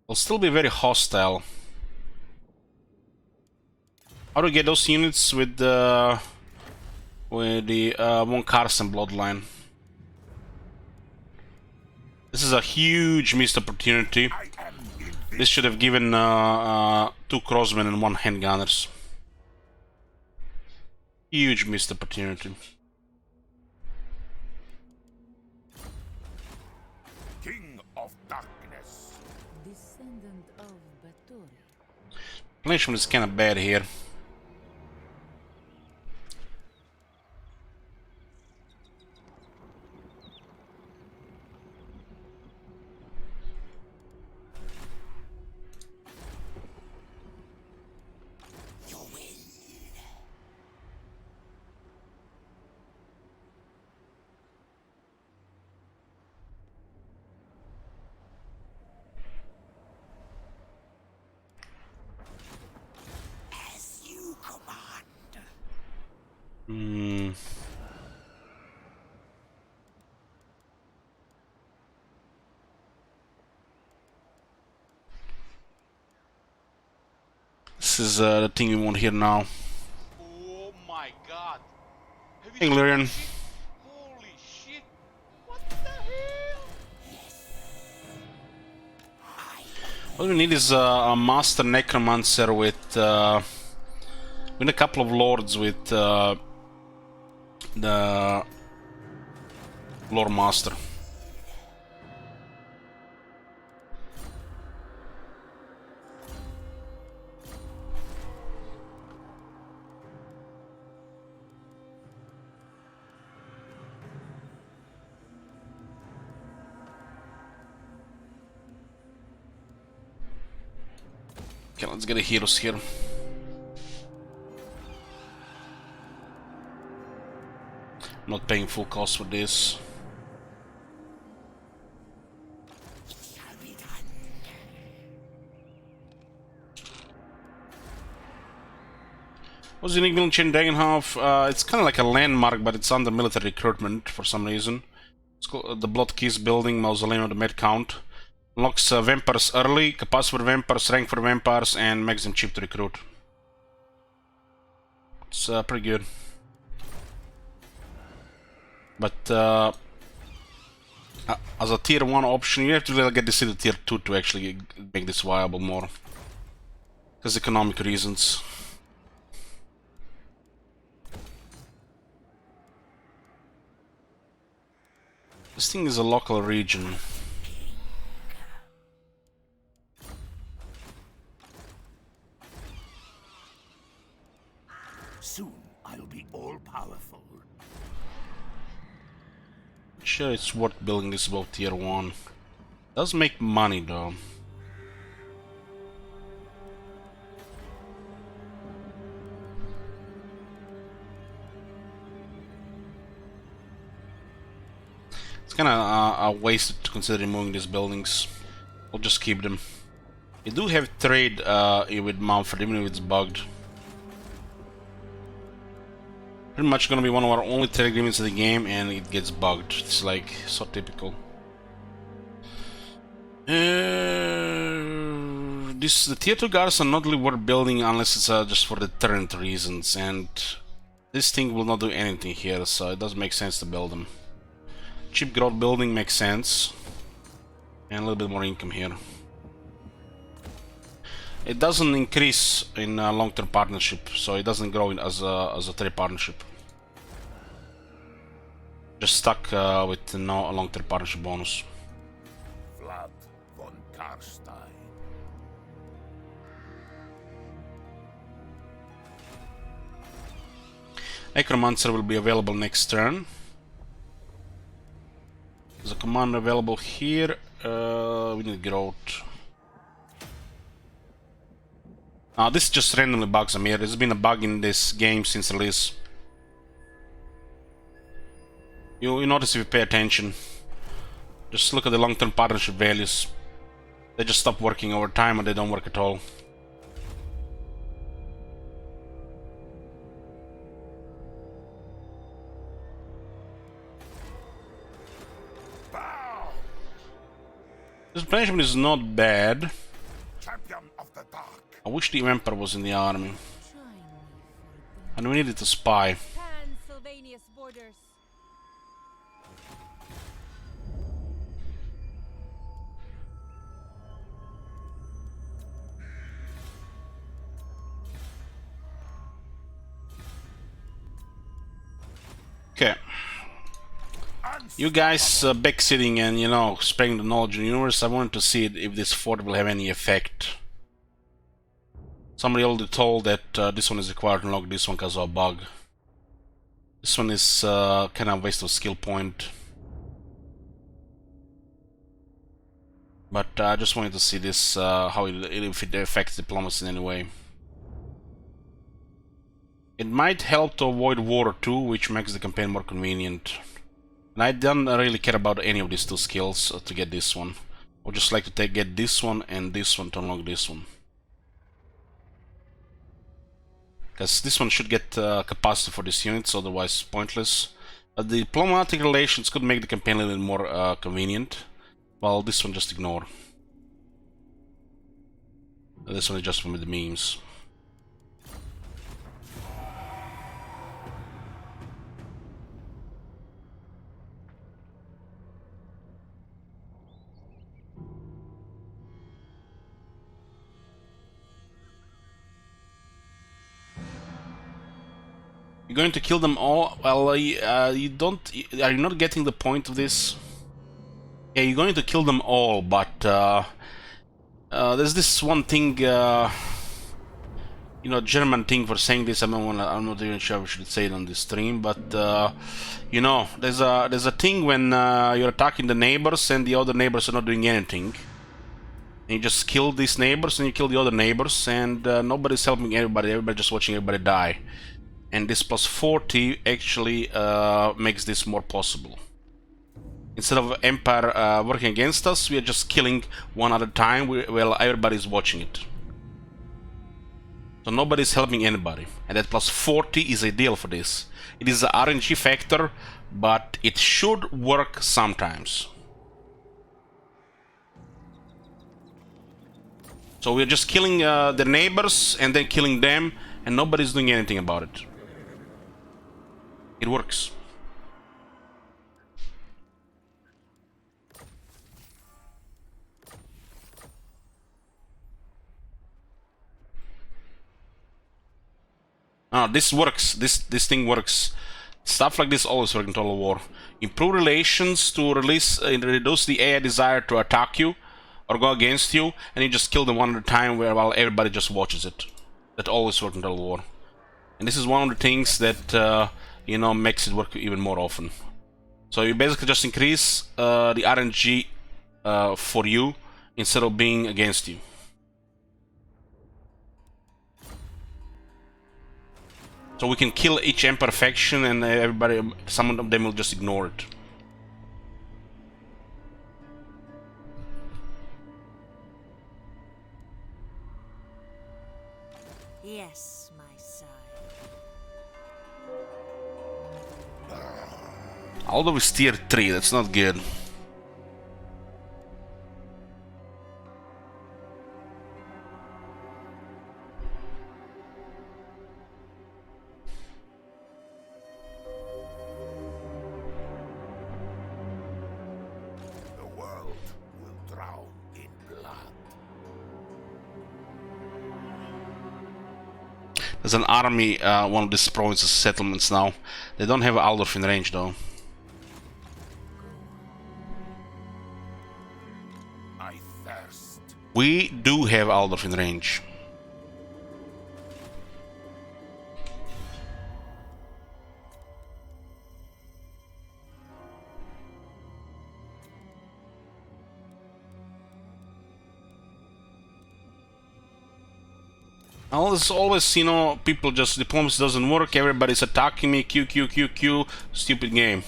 [SPEAKER 1] They'll still be very hostile. How do we get those units with the von Carstein bloodline? This is a huge missed opportunity. This should have given 2 crossmen and 1 handgunners. Huge missed opportunity.
[SPEAKER 4] King of Darkness.
[SPEAKER 3] Descendant of Bathory.
[SPEAKER 1] Planishment is kinda bad here. Hmm. This is the thing we want here now.
[SPEAKER 8] Oh my god. Have you
[SPEAKER 1] Hey,
[SPEAKER 8] seen
[SPEAKER 1] Lyrian.
[SPEAKER 8] that shit? Holy shit. What the hell?
[SPEAKER 1] What we need is a master necromancer with a couple of lords with the lore master. Okay, let's get a heroes here. Not paying full cost for this. What's unique building chain Dagenhof? It's kind of like a landmark, but it's under military recruitment for some reason. It's called the Blood Keys building, Mausoleum of the Med Count. Unlocks vampires early, capacity for vampires, rank for vampires, and makes them cheap to recruit. It's pretty good. But as a tier 1 option, you have to really get this to tier 2 to actually make this viable more. Because economic reasons. This thing is a local region.
[SPEAKER 2] Soon I'll be all-powerful.
[SPEAKER 1] Sure, it's worth building this above tier 1. Does make money though. It's kinda a waste to consider removing these buildings. We'll just keep them. You do have trade with Mumford, even if it's bugged. Pretty much gonna be one of our only trade agreements in the game, and it gets bugged. It's like so typical. The tier 2 guards are not really worth building unless it's just for deterrent reasons, and this thing will not do anything here, so it doesn't make sense to build them. Cheap growth building makes sense, and a little bit more income here. It doesn't increase in long-term partnership, so it doesn't grow as a trade partnership. Just stuck with no long-term partnership bonus.
[SPEAKER 4] Vlad von Carstein.
[SPEAKER 1] Necromancer will be available next turn. There's a command available here. We need growth. This just randomly bugs them here. There's been a bug in this game since release. You notice if you pay attention. Just look at the long-term partnership values. They just stop working over time, or they don't work at all. This punishment is not bad.
[SPEAKER 4] Champion of the dark.
[SPEAKER 1] I wish the Emperor was in the army.
[SPEAKER 3] Try me for
[SPEAKER 1] And we needed a spy.
[SPEAKER 3] Pennsylvania's borders.
[SPEAKER 1] Okay. You guys backsitting and, you know, spreading the knowledge in the universe, I wanted to see if this fort will have any effect. Somebody already told that this one is required to unlock this one because of a bug. This one is kind of a waste of skill point. But I just wanted to see this, how if it affects diplomacy in any way. It might help to avoid war too, which makes the campaign more convenient. And I don't really care about any of these two skills to get this one. I would just like to get this one and this one to unlock this one. because this one should get capacity for this unit, so otherwise pointless. The diplomatic relations could make the campaign a little more convenient, while this one just ignore. This one is just from the memes. You're going to kill them all? Well, you don't... Are you not getting the point of this? Yeah, you're going to kill them all, but... there's this one thing... you know, German thing for saying this. I'm not even sure we should say it on this stream, but... you know, there's a thing when you're attacking the neighbors and the other neighbors are not doing anything. And you just kill these neighbors and you kill the other neighbors, and nobody's helping everybody. Everybody's just watching everybody die. And this plus 40 actually makes this more possible. Instead of Empire working against us, we are just killing one at a time while everybody's watching it. So nobody's helping anybody. And that plus 40 is ideal for this. It is an RNG factor, but it should work sometimes. So we're just killing the neighbors and then killing them, and nobody's doing anything about it. It works. This works. This thing works. Stuff like this always works in Total War. Improve relations to reduce the AI desire to attack you or go against you, and you just kill them one at a time while everybody just watches it. That always works in Total War. And this is one of the things that you know, makes it work even more often. So you basically just increase the RNG for you instead of being against you. So we can kill each Emperor faction and everybody, some of them will just ignore it.
[SPEAKER 7] Yes, my sire.
[SPEAKER 1] Altdorf is tier 3, that's not good.
[SPEAKER 4] The world will drown in blood.
[SPEAKER 1] There's an army, one of these provinces settlements now. They don't have Altdorf in range though.
[SPEAKER 4] I thirst.
[SPEAKER 1] We do have Altdorf in range. Well, there's always, you know, people just, diplomacy doesn't work, everybody's attacking me, Q, stupid game.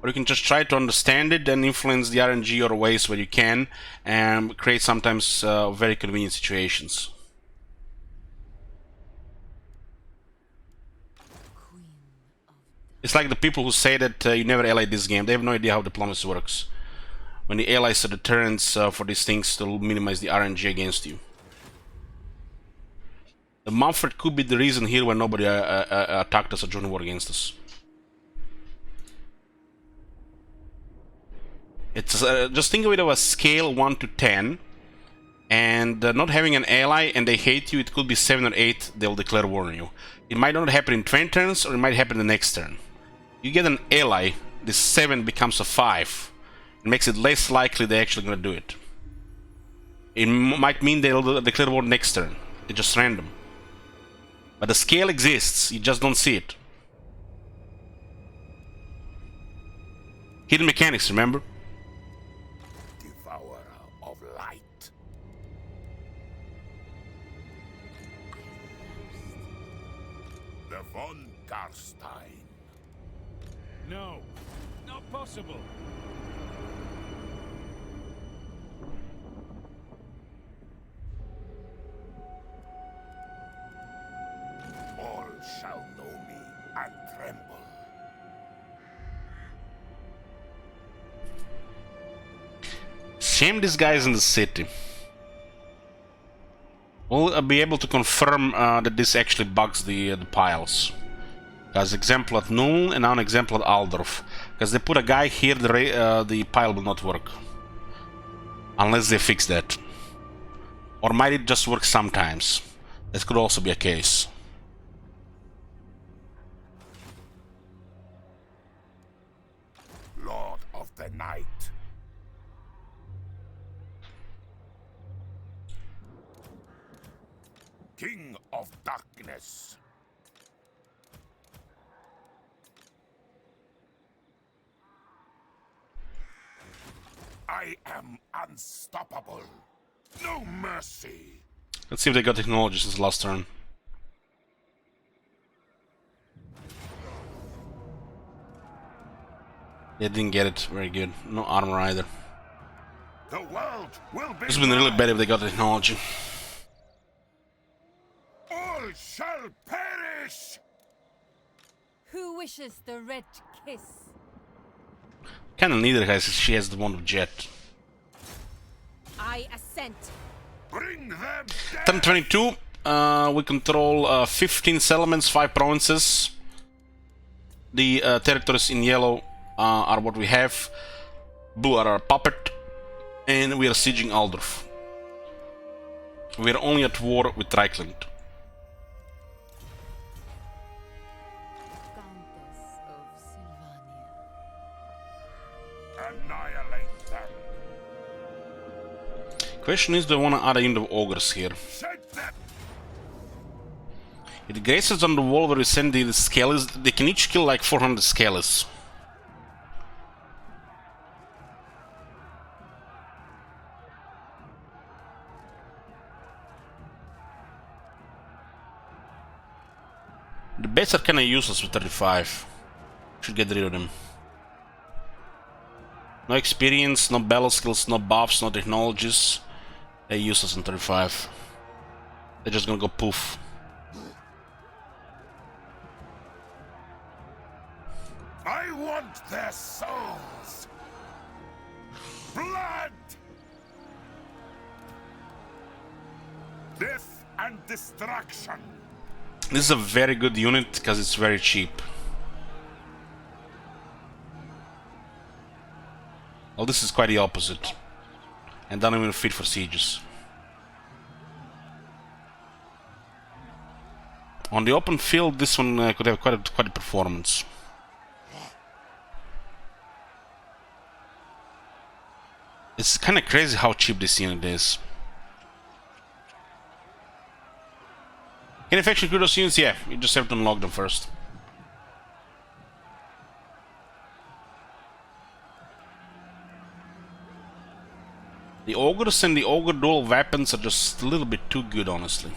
[SPEAKER 1] Or you can just try to understand it and influence the RNG or ways where you can, and create sometimes very convenient situations. It's like the people who say that you never ally this game. They have no idea how diplomacy works. When the allies are deterrents for these things to minimize the RNG against you. The Mumford could be the reason here why nobody attacked us or joined war against us. It's just think of it as a scale 1 to 10, and not having an ally and they hate you, it could be 7 or 8, they'll declare war on you. It might not happen in 20 turns, or it might happen the next turn. You get an ally, this 7 becomes a 5. It makes it less likely they're actually going to do it. It might mean they'll declare war next turn. It's just random. But the scale exists, you just don't see it. Hidden mechanics, remember?
[SPEAKER 4] Devourer of light. The von Carstein.
[SPEAKER 5] No, not possible.
[SPEAKER 4] All
[SPEAKER 1] Shame this guy is in the city. We'll be able to confirm that this actually bugs the piles. Because example at Null and now an example at Altdorf. Because they put a guy here, the pile will not work. Unless they fix that. Or might it just work sometimes? That could also be a case.
[SPEAKER 4] Lord of the Night. King of Darkness. I am unstoppable. No mercy.
[SPEAKER 1] Let's see if they got technology since last turn. They didn't get it. Very good. No armor either.
[SPEAKER 4] The world will be.
[SPEAKER 1] This would have been really bad if they got technology.
[SPEAKER 4] All shall perish.
[SPEAKER 3] Who wishes the red kiss?
[SPEAKER 1] Kinda neither has she has the one of jet.
[SPEAKER 3] I assent.
[SPEAKER 4] Bring them death.
[SPEAKER 1] Turn 22. We control 15 settlements, 5 provinces. The territories in yellow are what we have. Blue are our puppet. And we are sieging Altdorf. We are only at war with Reichland.
[SPEAKER 3] Countess of Sylvania.
[SPEAKER 4] Annihilate them.
[SPEAKER 1] Question is, do I want to add in the ogres here?
[SPEAKER 4] Shed them.
[SPEAKER 1] It graces on the wall where we send the scales. They can each kill like 400 scales. The bats are kinda useless with 35. Should get rid of them. No experience, no battle skills, no buffs, no technologies. They're useless in 35. They're just gonna go poof.
[SPEAKER 4] I want their souls. Blood. Death and destruction.
[SPEAKER 1] This is a very good unit because it's very cheap. Well, this is quite the opposite. And doesn't even fit for sieges. On the open field, this one could have quite a performance. It's kind of crazy how cheap this unit is. Can infection crew those units? Yeah, you just have to unlock them first. The ogres and the ogre dual weapons are just a little bit too good, honestly.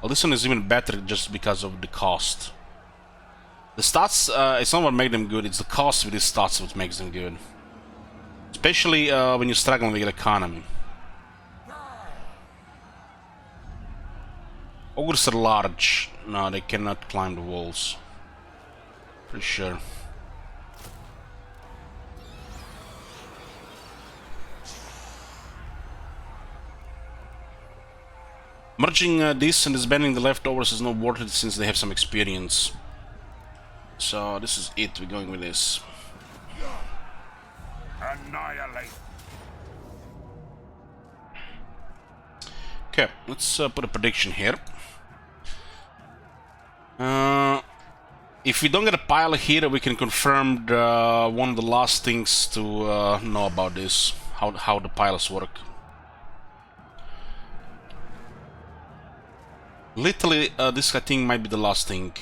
[SPEAKER 1] Well, this one is even better just because of the cost. The stats, it's not what makes them good, it's the cost with these stats what makes them good. Especially when you're struggling with your economy. Ogres are large. No, they cannot climb the walls. Pretty sure. Merging this and disbanding the leftovers is not worth it since they have some experience. So this is it, we're going with this.
[SPEAKER 4] Annihilate.
[SPEAKER 1] Okay, let's put a prediction here. If we don't get a pile here, we can confirm one of the last things to know about this, how the piles work. Literally, this I think might be the last thing.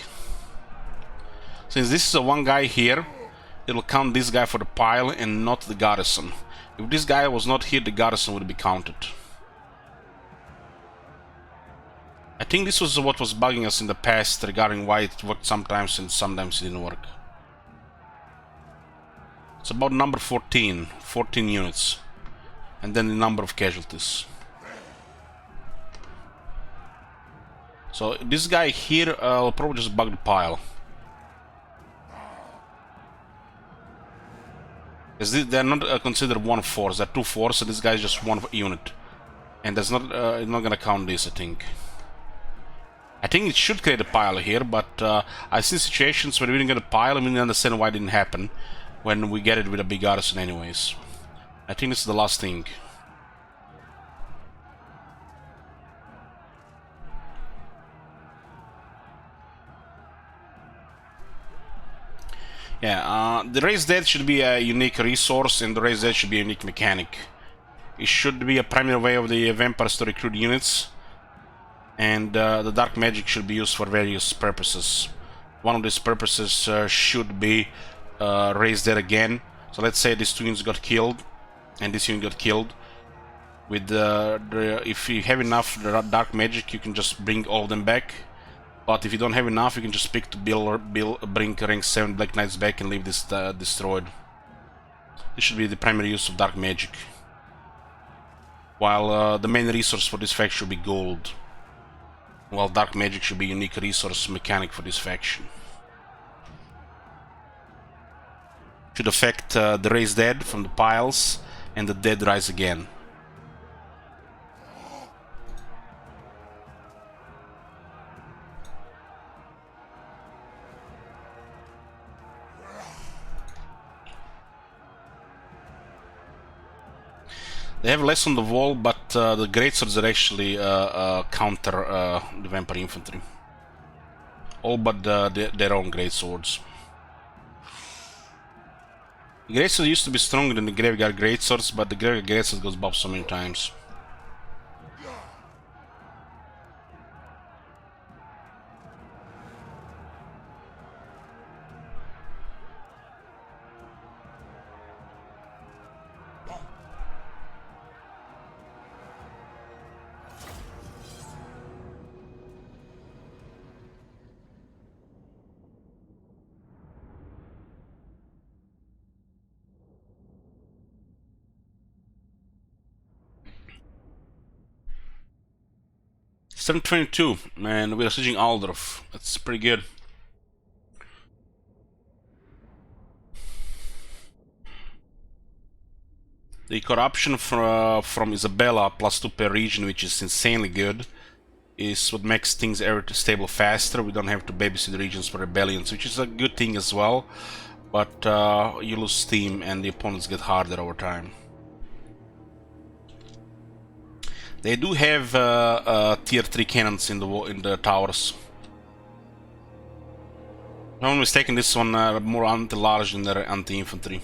[SPEAKER 1] Since this is a one guy here, it'll count this guy for the pile and not the garrison. If this guy was not here, the garrison would be counted. I think this was what was bugging us in the past regarding why it worked sometimes and sometimes it didn't work. It's about number 14 units, and then the number of casualties. So this guy here will probably just bug the pile. Because they're not considered one force, they're two force, and this guy is just one unit. And that's not gonna count this, I think. I think it should create a pile here, but I see situations where we didn't get a pile and we didn't understand why it didn't happen when we get it with a big garrison anyways. I think this is the last thing. Yeah, the raised dead should be a unique resource, and the raised dead should be a unique mechanic. It should be a primary way of the vampires to recruit units, and the dark magic should be used for various purposes. One of these purposes should be raised dead again. So let's say these two units got killed, and this unit got killed. With if you have enough dark magic, you can just bring all of them back. But if you don't have enough, you can just pick to bring rank 7 Black Knights back and leave this destroyed. This should be the primary use of dark magic. While the main resource for this faction should be gold. While dark magic should be a unique resource mechanic for this faction. Should affect the raised dead from the piles and the dead rise again. They have less on the wall, but the greatswords are actually counter the vampire infantry. All but their own greatswords. The greatswords used to be stronger than the graveyard greatswords, but the graveyard greatsword goes buff so many times. Turn 22, and we are sieging Altdorf. That's pretty good. The corruption from Isabella +2 per region, which is insanely good, is what makes things stable faster. We don't have to babysit the regions for rebellions, which is a good thing as well. But you lose steam and the opponents get harder over time. They do have tier 3 cannons in the towers. If I'm not mistaken, this one are more anti-large than their anti-infantry.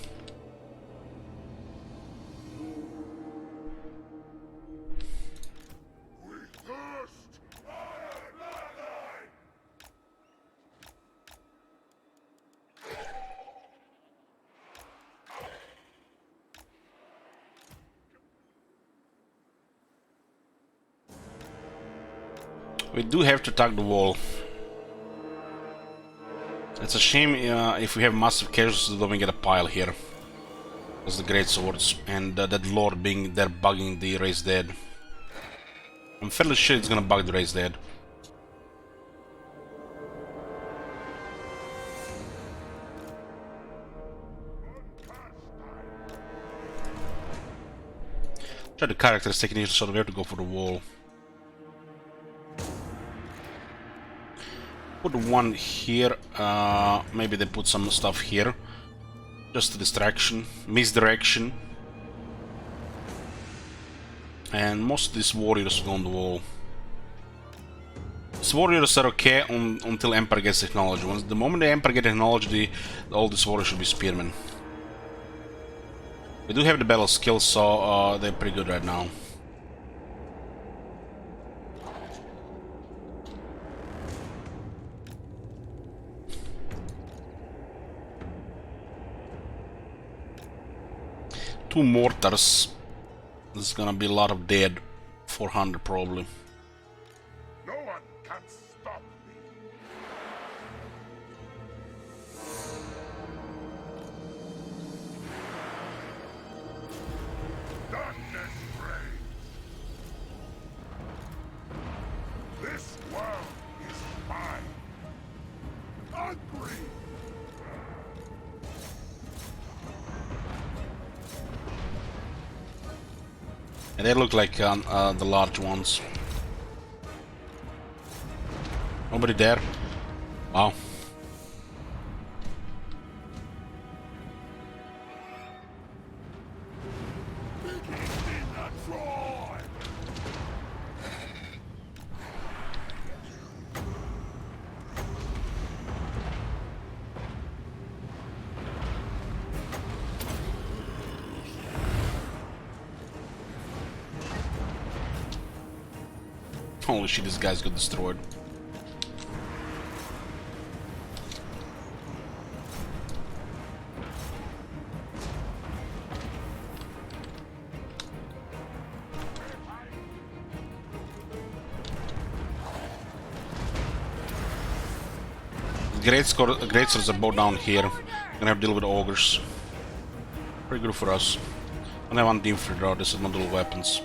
[SPEAKER 1] We do have to attack the wall. It's a shame if we have massive casualties that we get a pile here. As the great swords and that lord being there bugging the raised dead. I'm fairly sure it's gonna bug the raised dead. Try the characters taking so we have to go for the wall. Put one here, maybe they put some stuff here. Just a distraction, misdirection. And most of these warriors go on the wall. These warriors are okay until Emperor gets technology. The moment the Emperor gets technology, all these warriors should be spearmen. We do have the battle skills, so they're pretty good right now. Two mortars. This is gonna be a lot of dead. 400 probably.
[SPEAKER 4] No one can stop me. Darkness reigns. This world is mine. Hungry.
[SPEAKER 1] And they look like the large ones. Nobody there? Wow. Holy shit, this guy's got destroyed. Great swords are both down here. We're gonna have to deal with ogres. Pretty good for us. And I want the infantry draw, this is module weapons.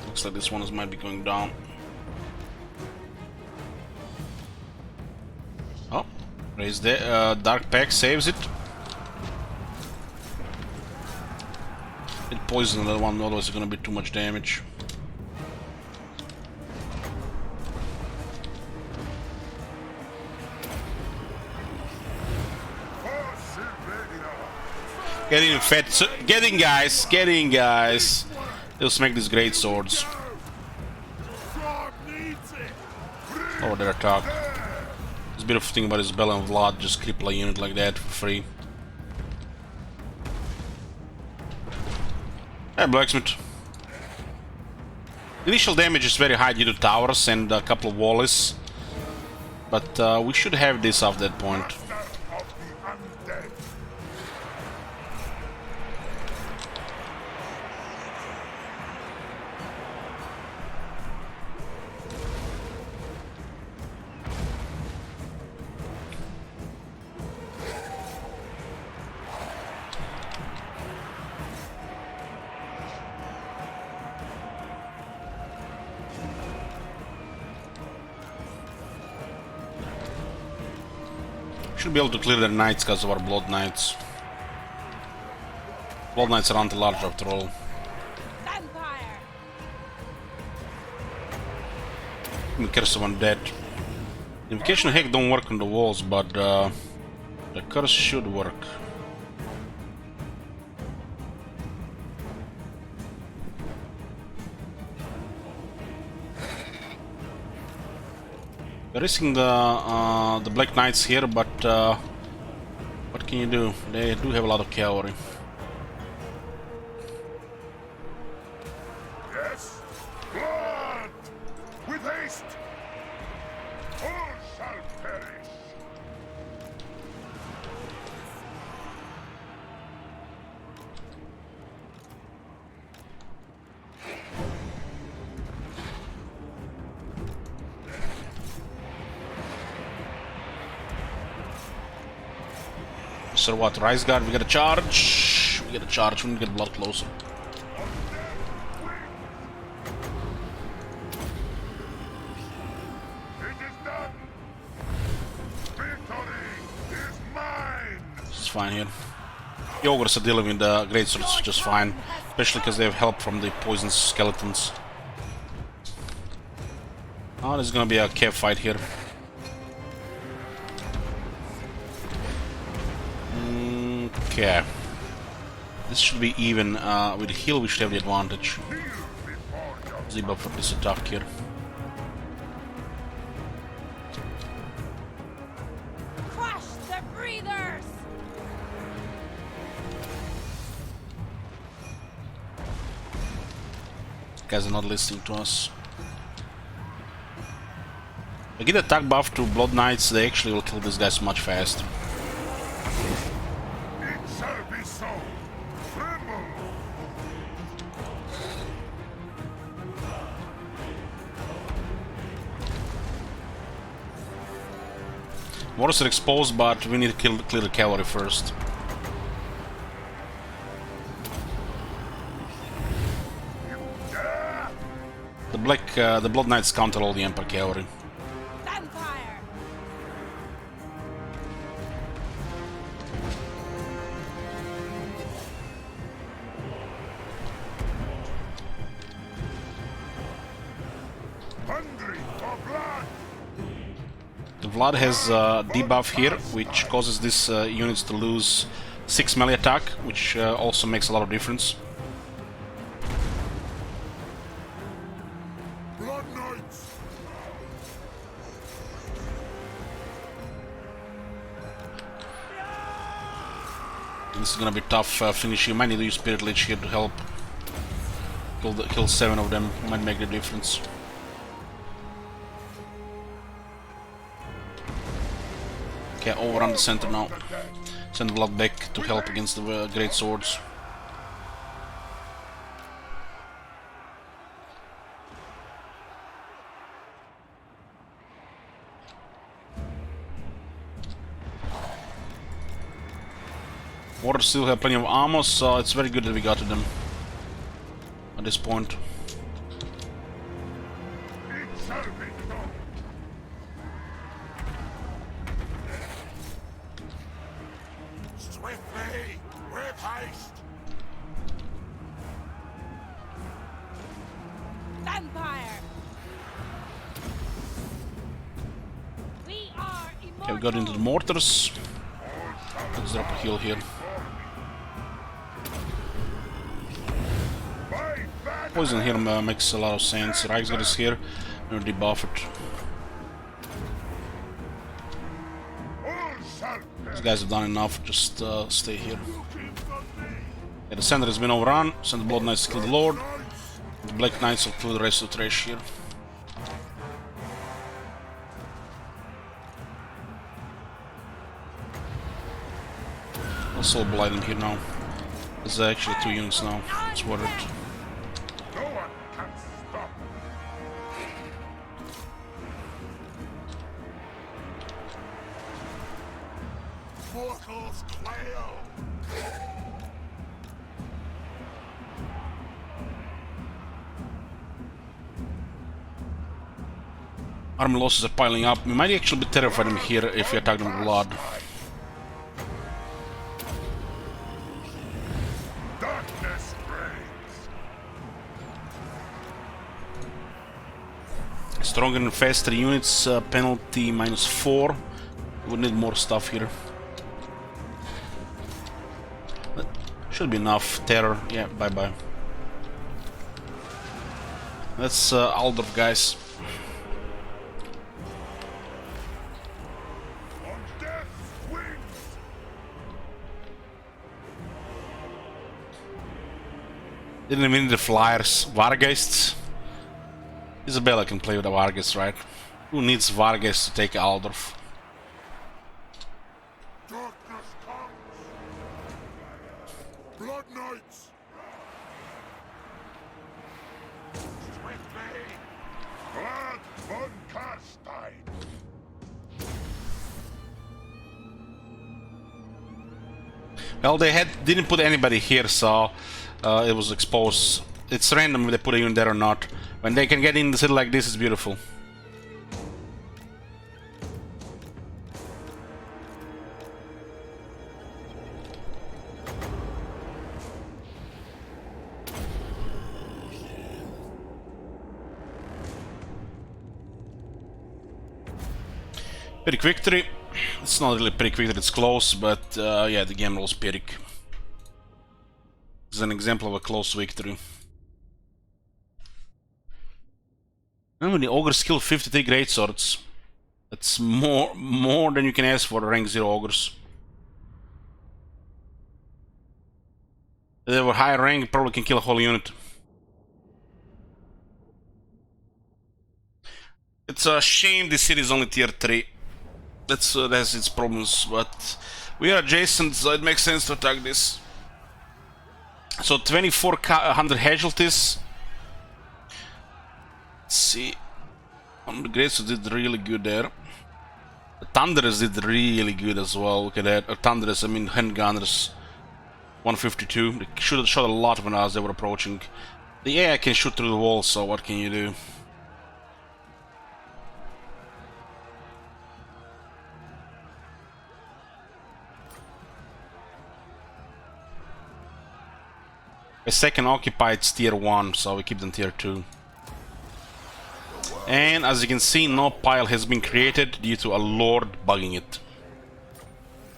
[SPEAKER 1] Looks like this one might be going down. Oh, raise the Dark Pack saves it. It poisoned that one, otherwise it's gonna be too much damage. Getting fat, getting guys. They'll smack these great swords. Oh, their attack. There's a bit of thing about his Bell and Vlad, just cripple a unit like that for free. Hey, blacksmith. Initial damage is very high due to towers and a couple of walls, but we should have this off that point. Should be able to clear their knights because of our blood knights. Blood knights aren't large after all.
[SPEAKER 3] Vampire!
[SPEAKER 1] And Curse of Undead. Invocation of Heck don't work on the walls, but the curse should work. We're risking the Black Knights here, but what can you do? They do have a lot of cavalry.
[SPEAKER 4] Yes? Blood! With haste! All shall perish!
[SPEAKER 1] So what, Rise Guard, we gotta charge. We gotta charge, we need to get blood closer.
[SPEAKER 4] It is done! Victory is mine!
[SPEAKER 1] This is fine here. The ogres are dealing with the great swords just fine, especially because they have help from the poison skeletons. Oh, there's gonna be a cave fight here. Okay. This should be even. With heal, we should have the advantage. Zebub for this attack here.
[SPEAKER 3] Crush the breathers!
[SPEAKER 1] Guys are not listening to us. I get attack buff to Blood Knights, they actually will kill these guys much faster.
[SPEAKER 4] It shall be so! Tremble!
[SPEAKER 1] Mortars are exposed, but we need to clear the cavalry first. The Blood Knights counter all the Emperor cavalry.
[SPEAKER 3] Vampire!
[SPEAKER 1] Blood has a debuff here, which causes these units to lose 6 melee attack, which also makes a lot of difference.
[SPEAKER 4] Blood Knights!
[SPEAKER 1] This is gonna be tough finish. You might need to use Spirit Lich here to help kill 7 of them. Might make the difference. Okay, overrun the center now. Send Blood back to help against the great swords. Mortars still have plenty of ammo, so it's very good that we got to them at this point.
[SPEAKER 4] It shall be done! Swiftly! With haste!
[SPEAKER 3] Vampire! We are immortal!
[SPEAKER 1] Okay, we got into the mortars. Let's drop a heal here. Poison here makes a lot of sense. Reichsgard is here. I'm gonna debuff it. These guys have done enough. Just stay here. Yeah, the center has been overrun. Send the Blood Knights to kill the Lord. The Black Knights will kill the rest of the trash here. Also blind him here now. There's actually 2 units now. It's worth it.
[SPEAKER 4] No one can stop! Mortals quail!
[SPEAKER 1] Army losses are piling up. We might actually be terrified him here if we attack them with blood.
[SPEAKER 4] Darkness reigns!
[SPEAKER 1] Stronger and faster units, penalty -4. We need more stuff here. But should be enough. Terror, yeah, bye bye. That's Altdorf, guys.
[SPEAKER 4] On death's wings!
[SPEAKER 1] Didn't even need the flyers. Vargeists. Isabella can play with the Vargeist, right? Who needs Vargeist to take Altdorf?
[SPEAKER 4] Darkness comes! Blood Knights! Swiftly! Blood von Carstein!
[SPEAKER 1] Well, they didn't put anybody here, so it was exposed. It's random if they put a unit there or not. When they can get in the city like this, it's beautiful. Pyrrhic victory. It's not really Pyrrhic victory, it's close, but yeah, the game rolls Pyrrhic. It's an example of a close victory. And when the ogres kill 53 greatswords, that's more than you can ask for rank 0 ogres. If they were higher rank, probably can kill a whole unit. It's a shame this city is only tier 3. That has its problems, but we are adjacent, so it makes sense to attack this. So 2400 casualties. Let's see. The Greatswords did really good there. The Thunderers did really good as well. Look at that. Thunderers, I mean handgunners. 152. They should have shot a lot when they were approaching. The AI can shoot through the wall, so what can you do? A second occupied tier 1, so we keep them tier 2. And as you can see, no pile has been created due to a lord bugging it.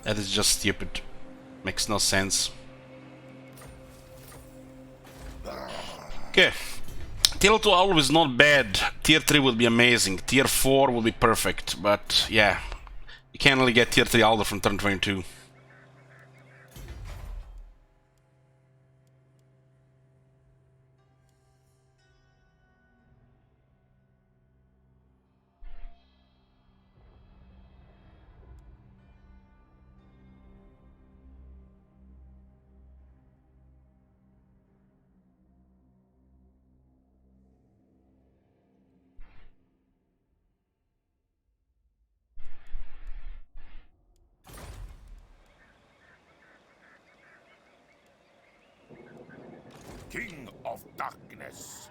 [SPEAKER 1] That is just stupid. Makes no sense. Okay. Tier 2 Altdorf is not bad. Tier 3 would be amazing. Tier 4 would be perfect. But yeah, you can't really get Tier 3 Altdorf from turn 22.
[SPEAKER 4] King of Darkness.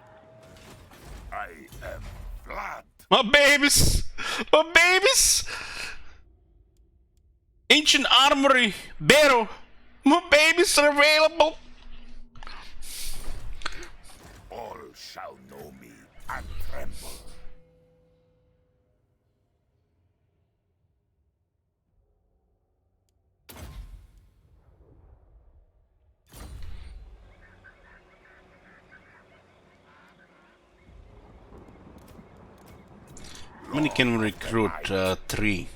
[SPEAKER 4] I am Vlad.
[SPEAKER 1] My babies! My babies! Ancient Armory! Barrow! My babies are available!
[SPEAKER 4] All shall know me and tremble.
[SPEAKER 1] How many can we recruit? 3.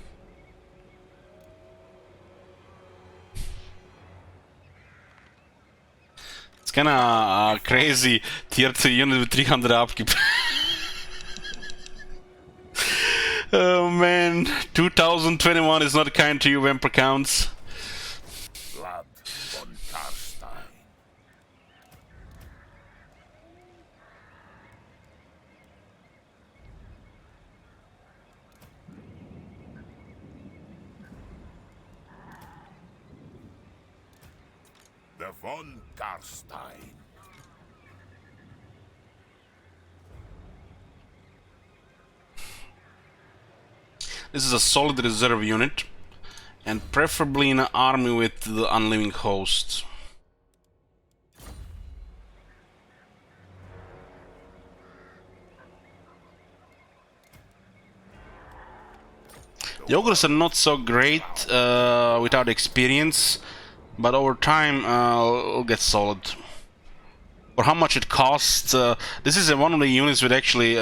[SPEAKER 1] It's kinda crazy. Tier 2 unit with 300 upkeep. Oh man, 2021 is not kind to you, Vampire Counts.
[SPEAKER 4] Vlad von Carstein. The von Carstein.
[SPEAKER 1] This is a solid reserve unit, and preferably in an army with the unliving hosts. The ogres are not so great without experience, but over time will get solid. For how much it costs, this is one of the units with actually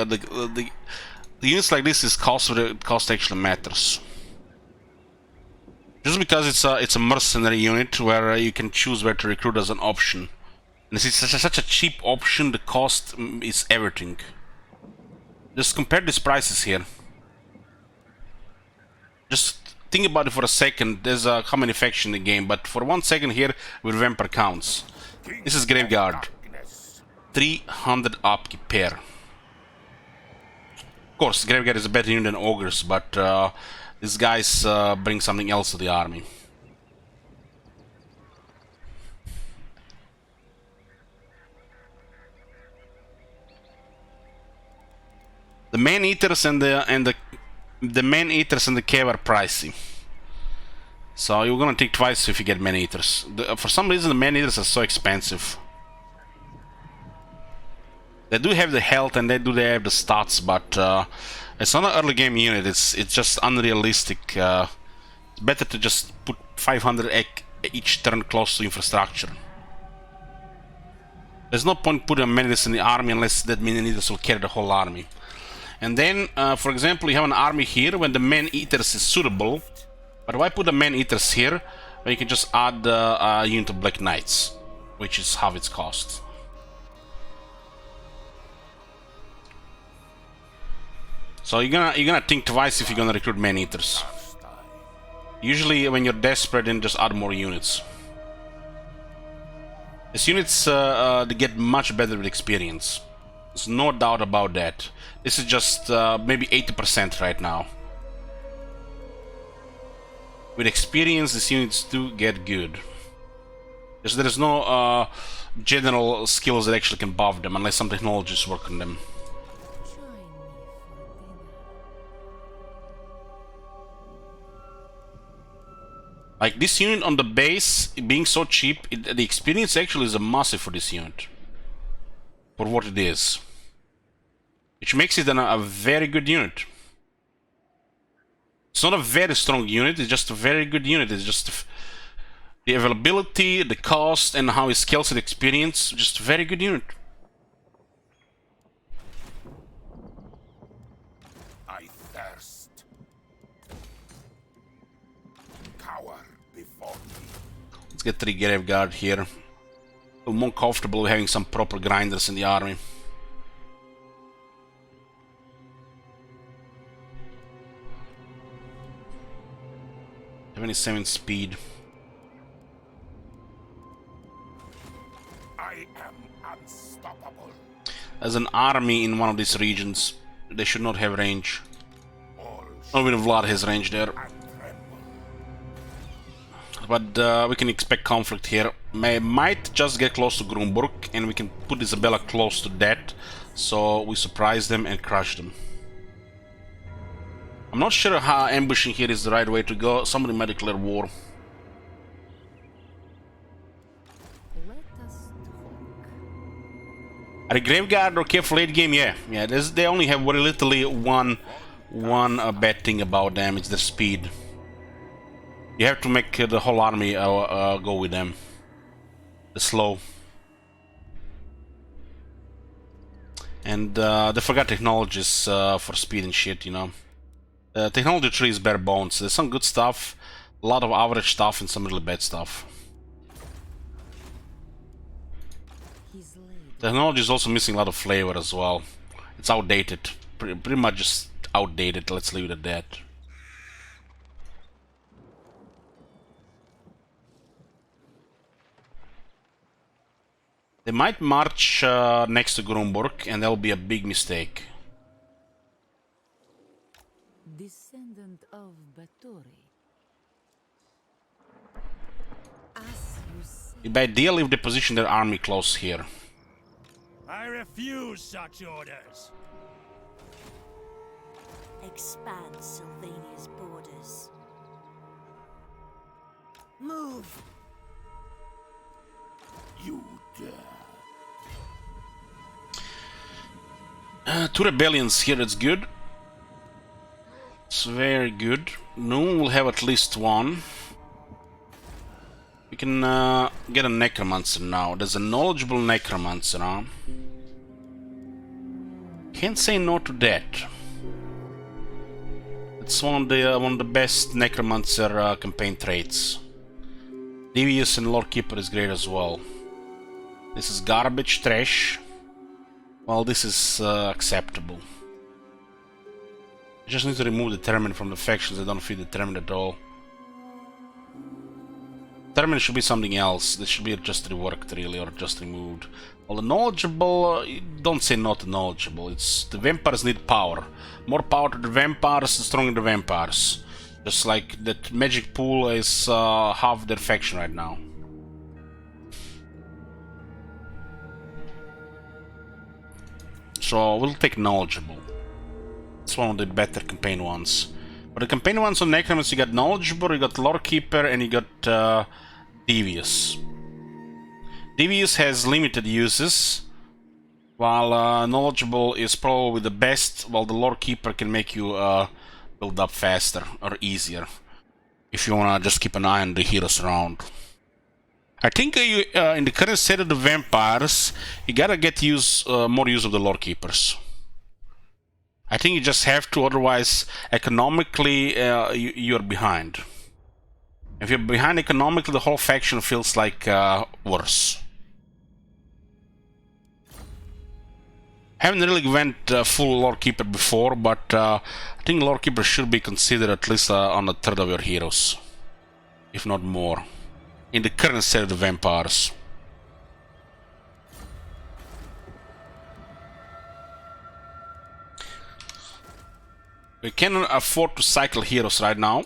[SPEAKER 1] the units like this is cost where it cost actually matters. Just because it's a mercenary unit where you can choose where to recruit as an option, and this is such a cheap option, the cost is everything. Just compare these prices here. Just think about it for a second. There's a common faction in the game, but for 1 second here with Vampire Counts. This is Graveyard. 300 upkeep pair. Of course, Graveyard is a better unit than Ogres, but these guys bring something else to the army. The Man-Eaters and the Man-Eaters and the Cave are pricey. So you're gonna think twice if you get Man-Eaters. For some reason the Man-Eaters are so expensive. They do have the health and they have the stats, but it's not an early game unit. It's just unrealistic. It's better to just put 500 each turn close to infrastructure. There's no point putting a Man-Eaters in the army unless that Man-Eaters will carry the whole army. And then, for example, you have an army here when the Man-Eaters is suitable. But why put the Man-Eaters here when you can just add a unit of Black Knights, which is half its cost. So you're gonna think twice if you're gonna recruit Man-Eaters. Usually when you're desperate, then just add more units. These units they get much better with experience. There's no doubt about that. This is just maybe 80% right now. With experience, these units do get good. Because there is no general skills that actually can buff them unless some technologies work on them. Like this unit on the base being so cheap, the experience actually is a massive for this unit. For what it is. which makes it a very good unit. It's not a very strong unit, it's just a very good unit. It's just the availability, the cost, and how it scales with experience. Just a very good unit.
[SPEAKER 4] I thirst. Cower before me.
[SPEAKER 1] Let's get 3 grave guard here. Feel more comfortable having some proper grinders in the army. 77 speed.
[SPEAKER 4] I am unstoppable.
[SPEAKER 1] As an army in one of these regions, they should not have range.
[SPEAKER 4] All
[SPEAKER 1] Not even Vlad has range there.
[SPEAKER 4] and tremble.
[SPEAKER 1] But we can expect conflict here. Might just get close to Grunburg, and we can put Isabella close to that, so we surprise them and crush them. I'm not sure how ambushing here is the right way to go. Somebody might declare war.
[SPEAKER 7] Let us talk.
[SPEAKER 1] Are the Grave Guard okay for late game? Yeah. They only have very literally one bad thing about them. It's their speed. You have to make the whole army go with them. The slow. And they forgot technologies for speed and shit, you know. Technology tree is bare bones. There's some good stuff, a lot of average stuff, and some really bad stuff.
[SPEAKER 7] He's laid.
[SPEAKER 1] Technology is also missing a lot of flavor as well. It's outdated. Pretty much just outdated. Let's leave it at that. They might march next to Grunburg, and that'll be a big mistake.
[SPEAKER 7] Descendant of Bathory. As you say.
[SPEAKER 1] It'd be ideal if they position their army close here.
[SPEAKER 5] I refuse such orders.
[SPEAKER 7] Expand Sylvania's borders. Move!
[SPEAKER 4] You dare.
[SPEAKER 1] 2 rebellions here, that's good. It's very good. Noon will have at least one. We can get a necromancer now. There's a knowledgeable necromancer, huh? Can't say no to that. It's one of the best necromancer campaign traits. Devious and Lord Keeper is great as well. This is garbage, trash. Well, this is acceptable. I just need to remove Determined from the factions that don't fit Determined at all. Determined should be something else. This should be just reworked, really, or just removed. Well, the knowledgeable, don't say not knowledgeable. It's the vampires need power. More power to the vampires, the stronger the vampires. Just like that magic pool is half their faction right now. So we'll take knowledgeable. It's one of the better campaign ones. But the campaign ones on Necromancy, you got knowledgeable, you got Lore Keeper, and you got Devious. Devious has limited uses, while knowledgeable is probably the best, while the Lore Keeper can make you build up faster or easier if you wanna just keep an eye on the heroes around. I think in the current state of the vampires, you gotta get more use of the Lore Keepers. I think you just have to, otherwise economically you're behind. If you're behind economically, the whole faction feels like worse. Haven't really went full Lore Keeper before, but I think Lore Keeper should be considered at least on a third of your heroes, if not more, in the current state of the vampires. We cannot afford to cycle heroes right now,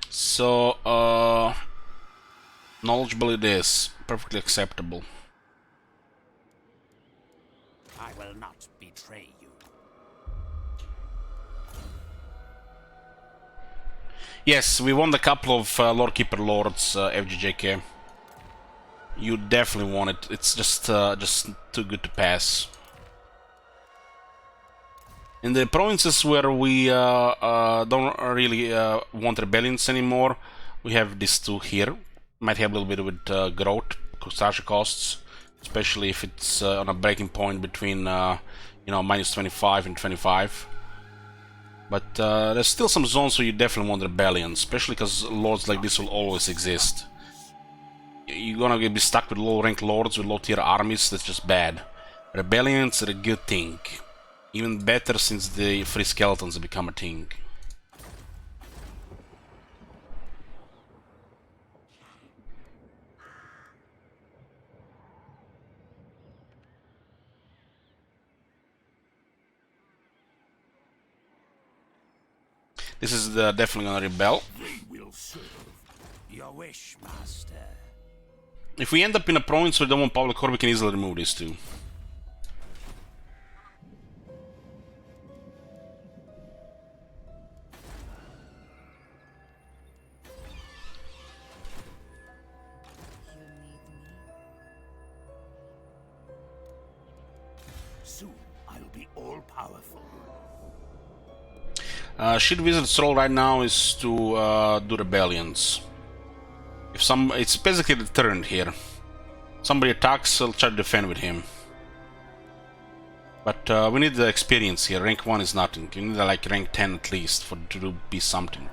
[SPEAKER 1] so knowledgeable it is, perfectly acceptable.
[SPEAKER 2] I will not betray you.
[SPEAKER 1] Yes, we won a couple of Lord Keeper Lords, FGJK. You definitely won it. It's just too good to pass. In the provinces where we don't really want rebellions anymore, we have these two here. Might have a little bit with growth, construction costs, especially if it's on a breaking point between you know, minus 25 and 25. But there's still some zones where you definitely want rebellions, especially because lords like this will always exist. You're gonna be stuck with low-ranked lords with low-tier armies. That's just bad. Rebellions are a good thing. Even better since the free skeletons have become a thing. This is definitely gonna rebel.
[SPEAKER 2] Will serve your wish, master.
[SPEAKER 1] If we end up in a province where we don't want public court, we can easily remove these two.
[SPEAKER 2] Soon I'll be all powerful.
[SPEAKER 1] Shield Wizard's role right now is to do rebellions. If it's basically the turn here. Somebody attacks, I'll try to defend with him. But we need the experience here. Rank 1 is nothing. You need like rank 10 at least to be something.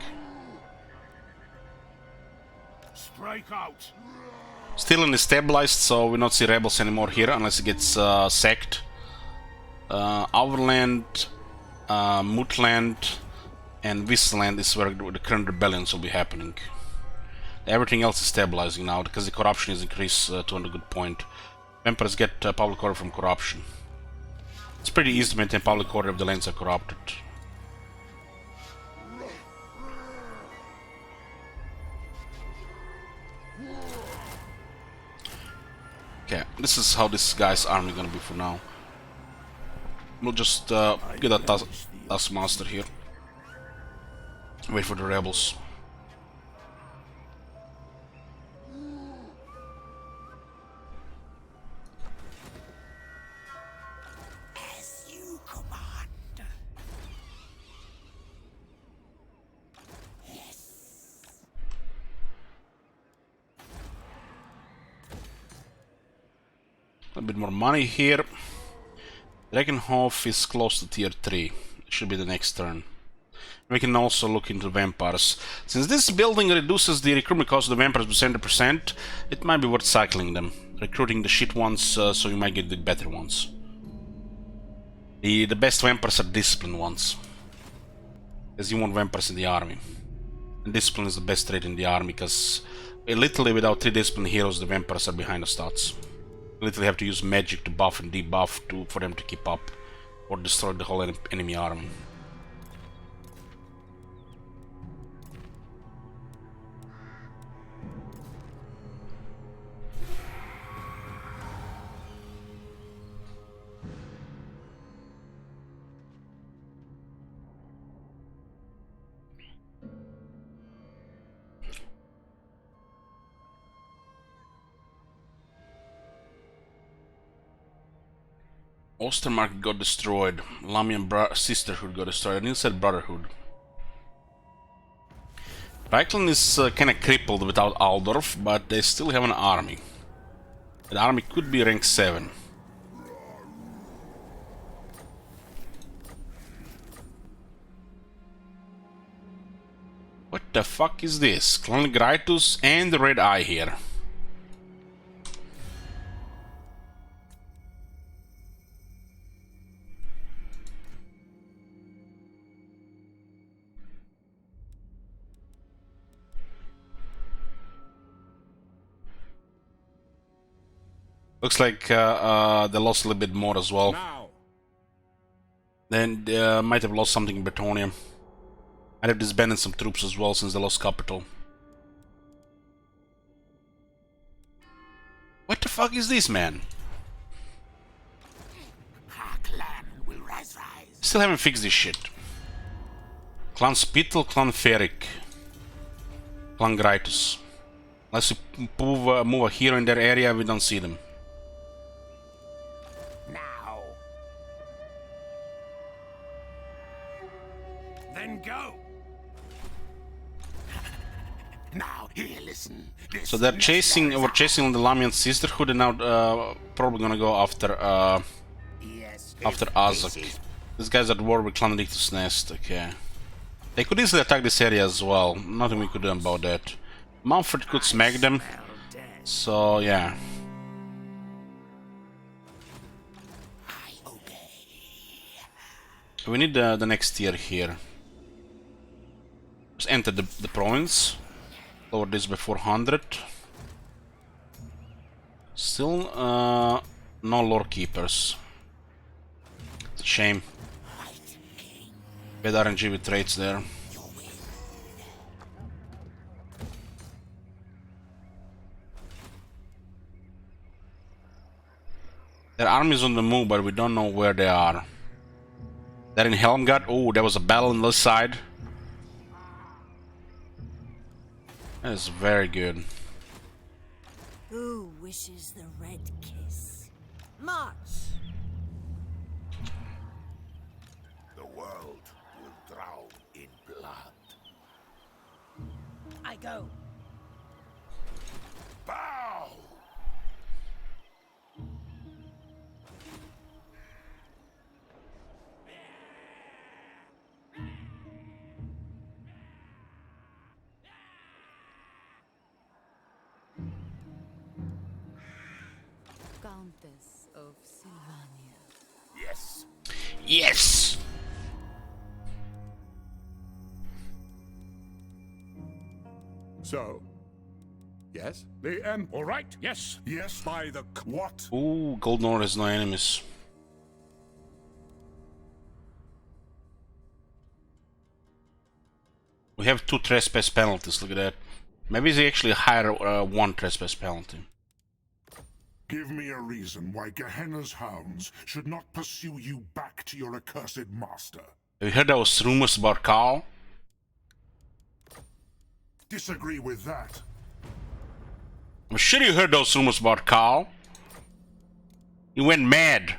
[SPEAKER 2] Strike out.
[SPEAKER 1] Still stabilized, so we don't see rebels anymore here unless it gets sacked. Overland, Mootland, and Wistland is where the current rebellions will be happening. Everything else is stabilizing now because the corruption is increased to a good point. Vampires get public order from corruption. It's pretty easy to maintain public order if the lands are corrupted. Okay, this is how this guy's army gonna be for now. We'll just get a Taskmaster here. Wait for the rebels.
[SPEAKER 2] As you command.
[SPEAKER 1] A bit more money here. Dragonhof is close to tier 3. It should be the next turn. We can also look into vampires. Since this building reduces the recruitment cost of the vampires by 70%, it might be worth cycling them. Recruiting the shit ones so you might get the better ones. The best vampires are disciplined ones. Because you want vampires in the army. And discipline is the best trait in the army because literally without 3 disciplined heroes the vampires are behind the stats. You literally have to use magic to buff and debuff for them to keep up. Or destroy the whole enemy army. Ostermark got destroyed. Lamian Sisterhood got destroyed. I didn't say Brotherhood. Reichland is kinda crippled without Altdorf, but they still have an army. The army could be rank 7. What the fuck is this? Clan Graitus and the Red Eye here. Looks like they lost a little bit more as well. Then they might have lost something in Bretonia. Might have disbanded some troops as well since they lost capital. What the fuck is this, man?
[SPEAKER 2] Our clan will rise.
[SPEAKER 1] Still haven't fixed this shit. Clan Spittle, Clan Ferric, Clan Graitus. Unless you move a hero in their area, we don't see them.
[SPEAKER 2] Now. Now, here, listen. This
[SPEAKER 1] So they're
[SPEAKER 2] next
[SPEAKER 1] chasing,
[SPEAKER 2] level
[SPEAKER 1] we're
[SPEAKER 2] is
[SPEAKER 1] chasing the Lamian Sisterhood, and now probably gonna go after
[SPEAKER 2] yes,
[SPEAKER 1] after
[SPEAKER 2] if
[SPEAKER 1] Azak.
[SPEAKER 2] this is
[SPEAKER 1] This guy's at war with Clan Rictus Nest. Okay, they could easily attack this area as well. Nothing we could do about that. Mumford could smack them.
[SPEAKER 2] smell death.
[SPEAKER 1] So yeah.
[SPEAKER 2] I obey.
[SPEAKER 1] We need the next tier here. Just enter the province. Lower this by 400. Still no lore keepers. It's a shame. Bad RNG with trades there. Their army is on the move, but we don't know where they are. They're in Helmgard. Oh, there was a battle on this side. That is very good.
[SPEAKER 7] Who wishes the red kiss? March!
[SPEAKER 2] The world will drown in blood.
[SPEAKER 7] I go.
[SPEAKER 2] Bow!
[SPEAKER 7] Countess of Sylvania.
[SPEAKER 2] Yes.
[SPEAKER 1] Yes!
[SPEAKER 4] So, yes? The all right, yes. Yes, by the... What?
[SPEAKER 1] Ooh, Gold North has no enemies. We have 2 trespass penalties, look at that. Maybe they actually hire 1 trespass penalty.
[SPEAKER 4] Give me a reason why Gehenna's hounds should not pursue you back to your accursed master.
[SPEAKER 1] Have you heard those rumors about Carl?
[SPEAKER 4] Disagree with that.
[SPEAKER 1] I'm sure you heard those rumors about Carl. He went mad.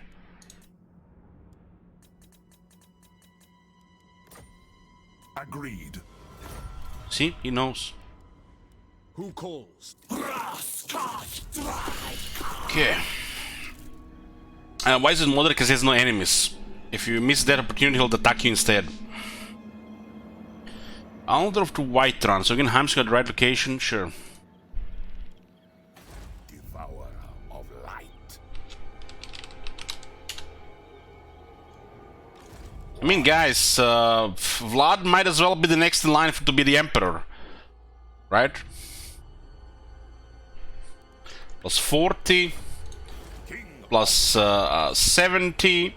[SPEAKER 4] Agreed.
[SPEAKER 1] See, he knows.
[SPEAKER 4] Who calls?
[SPEAKER 1] Okay. Why is it moderate? Because he has no enemies. If you miss that opportunity, he'll attack you instead. Altdorf to Whiterun. So again, Heim's got the right location, sure.
[SPEAKER 2] Devourer of light.
[SPEAKER 1] I mean, guys, Vlad might as well be the next in line to be the Emperor. Right? Plus 40.
[SPEAKER 2] King
[SPEAKER 1] Plus 70.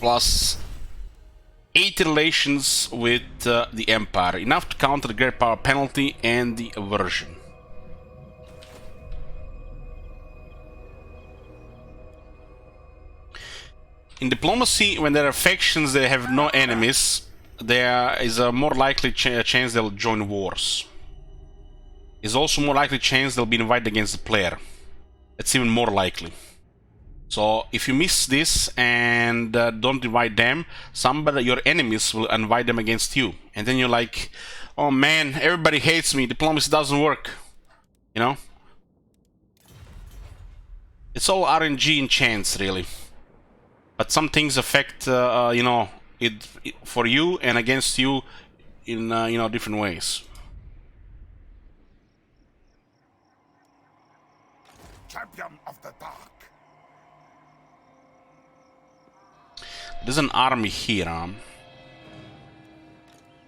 [SPEAKER 1] Plus 80 relations with the Empire. Enough to counter the Great Power penalty and the aversion. In diplomacy, when there are factions that have no enemies, there is a more likely chance they'll join wars. Is also more likely chance they'll be invited against the player. It's even more likely. So if you miss this and don't invite them, somebody, your enemies, will invite them against you, and then you're like, "Oh man, everybody hates me. Diplomacy doesn't work." You know. It's all RNG and chance, really. But some things affect, you know, it for you and against you in you know, different ways.
[SPEAKER 2] champion of the dark.
[SPEAKER 1] There's an army here,
[SPEAKER 7] I thirst.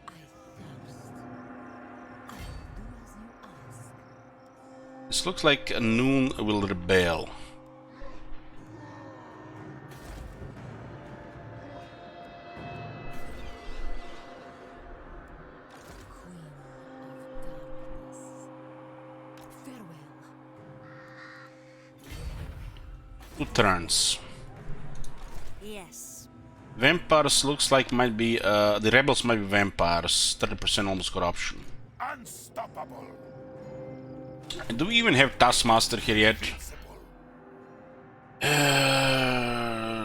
[SPEAKER 7] I will do as you ask.
[SPEAKER 1] This looks like a Noon will rebel.
[SPEAKER 7] Queen of darkness. Farewell.
[SPEAKER 1] 2 turns.
[SPEAKER 7] Yes.
[SPEAKER 1] Vampires looks like might be, the rebels might be vampires. 30% almost corruption.
[SPEAKER 2] Unstoppable.
[SPEAKER 1] And do we even have Taskmaster here yet?
[SPEAKER 2] Invincible.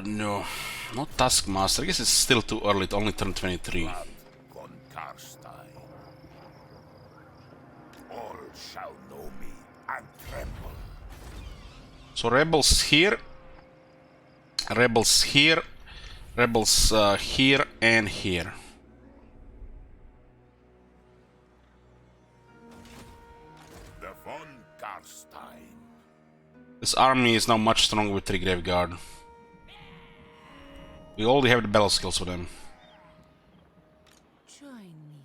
[SPEAKER 1] No. Not Taskmaster. I guess it's still too early. It only turned 23.
[SPEAKER 2] Blood von Carstein.
[SPEAKER 4] shall know me and tremble.
[SPEAKER 1] So rebels here, rebels here, rebels here and here.
[SPEAKER 4] The von Carstein.
[SPEAKER 1] This army is now much stronger with 3 Graveguard. We already have the battle skills for them.
[SPEAKER 7] Join me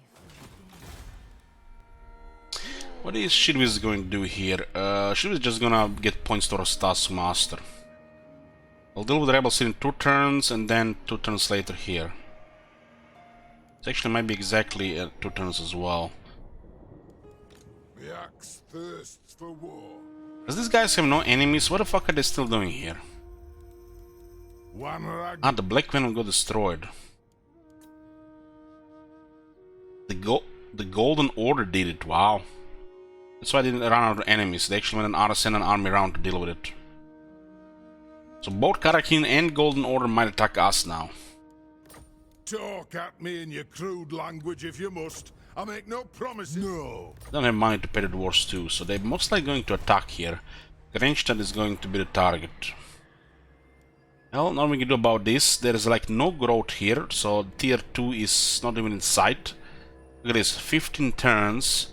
[SPEAKER 7] for
[SPEAKER 1] What is Shidwiz going to do here? Shidwiz is just gonna get points towards Taskmaster. I'll deal with the rebels in 2 turns and then 2 turns later here. It actually might be exactly 2 turns as well.
[SPEAKER 4] The axe thirsts for war.
[SPEAKER 1] Does these guys have no enemies? What the fuck are they still doing here?
[SPEAKER 4] One rag.
[SPEAKER 1] Ah, the Black Venom got destroyed. The Golden Order did it, wow. That's why they didn't run out of enemies. They actually went and sent an army around to deal with it. So both Karakin and Golden Order might attack us now.
[SPEAKER 4] Talk at me in your crude language if you must. I make no promises. No.
[SPEAKER 1] They don't have money to pay the dwarves too, so they're most likely going to attack here. Grenstadt is going to be the target. Well, nothing we can do about this. There is like no growth here, so tier 2 is not even in sight. Look at this, 15 turns,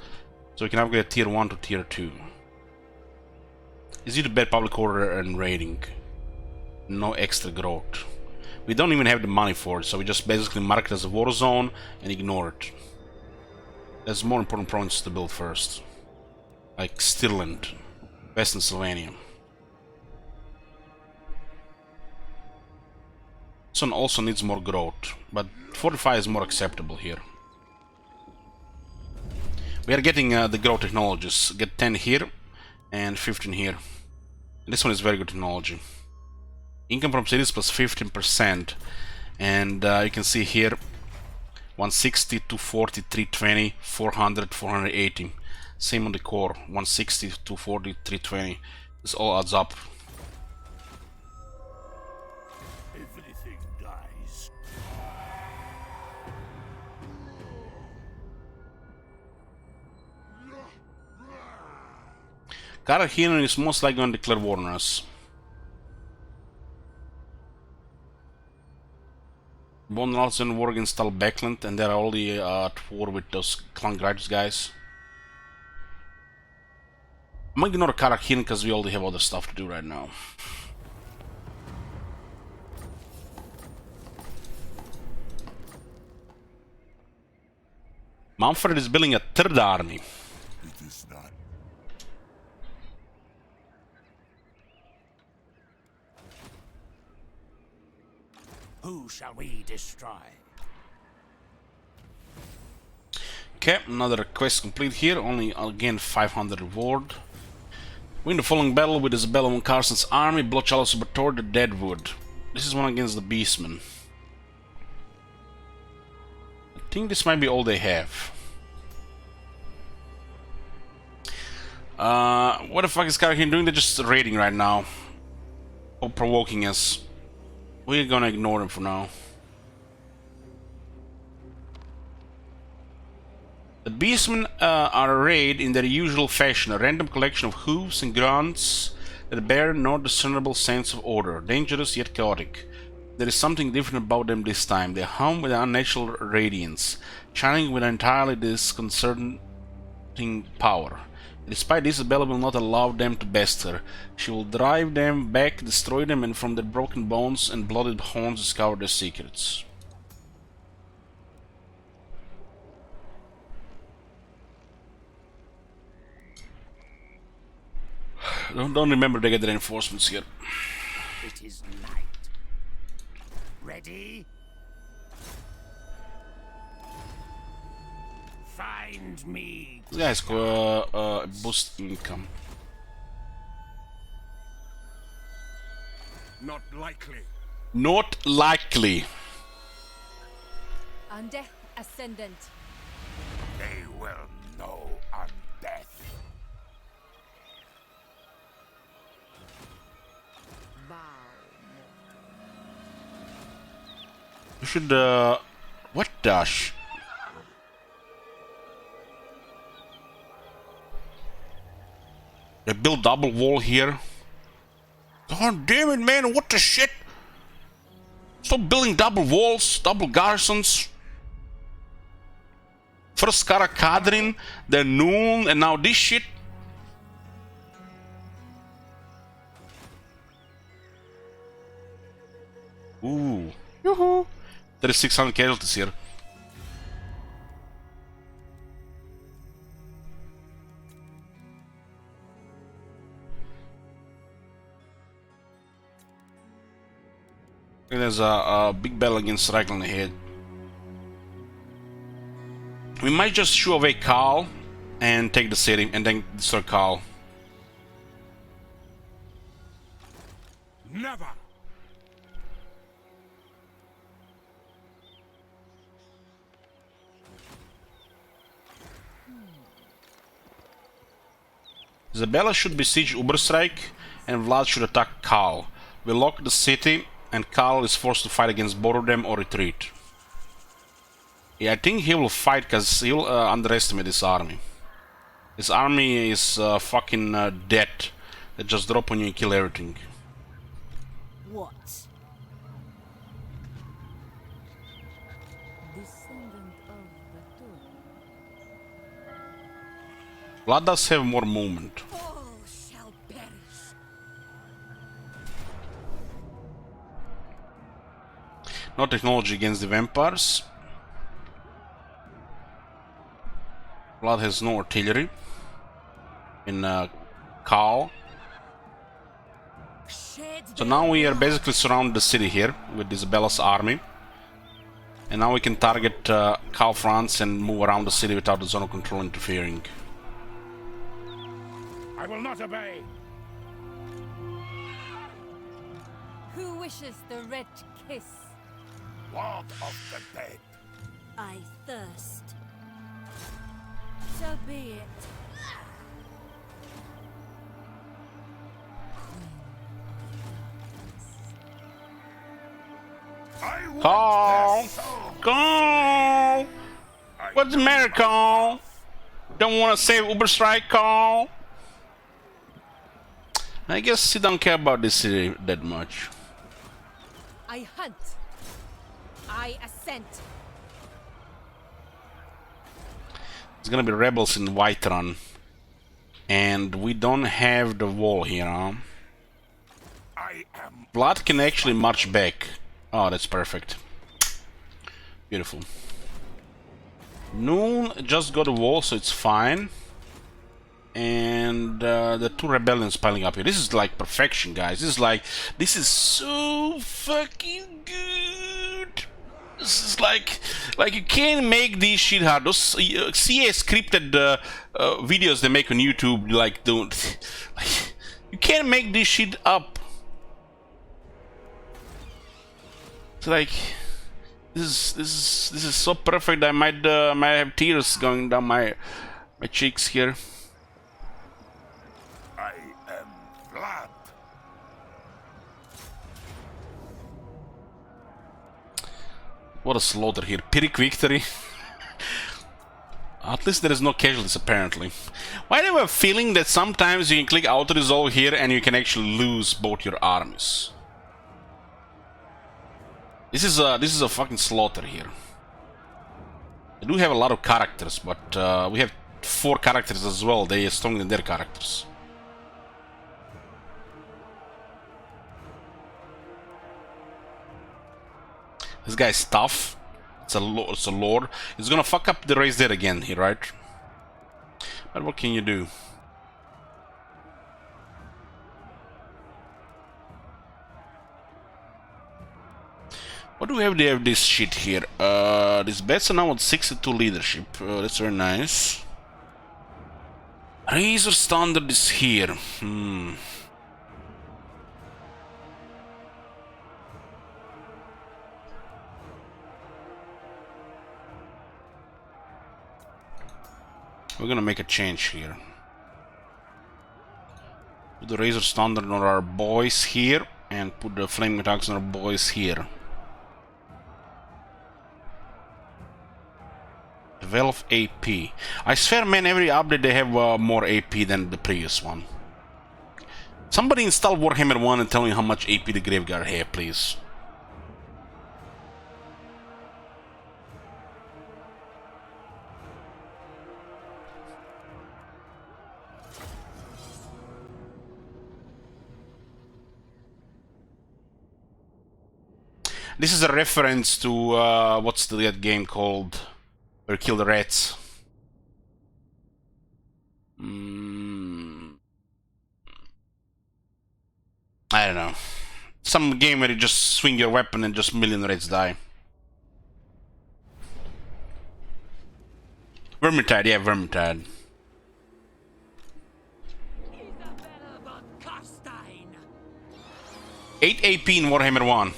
[SPEAKER 1] so we can upgrade tier 1 to tier 2. Is it a bad public order and raiding? No extra growth. We don't even have the money for it, so we just basically mark it as a war zone and ignore it. There's more important provinces to build first. Like Stirland, Western Sylvania. This one also needs more growth, but 45 is more acceptable here. We are getting the growth technologies. Get 10 here and 15 here. And this one is very good technology. Income from cities plus 15%. And you can see here 160, 240, 320, 400, 480. Same on the core. 160, 240, 320. This all adds up.
[SPEAKER 4] Everything dies.
[SPEAKER 1] Karahin is most likely going to declare war on us. Von Ralston war against Talbeckland, and they're already at war with those Klangreiters guys. I'm gonna ignore Karahin because we already have other stuff to do right now. Manfred is building a 3rd army.
[SPEAKER 4] It is not.
[SPEAKER 5] Who shall we destroy?
[SPEAKER 1] Okay, another quest complete here. Only again 500 reward. Win the following battle with Isabella von Carstein's army. Bloodchild Saboteur the Deadwood. This is one against the Beastmen. I think this might be all they have. What the fuck is Karakin doing? They're just raiding right now. Or provoking us. We're gonna ignore them for now. The Beastmen are arrayed in their usual fashion, a random collection of hooves and grunts that bear no discernible sense of order, dangerous yet chaotic. There is something different about them this time. They hum with an unnatural radiance, shining with an entirely disconcerting power. Despite this, Isabella will not allow them to best her. She will drive them back, destroy them, and from their broken bones and blooded horns discover their secrets. Don't remember they get reinforcements here.
[SPEAKER 5] It is night. Ready? Find me.
[SPEAKER 1] This guy's boost income.
[SPEAKER 5] Not likely.
[SPEAKER 1] Not likely.
[SPEAKER 3] Undeath Ascendant.
[SPEAKER 4] They will know undeath.
[SPEAKER 1] You should what the I built double wall here. God damn it, man! What the shit? Stop building double walls, double garrisons. First Karakadrin, then Noon, and now this shit. Ooh. Yoo-hoo. 3600 casualties here. There's a big battle against Raglan ahead. We might just shoo away Karl and take the city and then destroy Karl.
[SPEAKER 5] Never.
[SPEAKER 1] Isabella should besiege Uberstrike and Vlad should attack Karl. We lock the city and Karl is forced to fight against both of them or retreat. Yeah, I think he will fight because he'll underestimate this army. This army is fucking dead. They just drop on you and kill everything.
[SPEAKER 7] What? Descendant of the Tur.
[SPEAKER 1] Vlad does have more movement.
[SPEAKER 7] All shall perish.
[SPEAKER 1] No technology against the vampires. Vlad has no artillery. In Karl. So now we are basically surrounded the city here with Isabella's army. And now we can target Karl Franz and move around the city without the zone of control interfering.
[SPEAKER 5] I will not obey.
[SPEAKER 3] Who wishes the red kiss?
[SPEAKER 5] Lord of the dead.
[SPEAKER 7] I thirst. So be it.
[SPEAKER 5] I want
[SPEAKER 1] Karl!
[SPEAKER 5] their soul.
[SPEAKER 1] Karl! What's the matter, Karl? Don't want to save Uberstrike, Karl? I guess he don't care about this city that much.
[SPEAKER 3] I hunt. I assent.
[SPEAKER 1] There's gonna be rebels in Whiterun. And we don't have the wall here, huh?
[SPEAKER 5] I am.
[SPEAKER 1] Vlad can actually march back. Oh, that's perfect. Beautiful. Noon just got a wall, so it's fine. And the two rebellions piling up here. This is like perfection, guys. This is so fucking good. This is like you can't make these shit hard. Those CA scripted videos they make on YouTube, like don't. Like, you can't make this shit up. It's like this is so perfect. I might have tears going down my cheeks here.
[SPEAKER 5] I am Vlad.
[SPEAKER 1] What a slaughter here. Pyrrhic victory. At least there is no casualties apparently. Why do I have a feeling that sometimes you can click auto resolve here and you can actually lose both your armies? This is a fucking slaughter here. I do have a lot of characters, but we have 4 characters as well. They are stronger than their characters. This guy's tough. It's a lord. He's gonna fuck up the race there again here, right? But what can you do? What do we have? They have this shit here. This bets are now at 62 leadership. That's very nice. Razor Standard is here. We're gonna make a change here. Put the Razor Standard on our boys here, and put the Flaming Attacks on our boys here. Develop AP. I swear, man, every update they have more AP than the previous one. Somebody install Warhammer 1 and tell me how much AP the Graveguard have, please. This is a reference to what's that game called? Where you kill the rats. I don't know. Some game where you just swing your weapon and just a million rats die. Vermintide, yeah, Vermintide.
[SPEAKER 7] Isabella von Carstein.
[SPEAKER 1] 8 AP in Warhammer 1.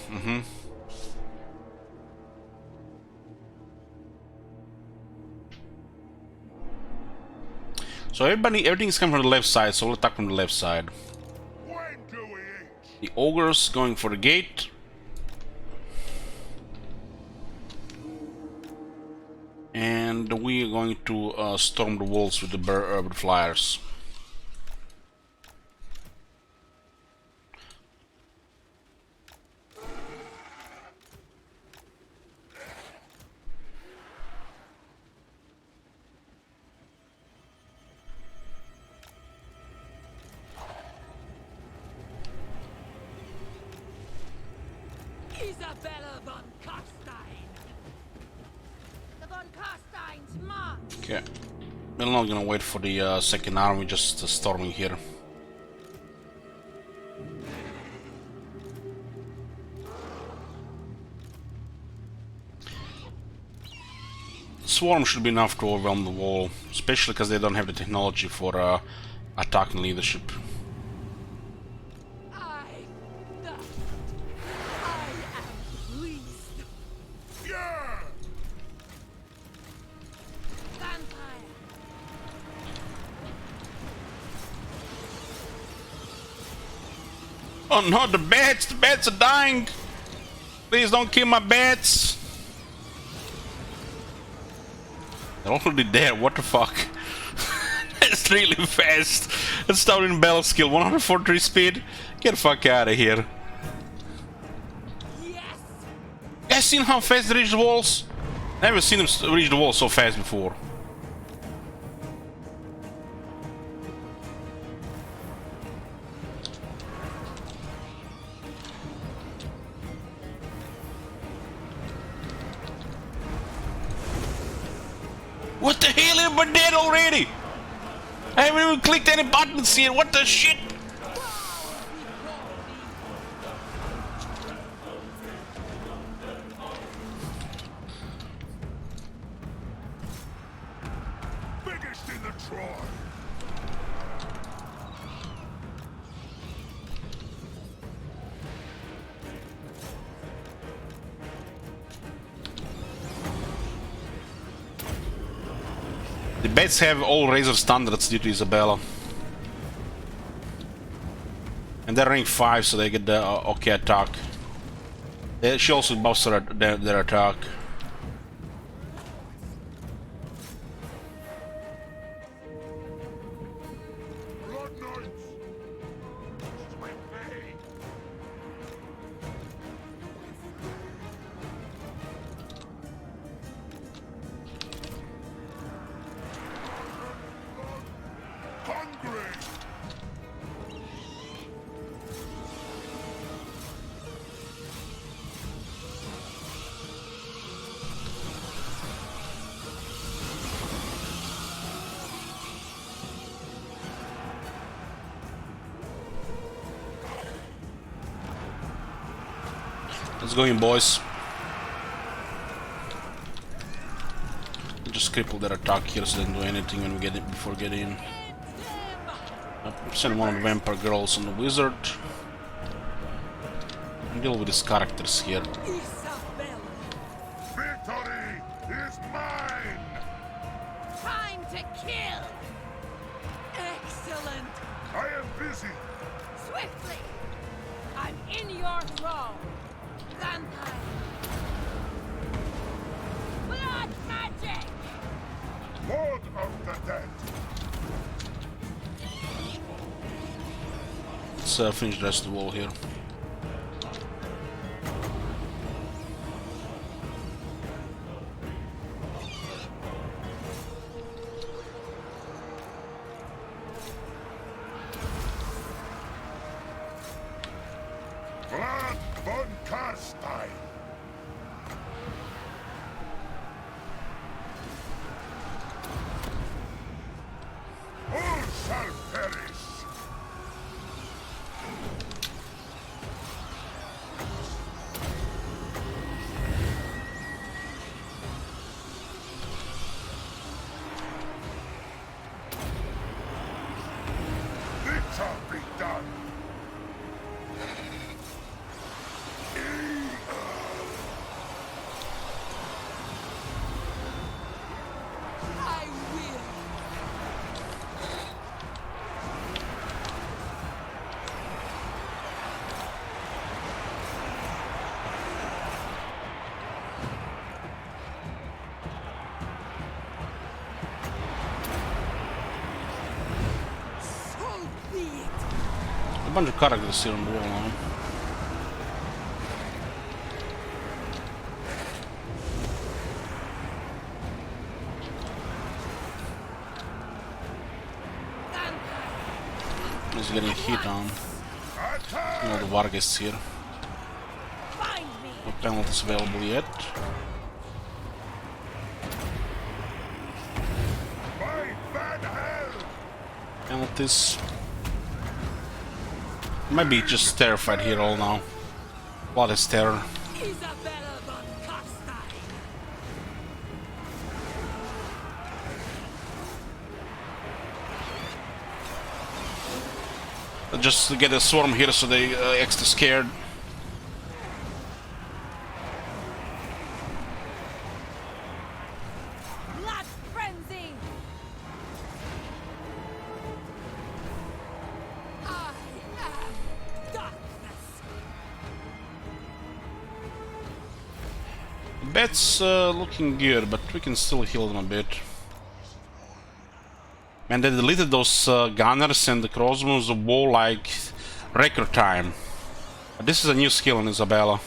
[SPEAKER 1] So everything's coming from the left side, so we'll attack from the left side.
[SPEAKER 5] When do we eat?
[SPEAKER 1] The ogres going for the gate. And we are going to storm the walls with the flyers.
[SPEAKER 7] Isabella von Carstein. The von Carsteins march.
[SPEAKER 1] Okay. We're not gonna wait for the second army, just storming here. Swarm should be enough to overwhelm the wall, especially because they don't have the technology for attacking leadership.
[SPEAKER 7] I thirst. I am pleased.
[SPEAKER 5] Yeah!
[SPEAKER 7] Vampire.
[SPEAKER 1] Oh no, the bats! The bats are dying! Please don't kill my bats! They're already there, what the fuck? That's really fast! That's down in battle skill, 143 speed. Get the fuck out of here.
[SPEAKER 7] Yes.
[SPEAKER 1] You guys seen how fast they reach the walls? Never seen them reach the walls so fast before. What the hell? Everybody dead already! I haven't even clicked any buttons here. What the shit?
[SPEAKER 5] Biggest in the Troy!
[SPEAKER 1] The bats have all razor standards due to Isabella. And they're rank 5, so they get the okay attack. She also buffs their attack.
[SPEAKER 5] Blood Knights! Swiftly! Hungry!
[SPEAKER 1] Let's go in, boys. Just cripple their attack here so they don't do anything when we get it before getting in. Send one of the vampire girls on the wizard. And deal with these characters here.
[SPEAKER 7] Isabella.
[SPEAKER 5] Victory is mine!
[SPEAKER 7] Time to kill. Excellent.
[SPEAKER 5] I am busy!
[SPEAKER 7] Swiftly. I'm in your thrall. Vampire. Blood magic.
[SPEAKER 5] Lord of the Dead!
[SPEAKER 1] let's finish the rest of the wall here.
[SPEAKER 5] Vlad von Carstein. All shall perish. It shall be done.
[SPEAKER 7] I will. So be it.
[SPEAKER 1] A bunch of characters here on the wall now. He's getting hit on. No, the Vargas here.
[SPEAKER 7] Find me.
[SPEAKER 1] No penalties available yet.
[SPEAKER 5] By Van Hell.
[SPEAKER 1] Penalties. Might be just terrified here all now. What is terror?
[SPEAKER 7] Isabella von Carstein.
[SPEAKER 1] Just get a swarm here so they extra scared.
[SPEAKER 7] Blood frenzy. I am darkness.
[SPEAKER 1] Bet's looking good, but we can still heal them a bit. Man, they deleted those gunners and the crossbows of wall like record time. But this is a new skill in Isabella.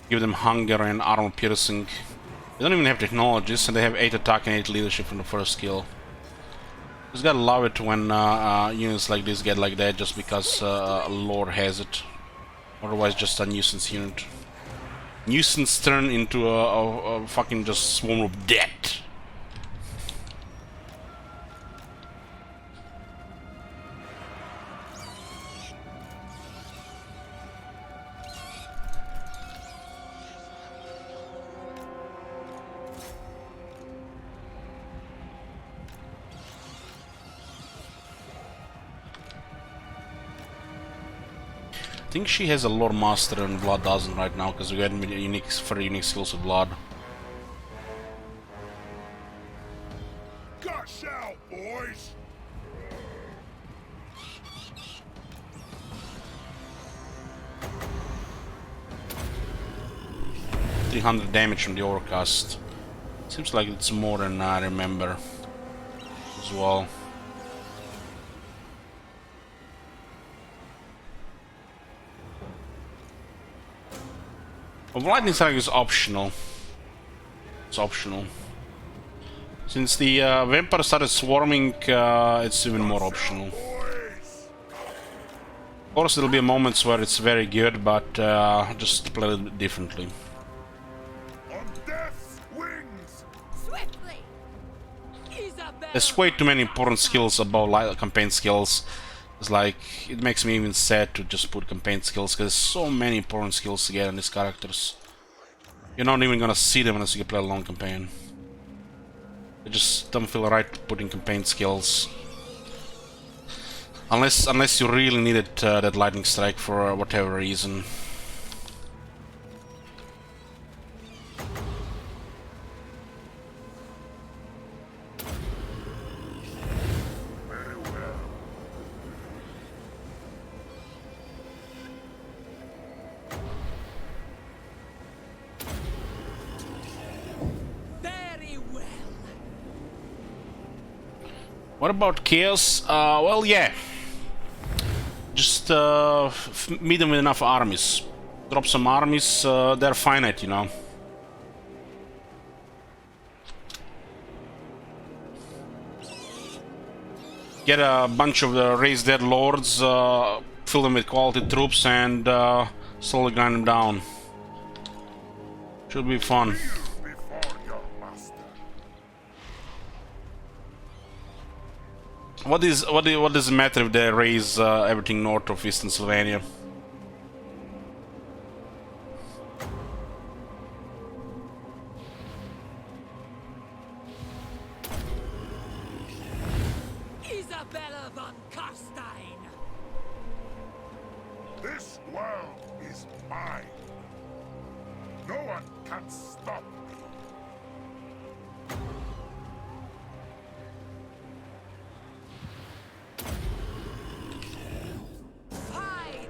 [SPEAKER 1] Give them hunger and armor piercing. They don't even have technologies, and they have 8 attack and 8 leadership from the first skill. Just gotta love it when units like this get like that just because lore has it. Otherwise just a nuisance unit. Nuisance turn into a fucking just swarm of death. I think she has a lore master and Blood doesn't right now because we got unique skills with Blood.
[SPEAKER 5] Gush out, boys.
[SPEAKER 1] 300 damage from the overcast. Seems like it's more than I remember as well. Well, lightning strike is optional. It's optional. Since the vampire started swarming, it's even more optional. Of course, there'll be moments where it's very good, but just play it differently.
[SPEAKER 5] On death's wings.
[SPEAKER 7] Swiftly. Isabella.
[SPEAKER 1] There's way too many important skills above campaign skills. It's like, it makes me even sad to just put campaign skills, because there's so many important skills to get on these characters. You're not even gonna see them unless you play a long campaign. I just don't feel right putting campaign skills. Unless you really needed that lightning strike for whatever reason. What about Chaos? Well, yeah. Just meet them with enough armies. Drop some armies, they're finite, you know. Get a bunch of the raised dead lords, fill them with quality troops, and slowly grind them down. Should be fun.
[SPEAKER 5] Before your master.
[SPEAKER 1] What does it matter if they raise everything north of Eastern Sylvania?
[SPEAKER 7] Isabella von Carstein!
[SPEAKER 5] This world is mine. No one can stop me.
[SPEAKER 7] Fine!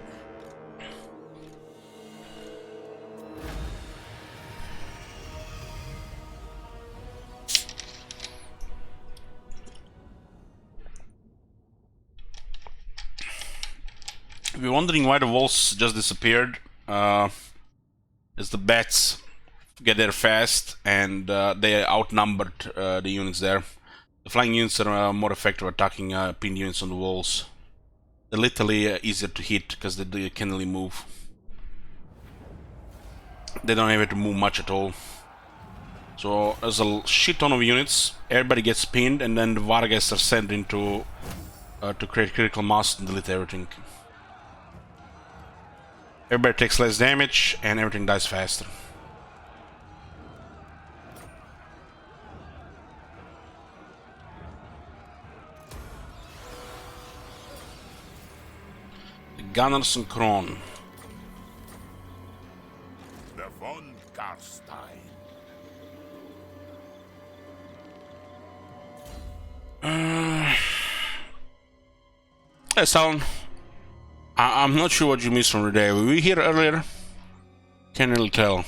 [SPEAKER 1] If you're wondering why the walls just disappeared, it's the bats get there fast, and they outnumbered the units there. The flying units are more effective at attacking pinned units on the walls. They're literally easier to hit because they can really move. They don't have to move much at all. So there's a shit ton of units. Everybody gets pinned, and then the Vargas are sent into to create critical mass and delete everything. Everybody takes less damage, and everything dies faster. The Gunners and Kron.
[SPEAKER 5] The von Carstein.
[SPEAKER 1] Hey, Salon. I'm not sure what you missed from the day. Were we here earlier? Can't really tell.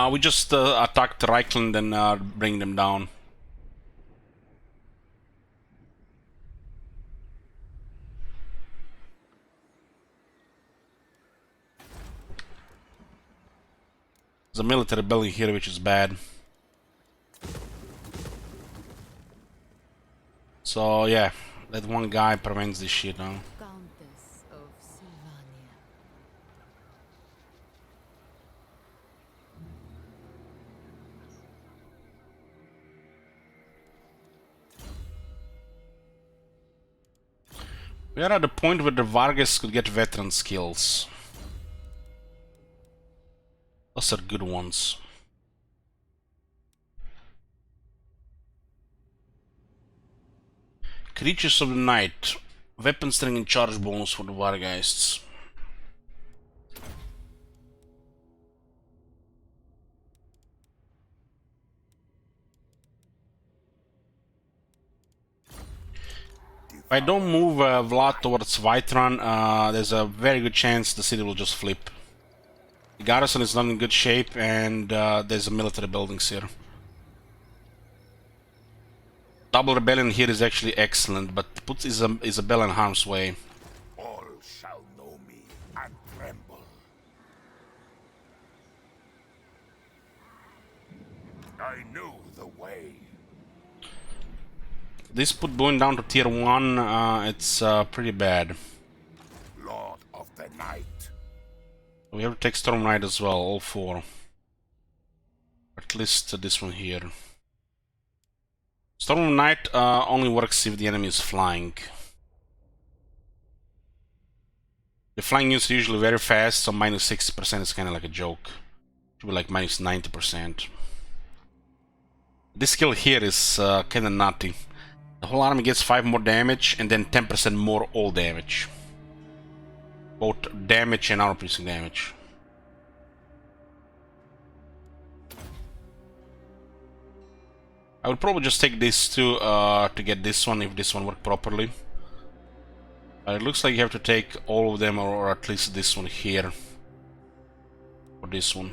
[SPEAKER 1] We just attacked Reichland and bring them down. There's a military building here, which is bad. So yeah, that one guy prevents this shit now.
[SPEAKER 3] Countess of Sylvania.
[SPEAKER 1] We are at the point where the Vargas could get veteran skills. Those are good ones. Creatures of the Night. Weapon strength and charge bonus for the Vargeists. If I don't move Vlad towards Vitran, there's a very good chance the city will just flip. The garrison is not in good shape, and there's a military buildings here. Double rebellion here is actually excellent, but puts Isabella in harm's way.
[SPEAKER 5] All shall know me and tremble. I know the way.
[SPEAKER 1] This put going down to tier 1, it's pretty bad.
[SPEAKER 5] Lord of the Night.
[SPEAKER 1] We have to take Storm Knight as well, all 4. At least this one here. Storm Knight only works if the enemy is flying. The flying units are usually very fast, so minus 60% is kind of like a joke. Should be like minus 90%. This skill here is kind of nutty. The whole army gets 5 more damage and then 10% more all damage. Both damage and armor piercing damage. I would probably just take these two to get this one if this one worked properly. It looks like you have to take all of them, or at least this one here. Or this one.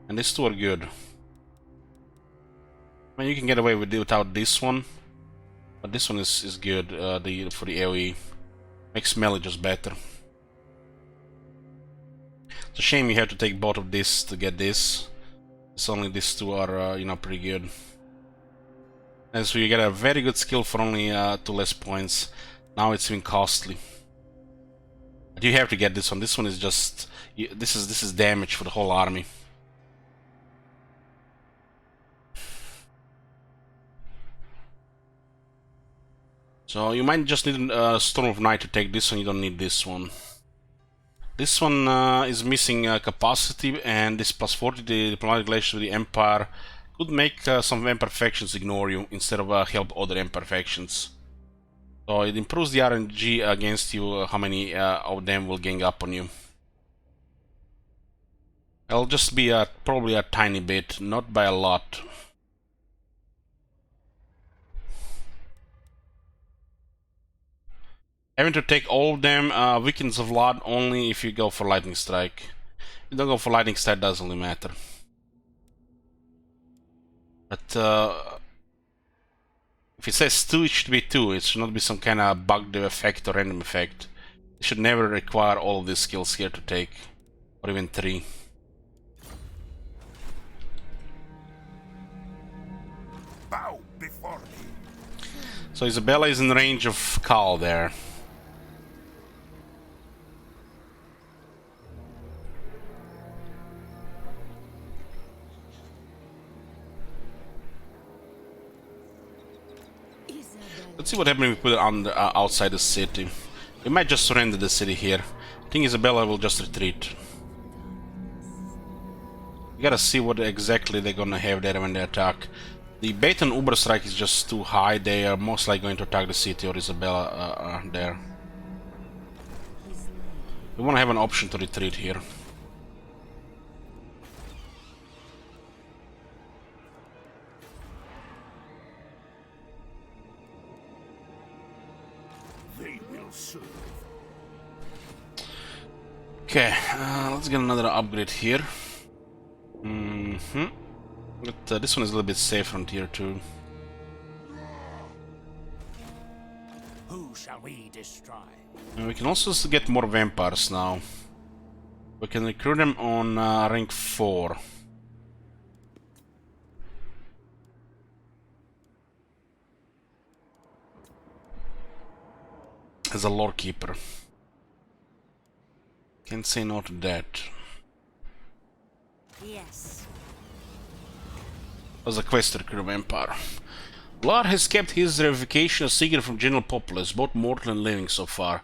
[SPEAKER 1] And these two are good. I mean, you can get away with it without this one. But this one is good for the AoE. Makes melee just better. It's a shame you have to take both of this to get this. It's only these two are, you know, pretty good. And so you get a very good skill for only 2 less points. Now it's even costly. But you have to get this one. This one is just... this is damage for the whole army. So you might just need a Storm of Night to take this one. You don't need this one. This one is missing capacity, and this plus 40 the diplomatic relations with the Empire could make some imperfections ignore you instead of help other imperfections. So it improves the RNG against you, how many of them will gang up on you. It'll just be probably a tiny bit, not by a lot. Having to take all of them weakens a lot only if you go for Lightning Strike. If you don't go for Lightning Strike, doesn't really matter. But if it says 2, it should be 2. It should not be some kind of bug effect or random effect. It should never require all of these skills here to take, or even 3.
[SPEAKER 5] Bow before me.
[SPEAKER 1] So Isabella is in range of Khal there. Let's see what happens if we put it on the, outside the city. We might just surrender the city here. I think Isabella will just retreat. We gotta see what exactly they're gonna have there when they attack. The bait and Uber strike is just too high. They are most likely going to attack the city or Isabella there. We wanna have an option to retreat here. Okay, let's get another upgrade here. But this one is a little bit safer on tier 2.
[SPEAKER 2] Who shall we destroy?
[SPEAKER 1] And we can also get more vampires now. We can recruit them on rank 4. As a lore keeper. Can't say no to that.
[SPEAKER 3] Yes.
[SPEAKER 1] As a quest to recruit a vampire. Blood has kept his revocation a secret from general populace, both mortal and living so far,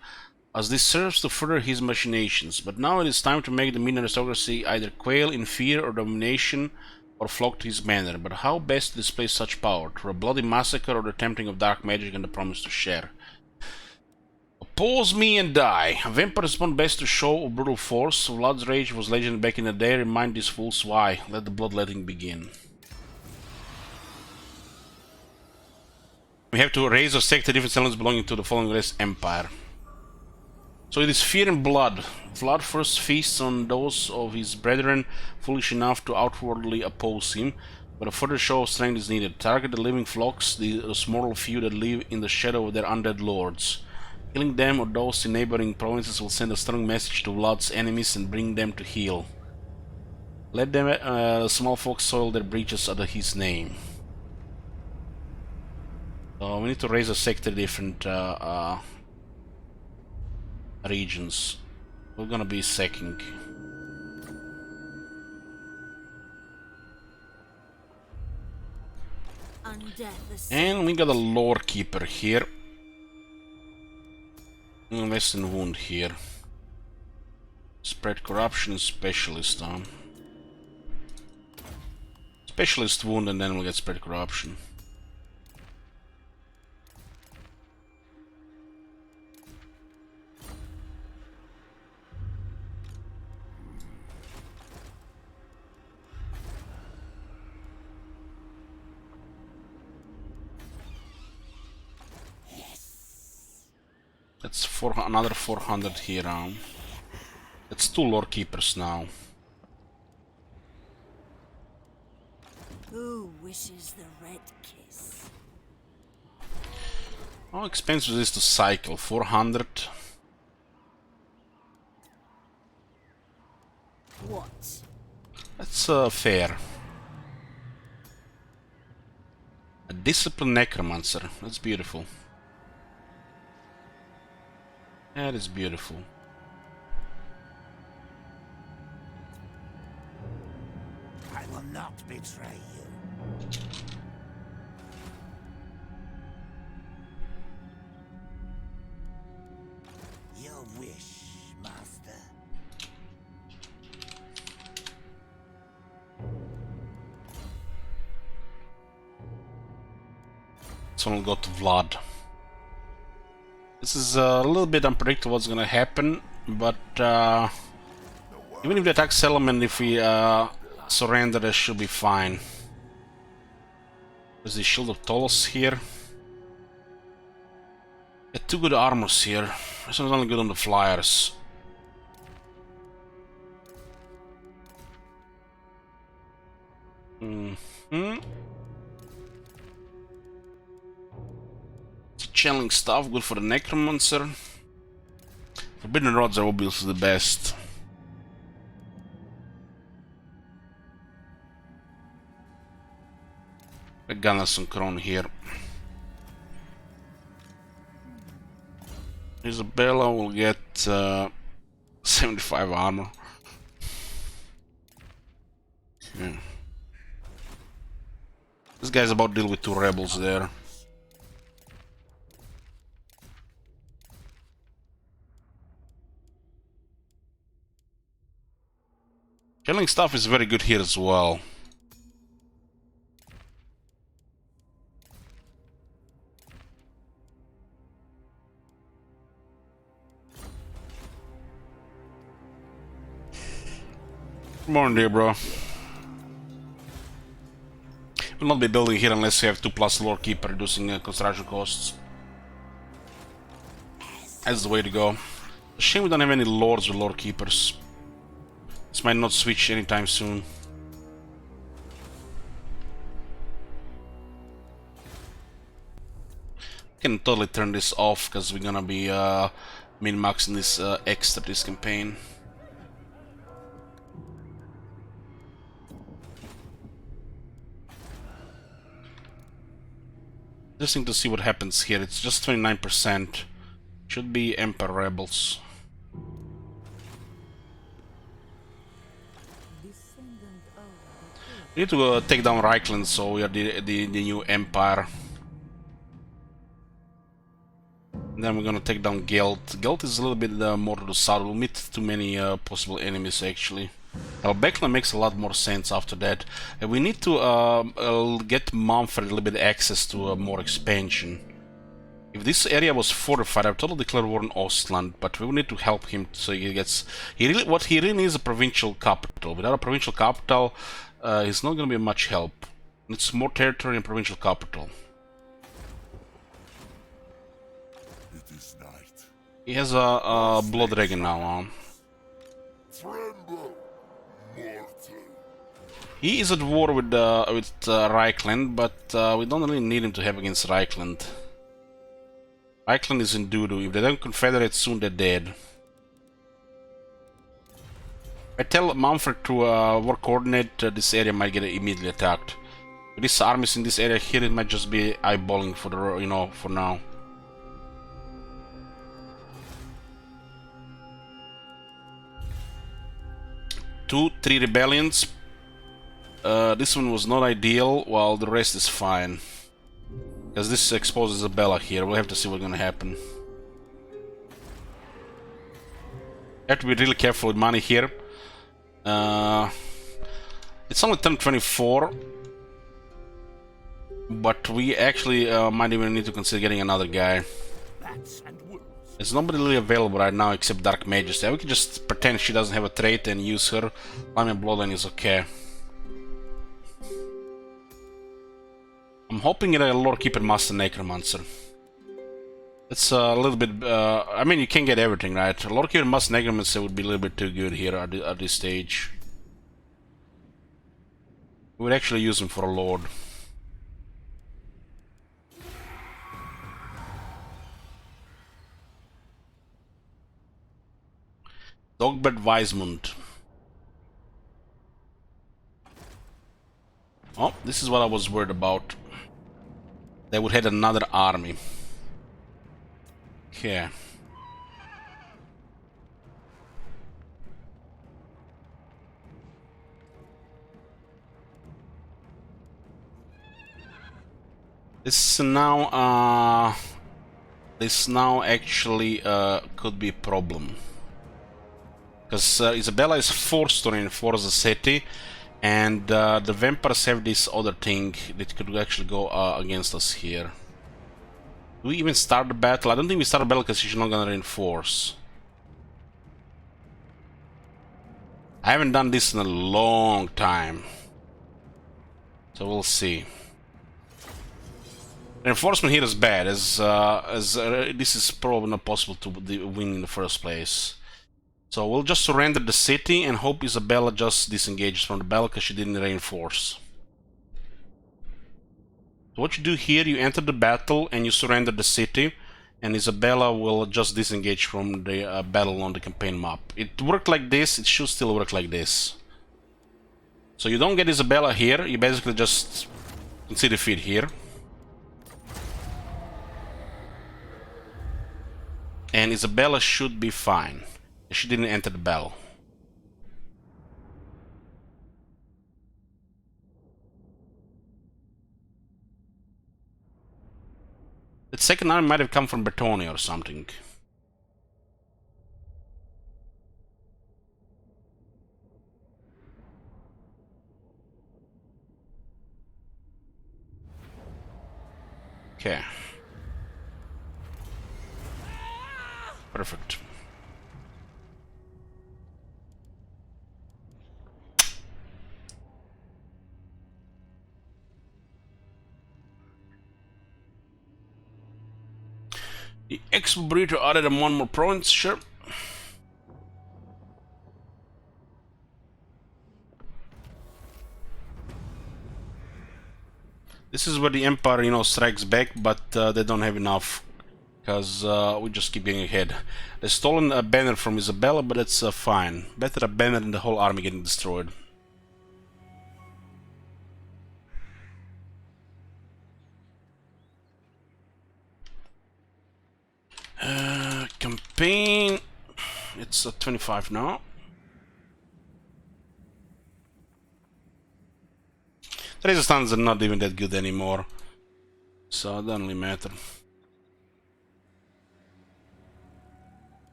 [SPEAKER 1] as this serves to further his machinations. But now it is time to make the midnight aristocracy either quail in fear or domination, or flock to his banner. But how best to display such power? Through a bloody massacre or the tempting of dark magic and the promise to share? Oppose me and die. A vampire respond best to show of brutal force. Blood's rage was legend back in the day. Remind these fools why. Let the bloodletting begin. We have to raise or sect the different elements belonging to the following race empire. So it is fear and blood. Vlad first feasts on those of his brethren foolish enough to outwardly oppose him, but a further show of strength is needed. Target the living flocks, those mortal few that live in the shadow of their undead lords. Killing them or those in neighboring provinces will send a strong message to Vlad's enemies and bring them to heel. Let them small folks soil their breaches under his name. So we need to raise a sector different regions. We're gonna be sacking. And we got a lore keeper here. Invest in wound here. Spread corruption specialist on. Specialist wound and then we'll get spread corruption. That's another 400 here. That's 2 lore keepers now.
[SPEAKER 7] Who wishes the red kiss?
[SPEAKER 1] How expensive is this to cycle? 400.
[SPEAKER 7] What?
[SPEAKER 1] That's fair. A disciplined necromancer. That's beautiful. That is beautiful.
[SPEAKER 2] I will not betray you. Your wish, master.
[SPEAKER 1] Someone got to Vlad. This is a little bit unpredictable what's gonna happen, but even if they attack settlement, if we surrender, it should be fine. There's the Shield of Tolos here. Got 2 good armors here. This one's only good on the flyers. Channeling stuff, good for the necromancer. Forbidden rods are obviously the best. A Gunners and Crown here. Isabella will get 75 armor. Yeah. This guy's about to deal with 2 rebels there. Killing stuff is very good here as well. Come on, dear bro. We'll not be building here unless we have 2+ lore keeper, reducing construction costs. That's the way to go. Shame we don't have any lords or lore keepers. This might not switch anytime soon. Can totally turn this off because we're gonna be min-maxing this extra this campaign. Interesting to see what happens here. It's just 29%. Should be Emperor Rebels. We need to take down Reichland, so we are the new Empire. And then we're gonna take down Gelt. Gelt is a little bit more to the south. We'll meet too many possible enemies actually. Beckland makes a lot more sense after that. We need to get Manfred a little bit access to more expansion. If this area was fortified, I would totally declare war on Ostland, but we will need to help him so he gets... what he really needs is a provincial capital. Without a provincial capital, he's not going to be much help. It's more territory and provincial capital.
[SPEAKER 5] It is night.
[SPEAKER 1] He has a Blood Dragon now.
[SPEAKER 5] Tremble, mortal.
[SPEAKER 1] He is at war with Reichland, but we don't really need him to have against Reichland. Reichland is in doo-doo. If they don't confederate soon, they're dead. I tell Manfred to work coordinate, this area might get immediately attacked. With these armies in this area here, it might just be eyeballing for the, for now. Three rebellions. This one was not ideal, while the rest is fine. Because this exposes Isabella here, we'll have to see what's gonna happen. Have to be really careful with money here. It's only turn 24, but we actually might even need to consider getting another guy. There's nobody really available right now except Dark Majesty. We can just pretend she doesn't have a trait and use her. Lime and Bloodline is okay. I'm hoping at a Lord Keeper Master Necromancer. It's a little bit. I mean, you can't get everything, right? A lot of must negligence would be a little bit too good here at this stage. We would actually use him for a lord. Dogbert Weismund. Oh, this is what I was worried about. They would have another army. Okay. This now actually could be a problem. Because Isabella is forced to reinforce the city, and the vampires have this other thing that could actually go against us here. Do we even start the battle? I don't think we start the battle because she's not gonna reinforce. I haven't done this in a long time, so we'll see. Reinforcement here is bad, as this is probably not possible to win in the first place. So we'll just surrender the city and hope Isabella just disengages from the battle because she didn't reinforce. So what you do here, you enter the battle and you surrender the city, and Isabella will just disengage from the battle on the campaign map. It worked like this, it should still work like this. So you don't get Isabella here, you basically just concede defeat here. And Isabella should be fine. She didn't enter the battle. The second army might have come from Bretonia or something. Okay. Perfect. The Expropriator added them one more province, sure. This is where the Empire, you know, strikes back, but they don't have enough, because we just keep getting ahead. They stolen a banner from Isabella, but it's fine. Better a banner than the whole army getting destroyed. Campaign. It's 25 now. The resistance are not even that good anymore, so it doesn't really matter.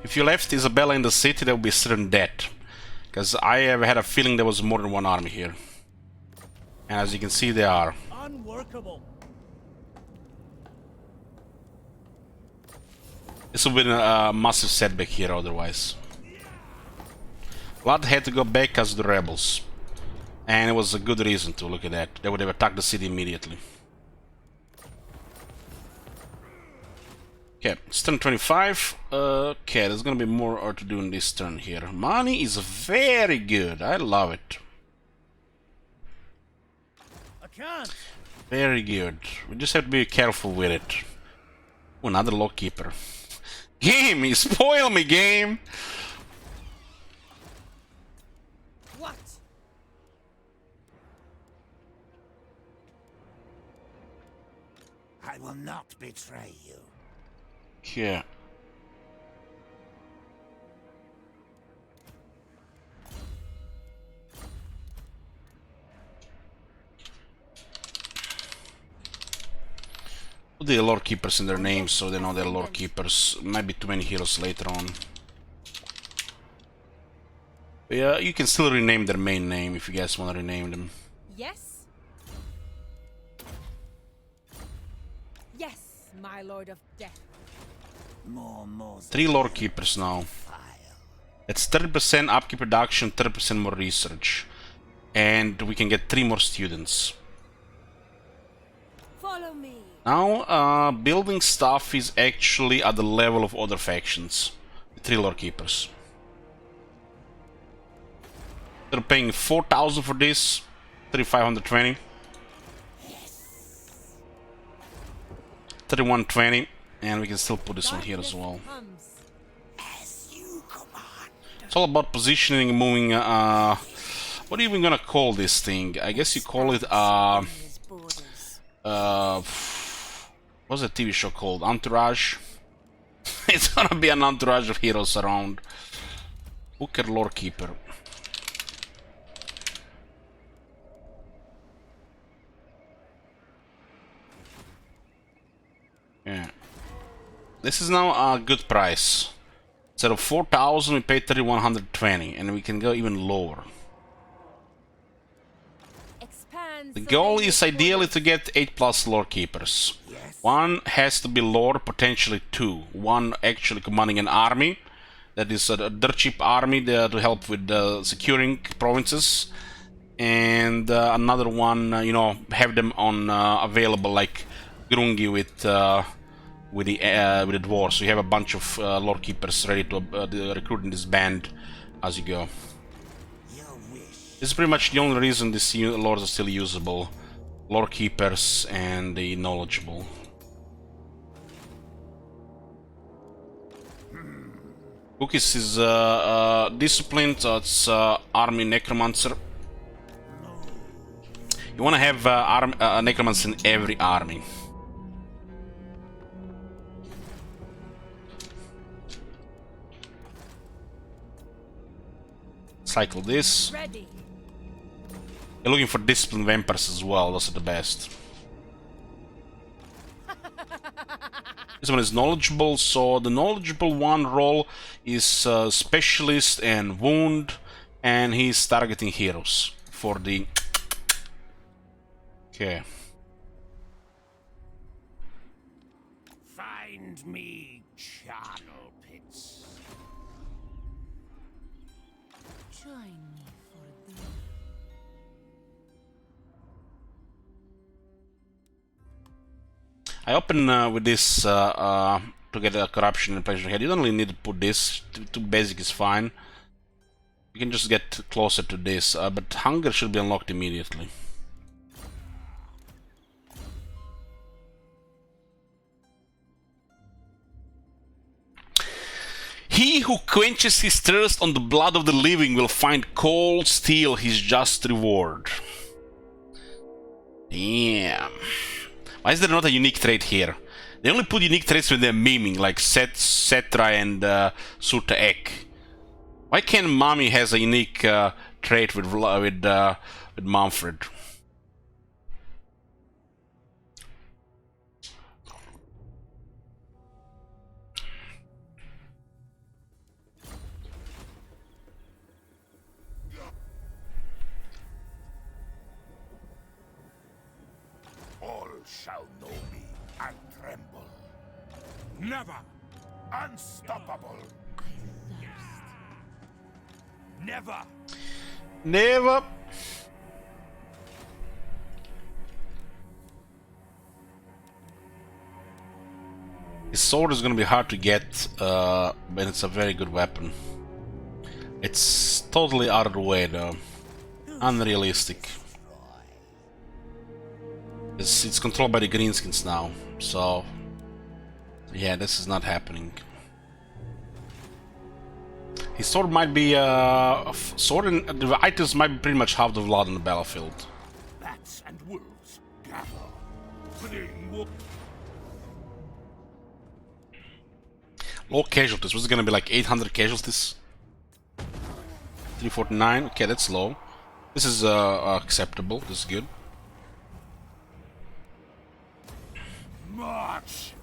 [SPEAKER 1] If you left Isabella in the city, there would be certain death, because I have had a feeling there was more than one army here, and as you can see, they are.
[SPEAKER 2] Unworkable.
[SPEAKER 1] This would have been a massive setback here otherwise. Vlad had to go back because of the rebels, and it was a good reason to. Look at that. They would have attacked the city immediately. Okay, it's turn 25. Okay, there's gonna be more to do in this turn here. Money is very good. I love it.
[SPEAKER 2] I can't.
[SPEAKER 1] Very good. We just have to be careful with it. Oh, another lawkeeper. Game, you spoil me, game.
[SPEAKER 2] What? I will not betray you.
[SPEAKER 1] Yeah. Put the lore keepers in their names so they know they're lore keepers. Might be too many heroes later on. But yeah, you can still rename their main name if you guys want to rename them.
[SPEAKER 3] Yes? Yes, my lord of death.
[SPEAKER 2] More.
[SPEAKER 1] 3 lore keepers now. It's 30% upkeep production, 30% more research. And we can get 3 more students. Now, building stuff is actually at the level of other factions. The 3 lore keepers. They're paying 4,000 for this, 3,520. 3,120, and we can still put this one here as well. It's all about positioning, moving. What are you even gonna call this thing? I guess you call it what's a TV show called? Entourage. It's gonna be an entourage of heroes around. Hooker Lore Keeper. Yeah. This is now a good price. Instead of 4,000, we pay 3,120, and we can go even lower. The goal is ideally to get 8+ lore keepers. One has to be lore, potentially 2. One actually commanding an army, that is a dirt cheap army there to help with securing provinces, and another one, you know, have them on available like Grungi with the dwarves. So you have a bunch of lore keepers ready to recruit in this band as you go. This is pretty much the only reason these lords are still usable. Lore keepers and the knowledgeable. Cookies is disciplined, so it's army necromancer. You want to have necromancer in every army. Cycle this.
[SPEAKER 3] Ready.
[SPEAKER 1] You're looking for disciplined vampires as well, those are the best. This one is knowledgeable, so the knowledgeable one role is specialist and wound, and he's targeting heroes for the... Okay.
[SPEAKER 2] Find me charnel pits.
[SPEAKER 3] Join me for this.
[SPEAKER 1] I open with this to get a corruption and pleasure head. You don't really need to put this. Too basic is fine. You can just get closer to this, but hunger should be unlocked immediately. He who quenches his thirst on the blood of the living will find cold steel his just reward. Damn. Why is there not a unique trait here? They only put unique traits when they're memeing, like Cetra and Surta Ek. Why can't Mami has a unique trait with Manfred?
[SPEAKER 5] All shall know me and tremble. Never unstoppable. Never.
[SPEAKER 1] Never. His sword is gonna be hard to get, but it's a very good weapon. It's totally out of the way though. Unrealistic. It's controlled by the greenskins now, so yeah, this is not happening. His sword might be sword and the items might be pretty much half the blood on the battlefield.
[SPEAKER 2] Bats and wolves gather.
[SPEAKER 1] Low casualties. What's it gonna be, like 800 casualties? 349. Okay, that's low. This is acceptable. This is good.
[SPEAKER 2] March.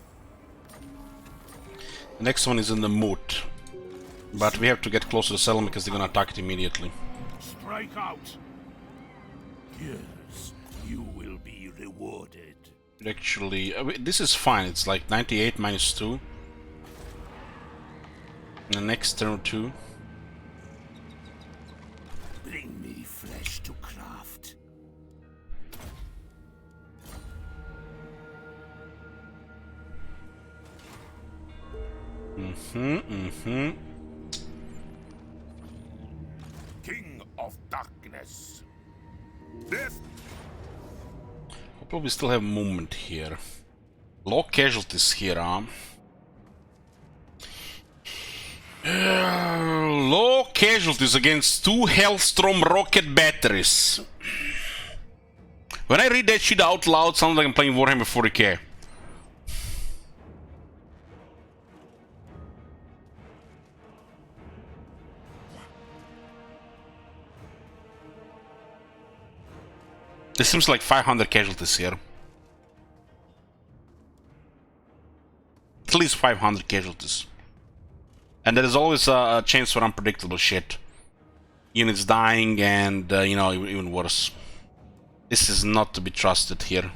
[SPEAKER 1] The next one is in the moot, but we have to get close to the settlement because they're gonna attack it immediately.
[SPEAKER 2] Strike out. Yes, you will be rewarded.
[SPEAKER 1] Actually, this is fine. It's like 98 minus 2. The next turn 2.
[SPEAKER 2] Bring me flesh to craft.
[SPEAKER 5] King of Darkness. This
[SPEAKER 1] Hopefully we still have movement here. Low casualties here, huh? Low casualties against 2 Hellstrom rocket batteries. When I read that shit out loud, sounds like I'm playing Warhammer 40k. There seems like 500 casualties here. At least 500 casualties. And there is always a chance for unpredictable shit. Units dying and, you know, even worse. This is not to be trusted here.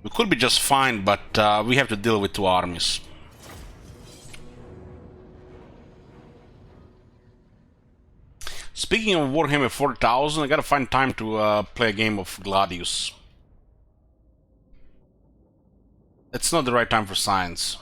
[SPEAKER 1] We could be just fine, but we have to deal with 2 armies. Speaking of Warhammer 4000, I gotta find time to play a game of Gladius. It's not the right time for science.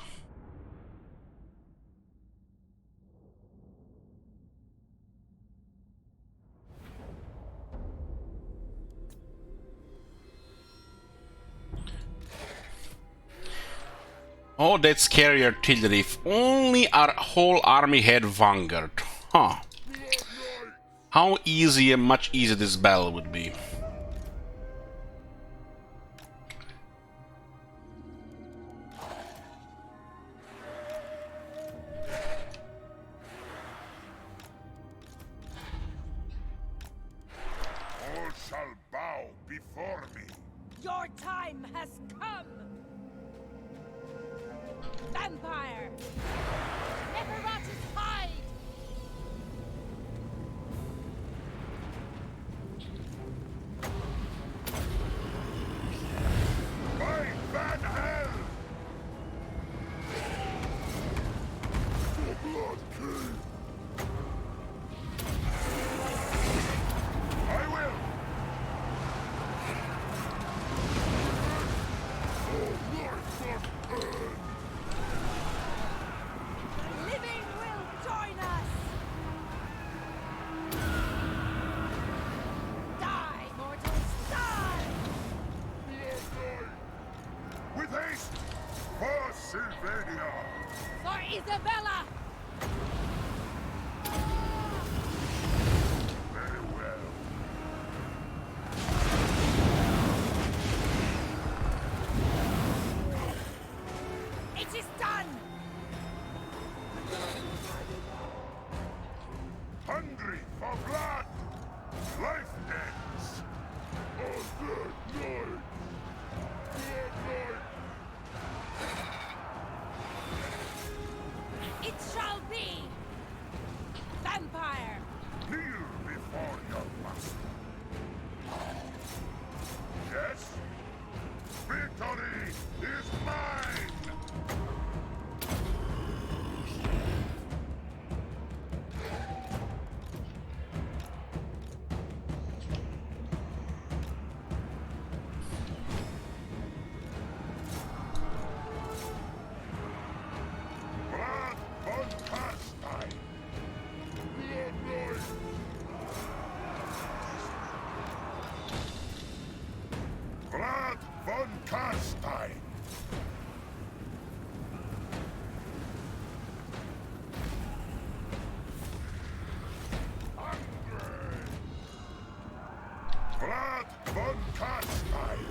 [SPEAKER 1] Oh, that's scary artillery. If only our whole army had Vanguard. Huh. How easy and much easier this battle would be.
[SPEAKER 5] all shall bow before me.
[SPEAKER 3] Your time has come! Vampire! Never rot his hide!
[SPEAKER 5] By Van Hell! For Blood King! I will! All life must end!
[SPEAKER 3] The living will join us! Die, mortals, die!
[SPEAKER 5] With haste! For Sylvania!
[SPEAKER 3] For Isabella!
[SPEAKER 5] Very well.
[SPEAKER 3] It is done!
[SPEAKER 5] Hungry for blood! Life ends! On that night!
[SPEAKER 3] It shall be! Vampire!
[SPEAKER 5] Kneel before your master. Yes? Victory is mine! Blood von Carstein! Blood von Carstein! Blood von Carstein!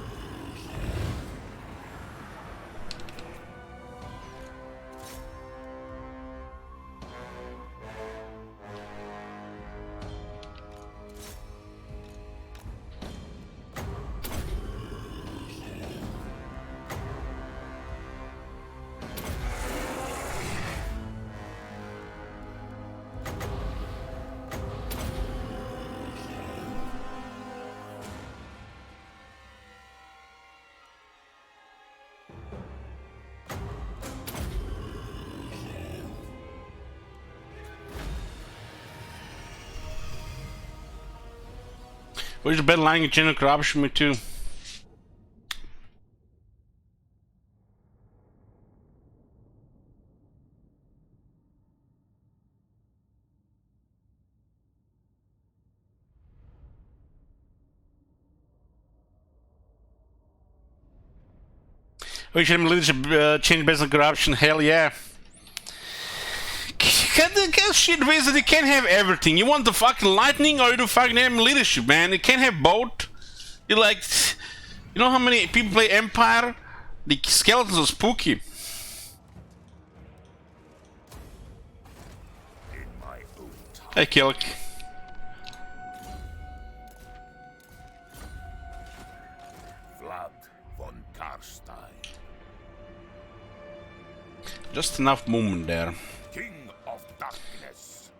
[SPEAKER 1] Where's the better line in general corruption me too? Which leadership change based on corruption? Hell yeah. Shit, Wizard, you can't have everything. You want the fucking lightning or you do fucking leadership, man. You can't have both. You like... You know how many people play Empire? The skeletons are spooky.
[SPEAKER 5] In my own time.
[SPEAKER 1] Hey, Kilk.
[SPEAKER 5] Vlad von Carstein,
[SPEAKER 1] Just enough movement there.
[SPEAKER 5] King of Darkness.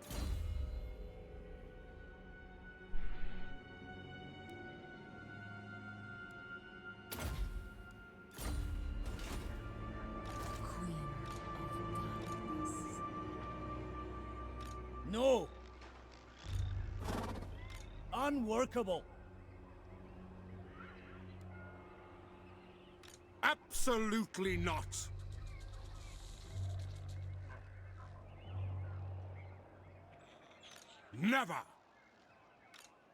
[SPEAKER 3] Queen of darkness.
[SPEAKER 9] No! Unworkable!
[SPEAKER 5] Absolutely not. Never.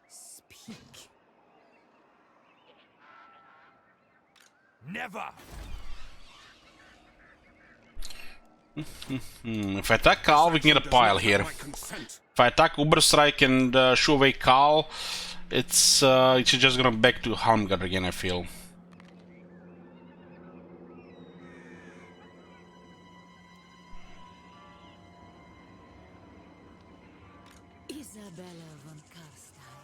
[SPEAKER 3] Speak.
[SPEAKER 5] Never.
[SPEAKER 1] If I attack Karl, we can get a pile here. If I attack Uberstrike and shoo away Karl, it's just gonna back to Halmgard again, I feel.
[SPEAKER 3] Isabella von Carstein.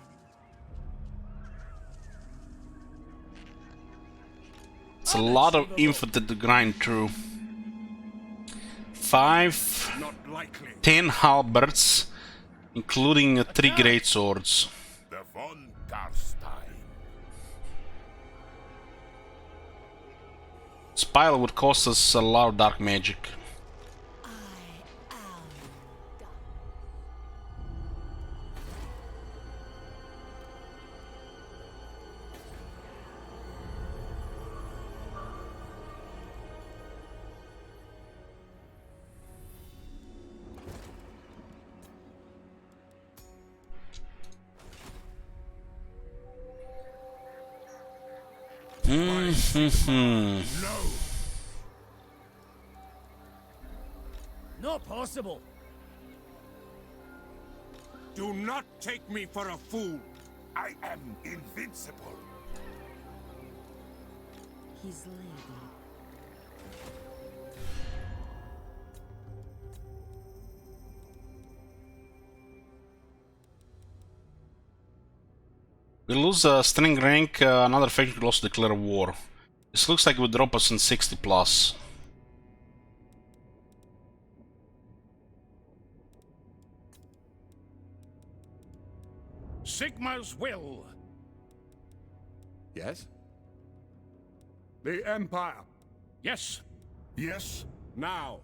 [SPEAKER 1] It's a lot of infantry to grind through. 5,
[SPEAKER 5] Not likely.
[SPEAKER 1] 10 halberds, including 3 great swords.
[SPEAKER 5] The von Carstein.
[SPEAKER 1] Spile would cost us a lot of dark magic.
[SPEAKER 3] I am done.
[SPEAKER 5] No.
[SPEAKER 9] Not possible!
[SPEAKER 5] Do not take me for a fool. I am invincible.
[SPEAKER 3] His lady.
[SPEAKER 1] We lose a string rank, another faction could also declare war. This looks like it would drop us in 60 plus.
[SPEAKER 5] Sigma's will.
[SPEAKER 10] Yes? The Empire.
[SPEAKER 5] Yes. Yes.
[SPEAKER 10] Now.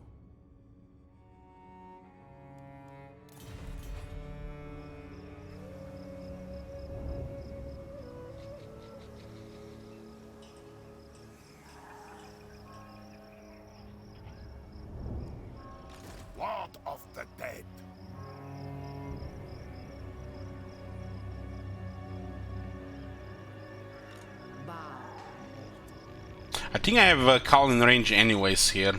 [SPEAKER 5] Lord of the dead.
[SPEAKER 1] I think I have Karl in range anyways here.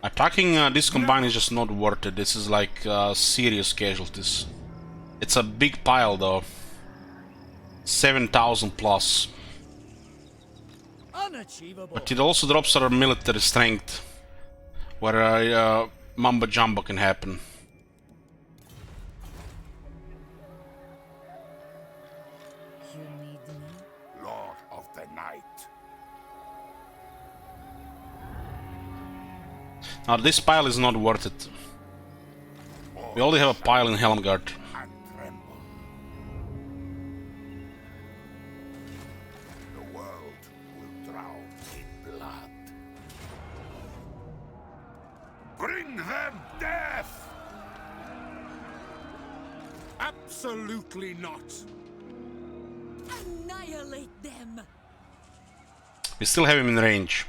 [SPEAKER 1] Attacking this combine is just not worth it. This is like serious casualties. It's a big pile though. 7,000 plus.
[SPEAKER 9] Unachievable!
[SPEAKER 1] But it also drops our military strength, where mumbo jumbo can happen.
[SPEAKER 3] You need me?
[SPEAKER 5] Lord of the night.
[SPEAKER 1] Now this pile is not worth it. We only have a pile in Helmgard.
[SPEAKER 5] And tremble. The world will drown in blood. Bring them death! Absolutely not.
[SPEAKER 3] Annihilate them!
[SPEAKER 1] We still have him in range.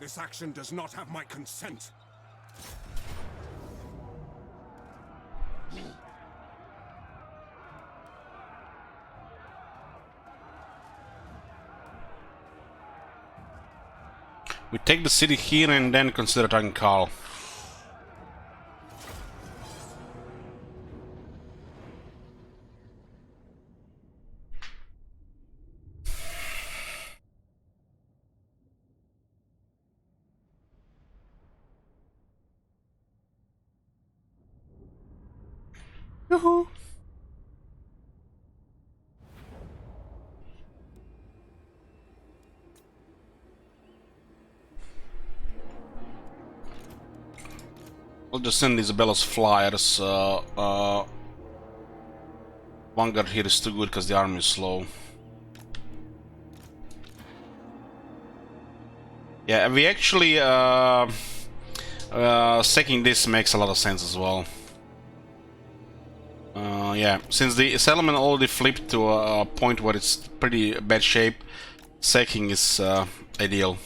[SPEAKER 5] This action does not have my consent.
[SPEAKER 1] We take the city here and then consider attacking Carl. Yoo-hoo. I'll just send Isabella's flyers. Vanguard here is too good because the army is slow. Yeah, we actually sacking this makes a lot of sense as well. Yeah, since the settlement already flipped to a point where it's pretty bad shape, sacking is ideal.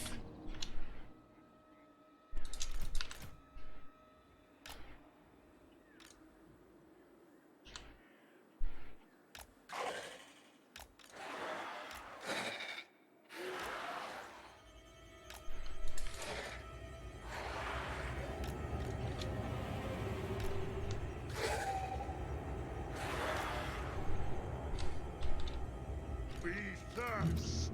[SPEAKER 5] Be thirst.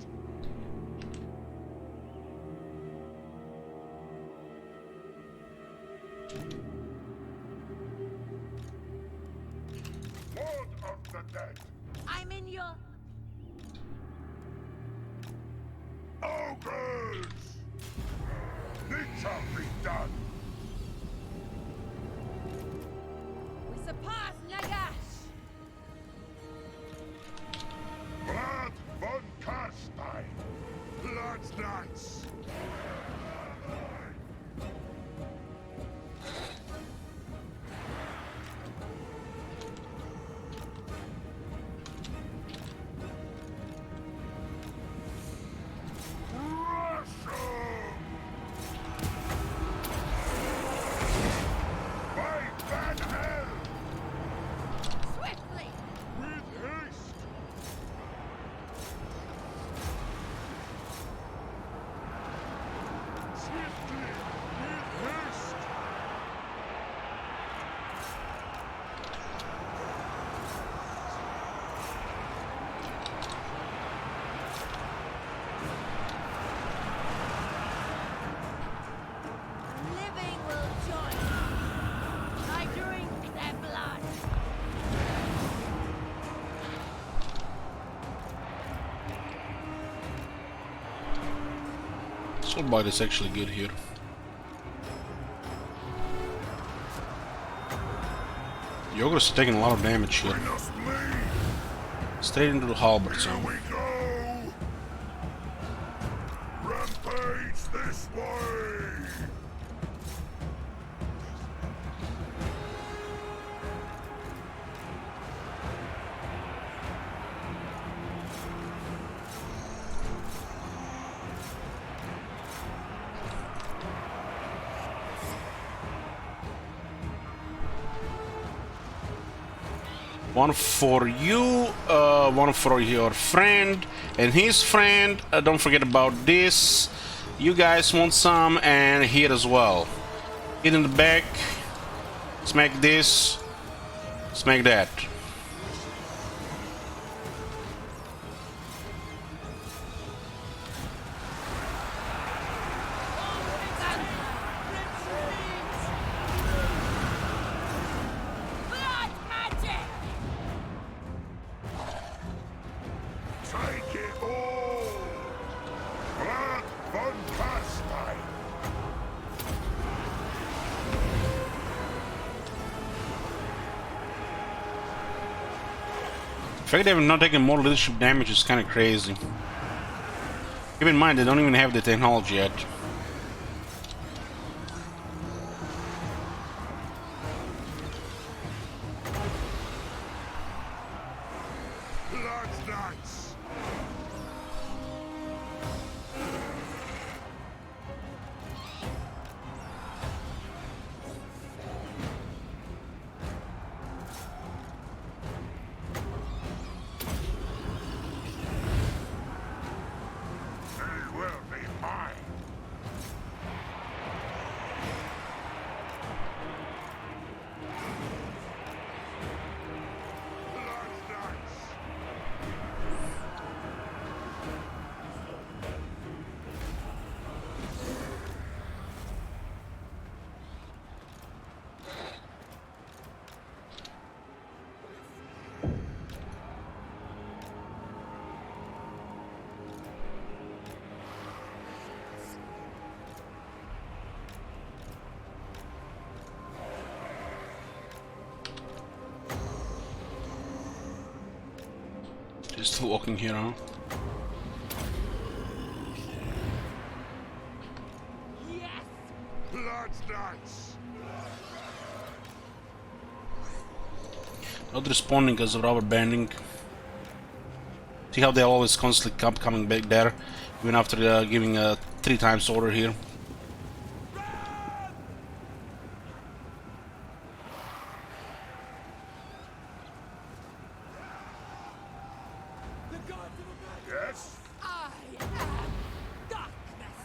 [SPEAKER 5] Lord of the dead.
[SPEAKER 7] I'm in your...
[SPEAKER 5] Ogres! It shall be done.
[SPEAKER 3] We surpass Nagash!
[SPEAKER 5] Blood von Carstein. Blood's Knights.
[SPEAKER 3] Swiftly!
[SPEAKER 5] With haste! Swiftly! With haste!
[SPEAKER 7] Living will join. I drink their blood.
[SPEAKER 1] Soulbite is actually good here. Yogur's taking a lot of damage here.
[SPEAKER 5] We must leave!
[SPEAKER 1] Straight into the halberd zone.
[SPEAKER 5] Here we go! Rampage this way!
[SPEAKER 1] One for you, one for your friend and his friend. Don't forget about this. You guys want some, and here as well. Hit in the back. Smack this. Smack that.
[SPEAKER 7] Blood magic!
[SPEAKER 5] Take it all! Blood von Carstein!
[SPEAKER 1] The fact they have not taken more leadership damage is kind of crazy. Keep in mind, they don't even have the technology yet.
[SPEAKER 5] Blood's Knights! They will be mine!
[SPEAKER 1] Still walking here, huh?
[SPEAKER 7] Yes!
[SPEAKER 5] Blood's nuts!
[SPEAKER 1] Not responding because of rubber banding. See how they always constantly coming back there, even after giving a 3 times order here.
[SPEAKER 5] Yes?
[SPEAKER 7] I am darkness!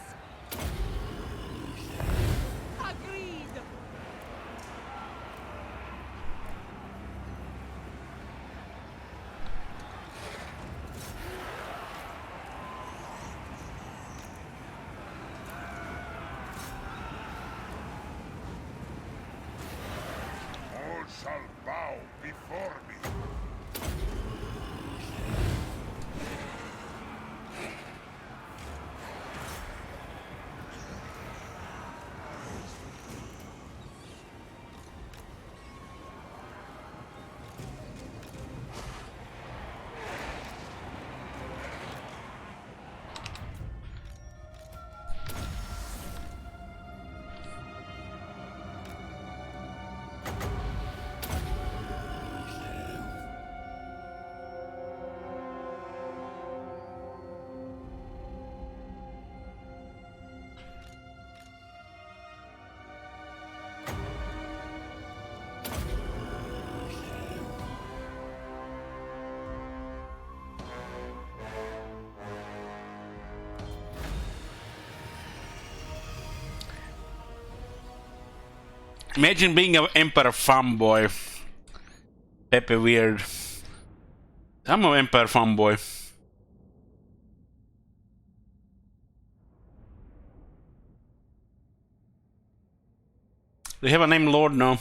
[SPEAKER 7] Agreed!
[SPEAKER 5] All shall bow before me.
[SPEAKER 1] Imagine being an Emperor fanboy. Pepe weird. I'm an Emperor fanboy. Do you have a name, Lord? No.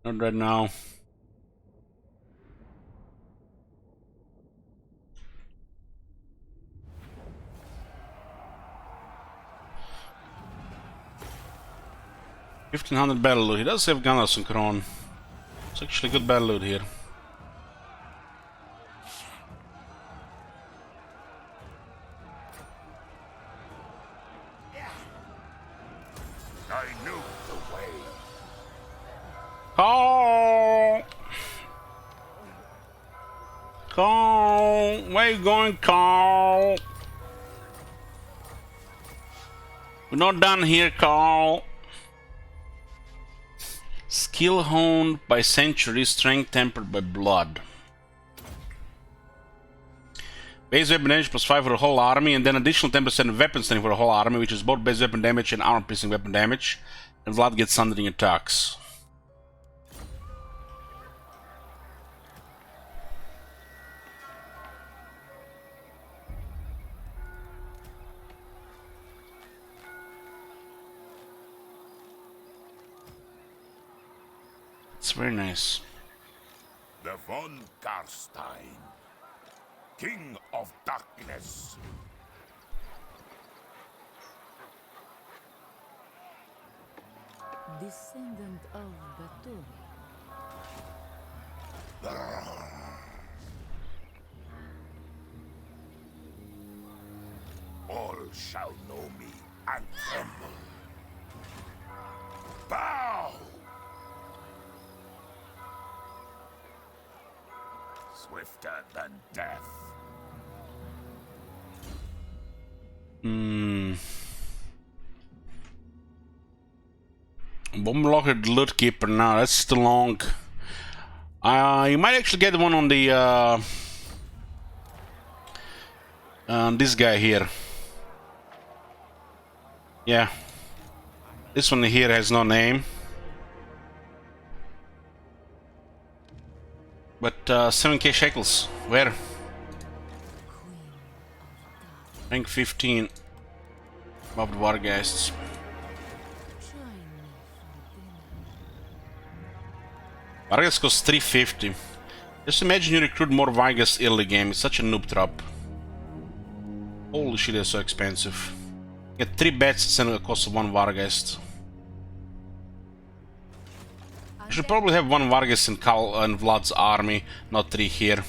[SPEAKER 1] Not right now. $1,500 battle loot. He does have Gunners and Kron. It's actually good battle loot here.
[SPEAKER 5] I knew the way.
[SPEAKER 1] Carl! Carl! Where you going, Carl? We're not done here, Carl. Skill honed by centuries, strength tempered by blood. Base weapon damage plus 5 for the whole army, and then additional 10% weapon strength for the whole army, which is both base weapon damage and armor piercing weapon damage. And Vlad gets thundering attacks. It's very nice.
[SPEAKER 5] The von Carstein, King of Darkness.
[SPEAKER 3] Descendant of Batur.
[SPEAKER 5] All shall know me and tremble. Bow! Swifter than death.
[SPEAKER 1] Bomb locker loot keeper now, that's too long. You might actually get one on the this guy here. Yeah. This one here has no name. But 7k shekels. Where? Rank 15. Above the Wargeists. Vargas costs 350. Just imagine you recruit more Vargas early game. It's such a noob trap. Holy shit, they're so expensive. Get 3 bets and the cost of 1 Vargas. You should probably have 1 Vargas in Vlad's army, not 3 here.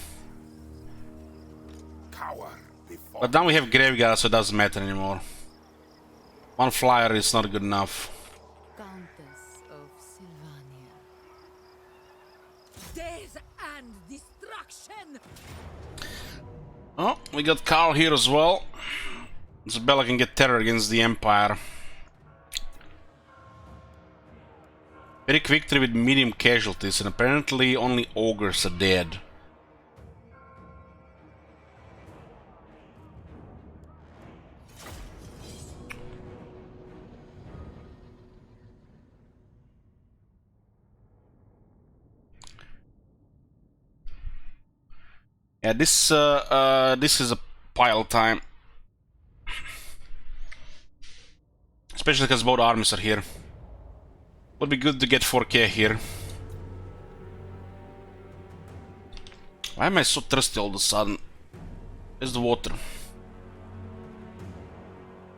[SPEAKER 1] But now we have Graveyard, so it doesn't matter anymore. One flyer is not good enough.
[SPEAKER 3] Countess of Sylvania.
[SPEAKER 7] Death and destruction!
[SPEAKER 1] Oh, we got Carl here as well. Isabella can get terror against the Empire. Very victory with medium casualties, and apparently only ogres are dead. Yeah, this is a pile time. Especially because both armies are here. Would be good to get 4K here. Why am I so thirsty all of a sudden? Where's the water?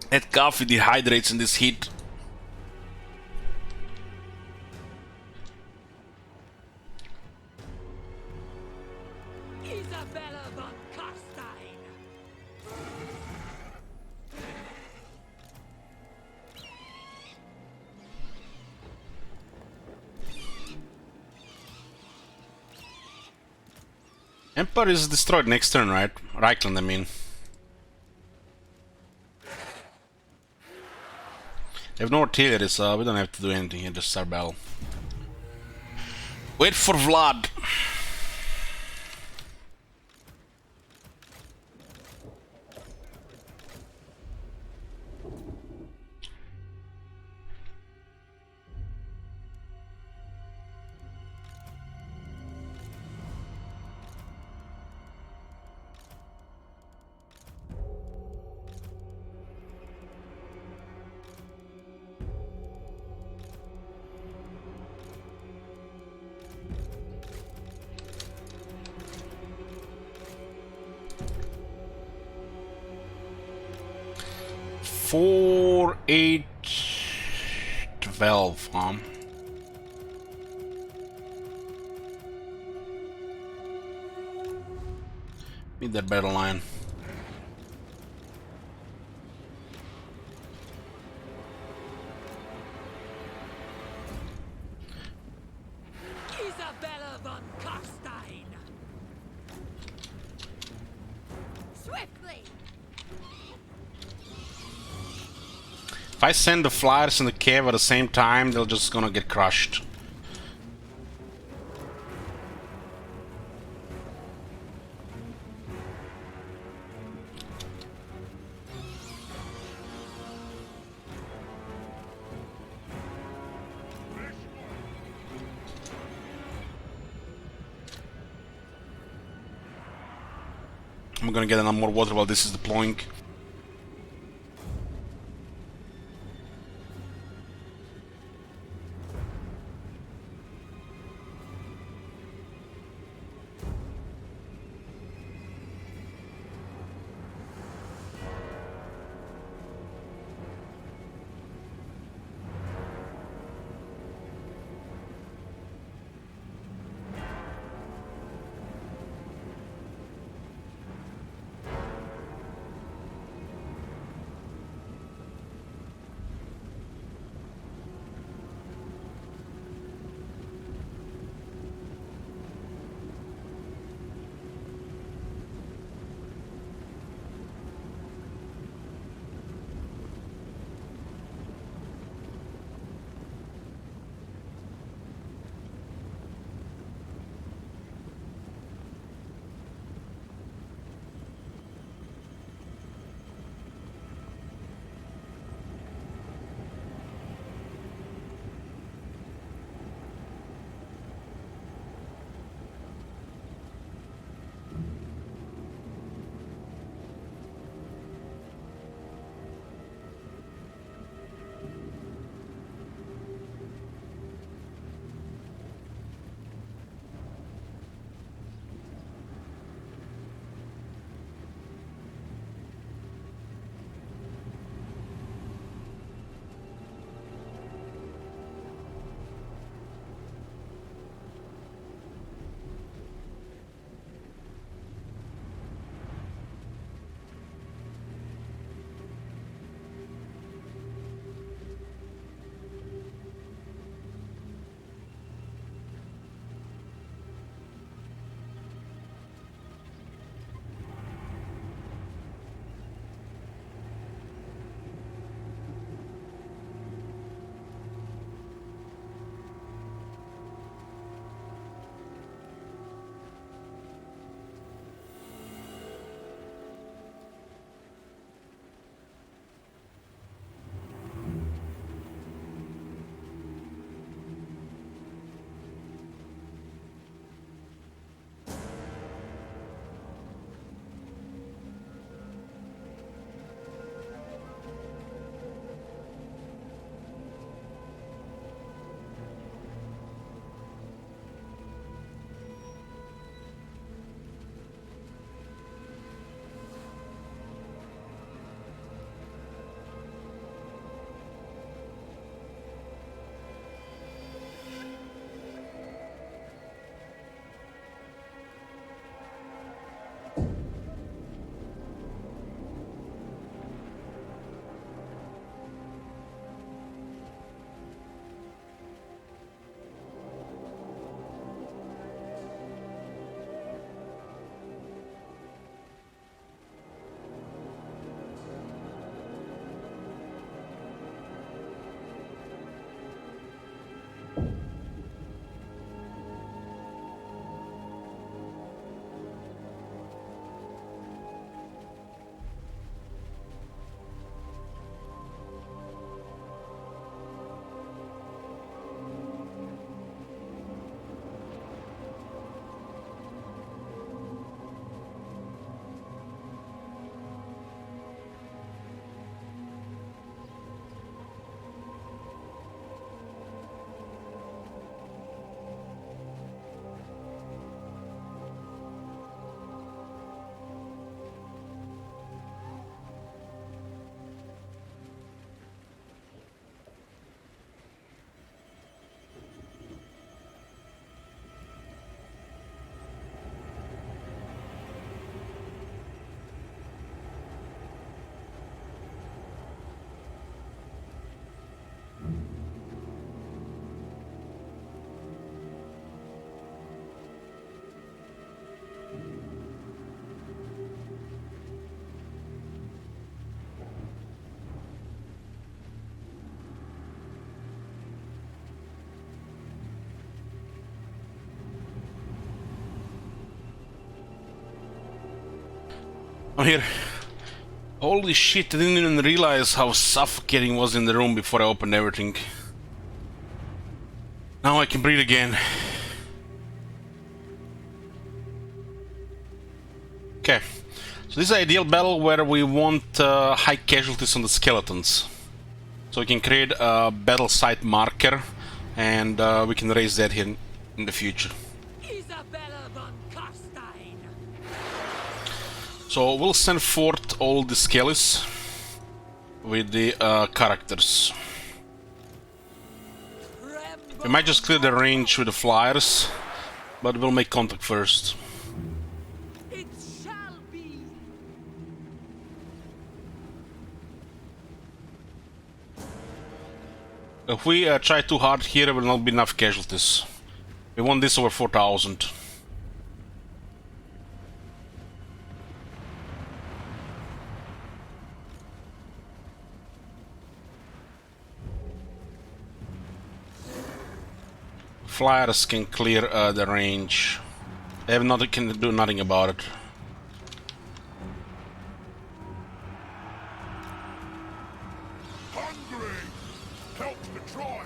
[SPEAKER 1] That coffee dehydrates in this heat.
[SPEAKER 7] Isabella von Carstein!
[SPEAKER 1] Empire is destroyed next turn, right? Reichland, I mean. They have no artillery, so we don't have to do anything here, just Sarbel. Wait for Vlad! Four, 8, 12, Need that battle line.
[SPEAKER 7] Isabella von Carstein! Swiftly!
[SPEAKER 1] If I send the flyers in the cave at the same time, they're just gonna get crushed. I'm gonna get a lot more water while this is deploying. Oh, here. Holy shit, I didn't even realize how suffocating was in the room before I opened everything. Now I can breathe again. Okay, so this is an ideal battle where we want high casualties on the skeletons. So we can create a battle site marker and we can raise that here in the future.
[SPEAKER 7] Isabella von Carstein.
[SPEAKER 1] So we'll send forth all the skellies with the characters. We might just clear the range with the flyers, but we'll make contact first.
[SPEAKER 7] It shall be.
[SPEAKER 1] If we try too hard here, there will not be enough casualties. We want this over 4,000. Flyers can clear the range. They have nothing, can do nothing about it.
[SPEAKER 5] Hungry! Help the Troy!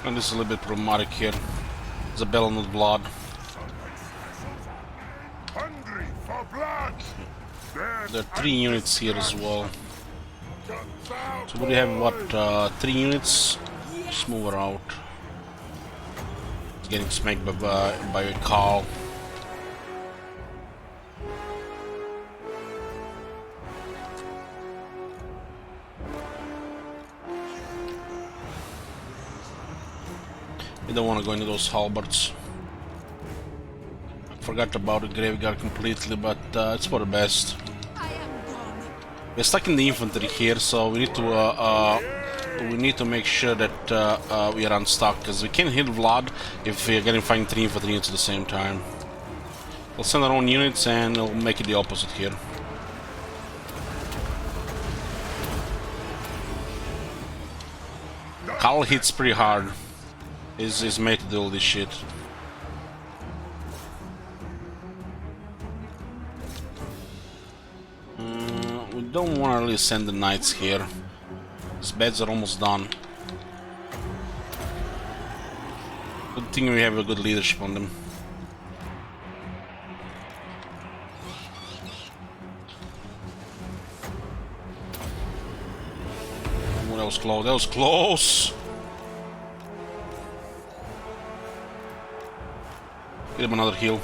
[SPEAKER 1] And this is a little bit problematic here. Isabella, not blood.
[SPEAKER 5] Hungry for blood!
[SPEAKER 1] There are 3 units here as well. So we have what, 3 units? Just move her out. It's getting smacked by a Carl. We don't want to go into those halberds. I forgot about the graveyard completely, but it's for the best.
[SPEAKER 7] I am gone.
[SPEAKER 1] We're stuck in the infantry here, so we need to make sure that we are unstuck, because we can't hit Vlad if we're getting fighting 3 infantry units at the same time. We'll send our own units and we'll make it the opposite here. Carl hits pretty hard. He's made to do all this shit. We don't want to really send the knights here. These beds are almost done. Good thing we have a good leadership on them. Oh, that was close. That was close. Get him another heal.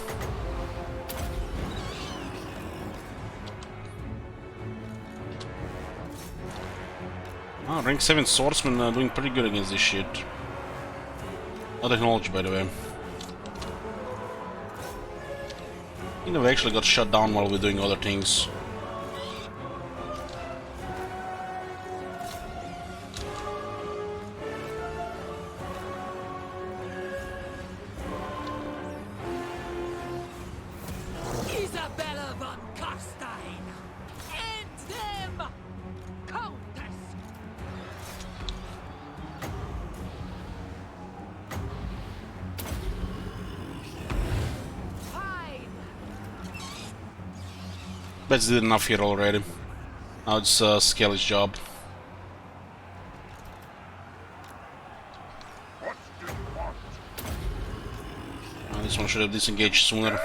[SPEAKER 1] Ah, rank 7 swordsmen are doing pretty good against this shit. No technology, by the way. You know, we actually got shut down while we're doing other things.
[SPEAKER 7] Isabella von Carstein. End them! Countess! Fine!
[SPEAKER 1] Let's did enough here already. Now it's Skelly's job.
[SPEAKER 5] What do you want?
[SPEAKER 1] This one should have disengaged sooner.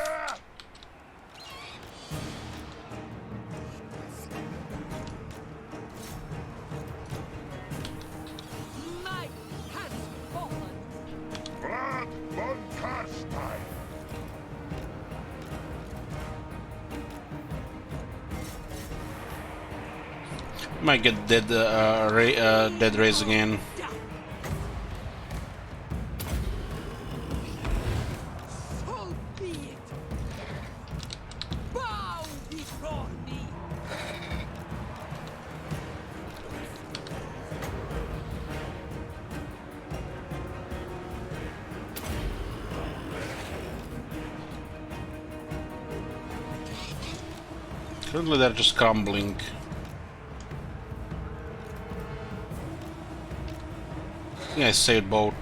[SPEAKER 7] Night has fallen!
[SPEAKER 5] Blood von Carstein!
[SPEAKER 1] Might get dead, dead raise again.
[SPEAKER 7] So be it! Bow
[SPEAKER 1] Currently they're just crumbling. I think I saved both.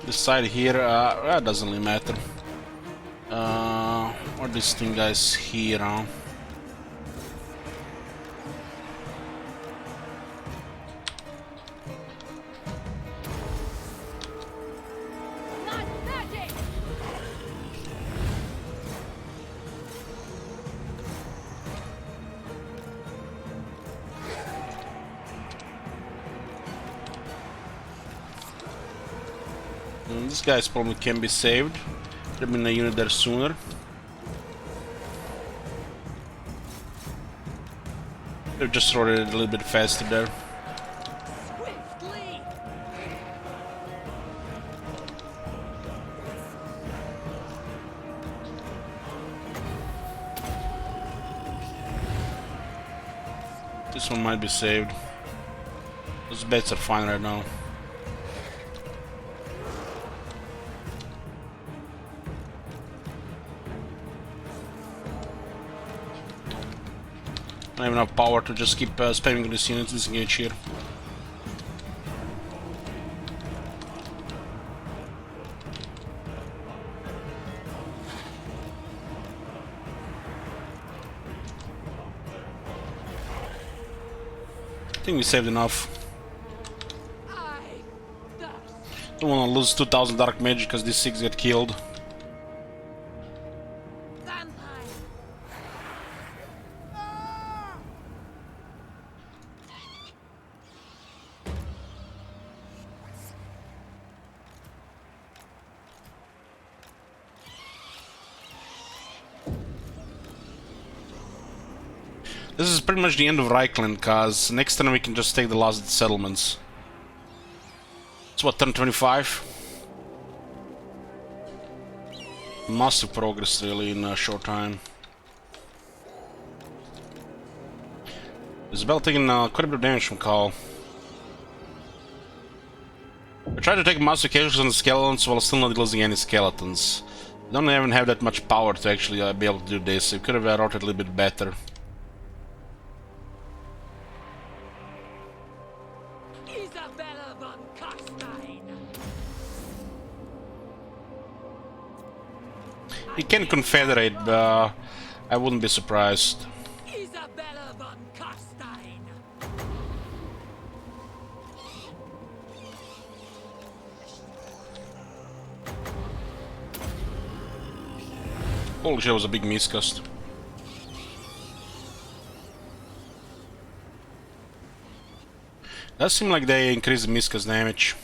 [SPEAKER 1] This side here, that doesn't really matter. What this thing guys here, huh?
[SPEAKER 7] Not magic!
[SPEAKER 1] This guy's probably can be saved. Could have been a unit there sooner. Could have just rotated a little bit faster there.
[SPEAKER 7] Swiftly!
[SPEAKER 1] This one might be saved. Those bets are fine right now. I have enough power to just keep spamming this unit disengage here. I think we saved enough. Don't want to lose 2000 dark magic because these 6 get killed. This is pretty much the end of Reichland, cause next turn we can just take the last settlements. It's what, turn 25? Massive progress really in a short time. Isabel taking quite a bit of damage from Carl. I tried to take massive casualties on the skeletons while still not losing any skeletons. I don't even have that much power to actually be able to do this. We could have rotated a little bit better. He can confederate, but I wouldn't be surprised.
[SPEAKER 7] Isabella von Carstein.
[SPEAKER 1] Holy shit, that was a big miscast. Does seem like they increase the miscast damage.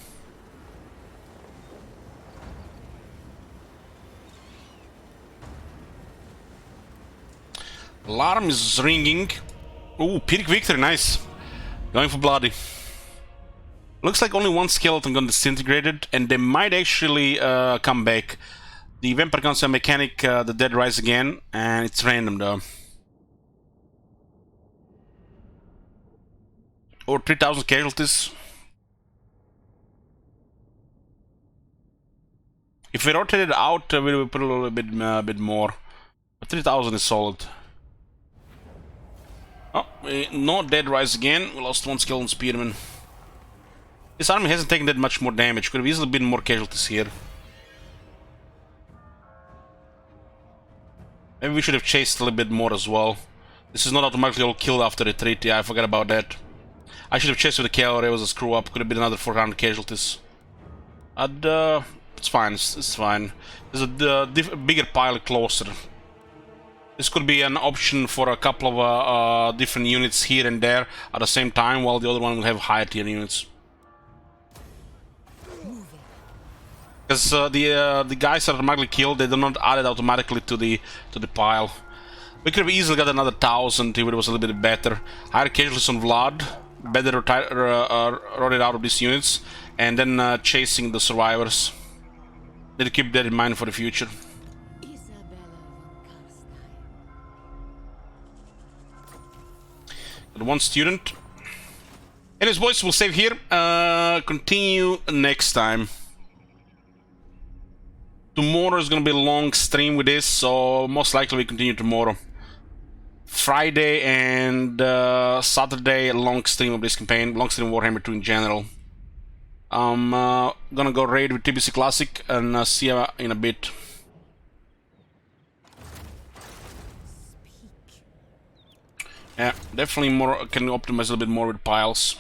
[SPEAKER 1] Alarm is ringing. Ooh, Pyrrhic victory, nice. Going for bloody. Looks like only one skeleton got disintegrated, and they might actually come back. The Vampire Council mechanic, the dead rise again, and it's random though. Or 3000 casualties. If we rotate it out, we will put a little bit more. But 3000 is solid. Oh, no dead rise again. We lost one skeleton spearman. This army hasn't taken that much more damage. Could have easily been more casualties here. Maybe we should have chased a little bit more as well. This is not automatically all killed after retreat. Yeah, I forgot about that. I should have chased with the cavalry. It was a screw up. Could have been another 400 casualties. It's fine. It's fine. There's a bigger pile closer. This could be an option for a couple of different units here and there at the same time, while the other one will have higher tier units. Because the guys that are automatically killed, they do not add it automatically to the pile. We could have easily got another 1000 if it was a little bit better. Higher casualties on Vlad, better rotate out of these units, and then chasing the survivors. Need to keep that in mind for the future. One student. Anyways, boys, we'll save here. Continue next time. Tomorrow is gonna be a long stream with this, so most likely we continue tomorrow. Friday and Saturday, a long stream of this campaign, long stream of Warhammer 2 in general. I'm gonna go raid with TBC Classic and see you in a bit. Yeah, definitely more can optimize a little bit more with piles.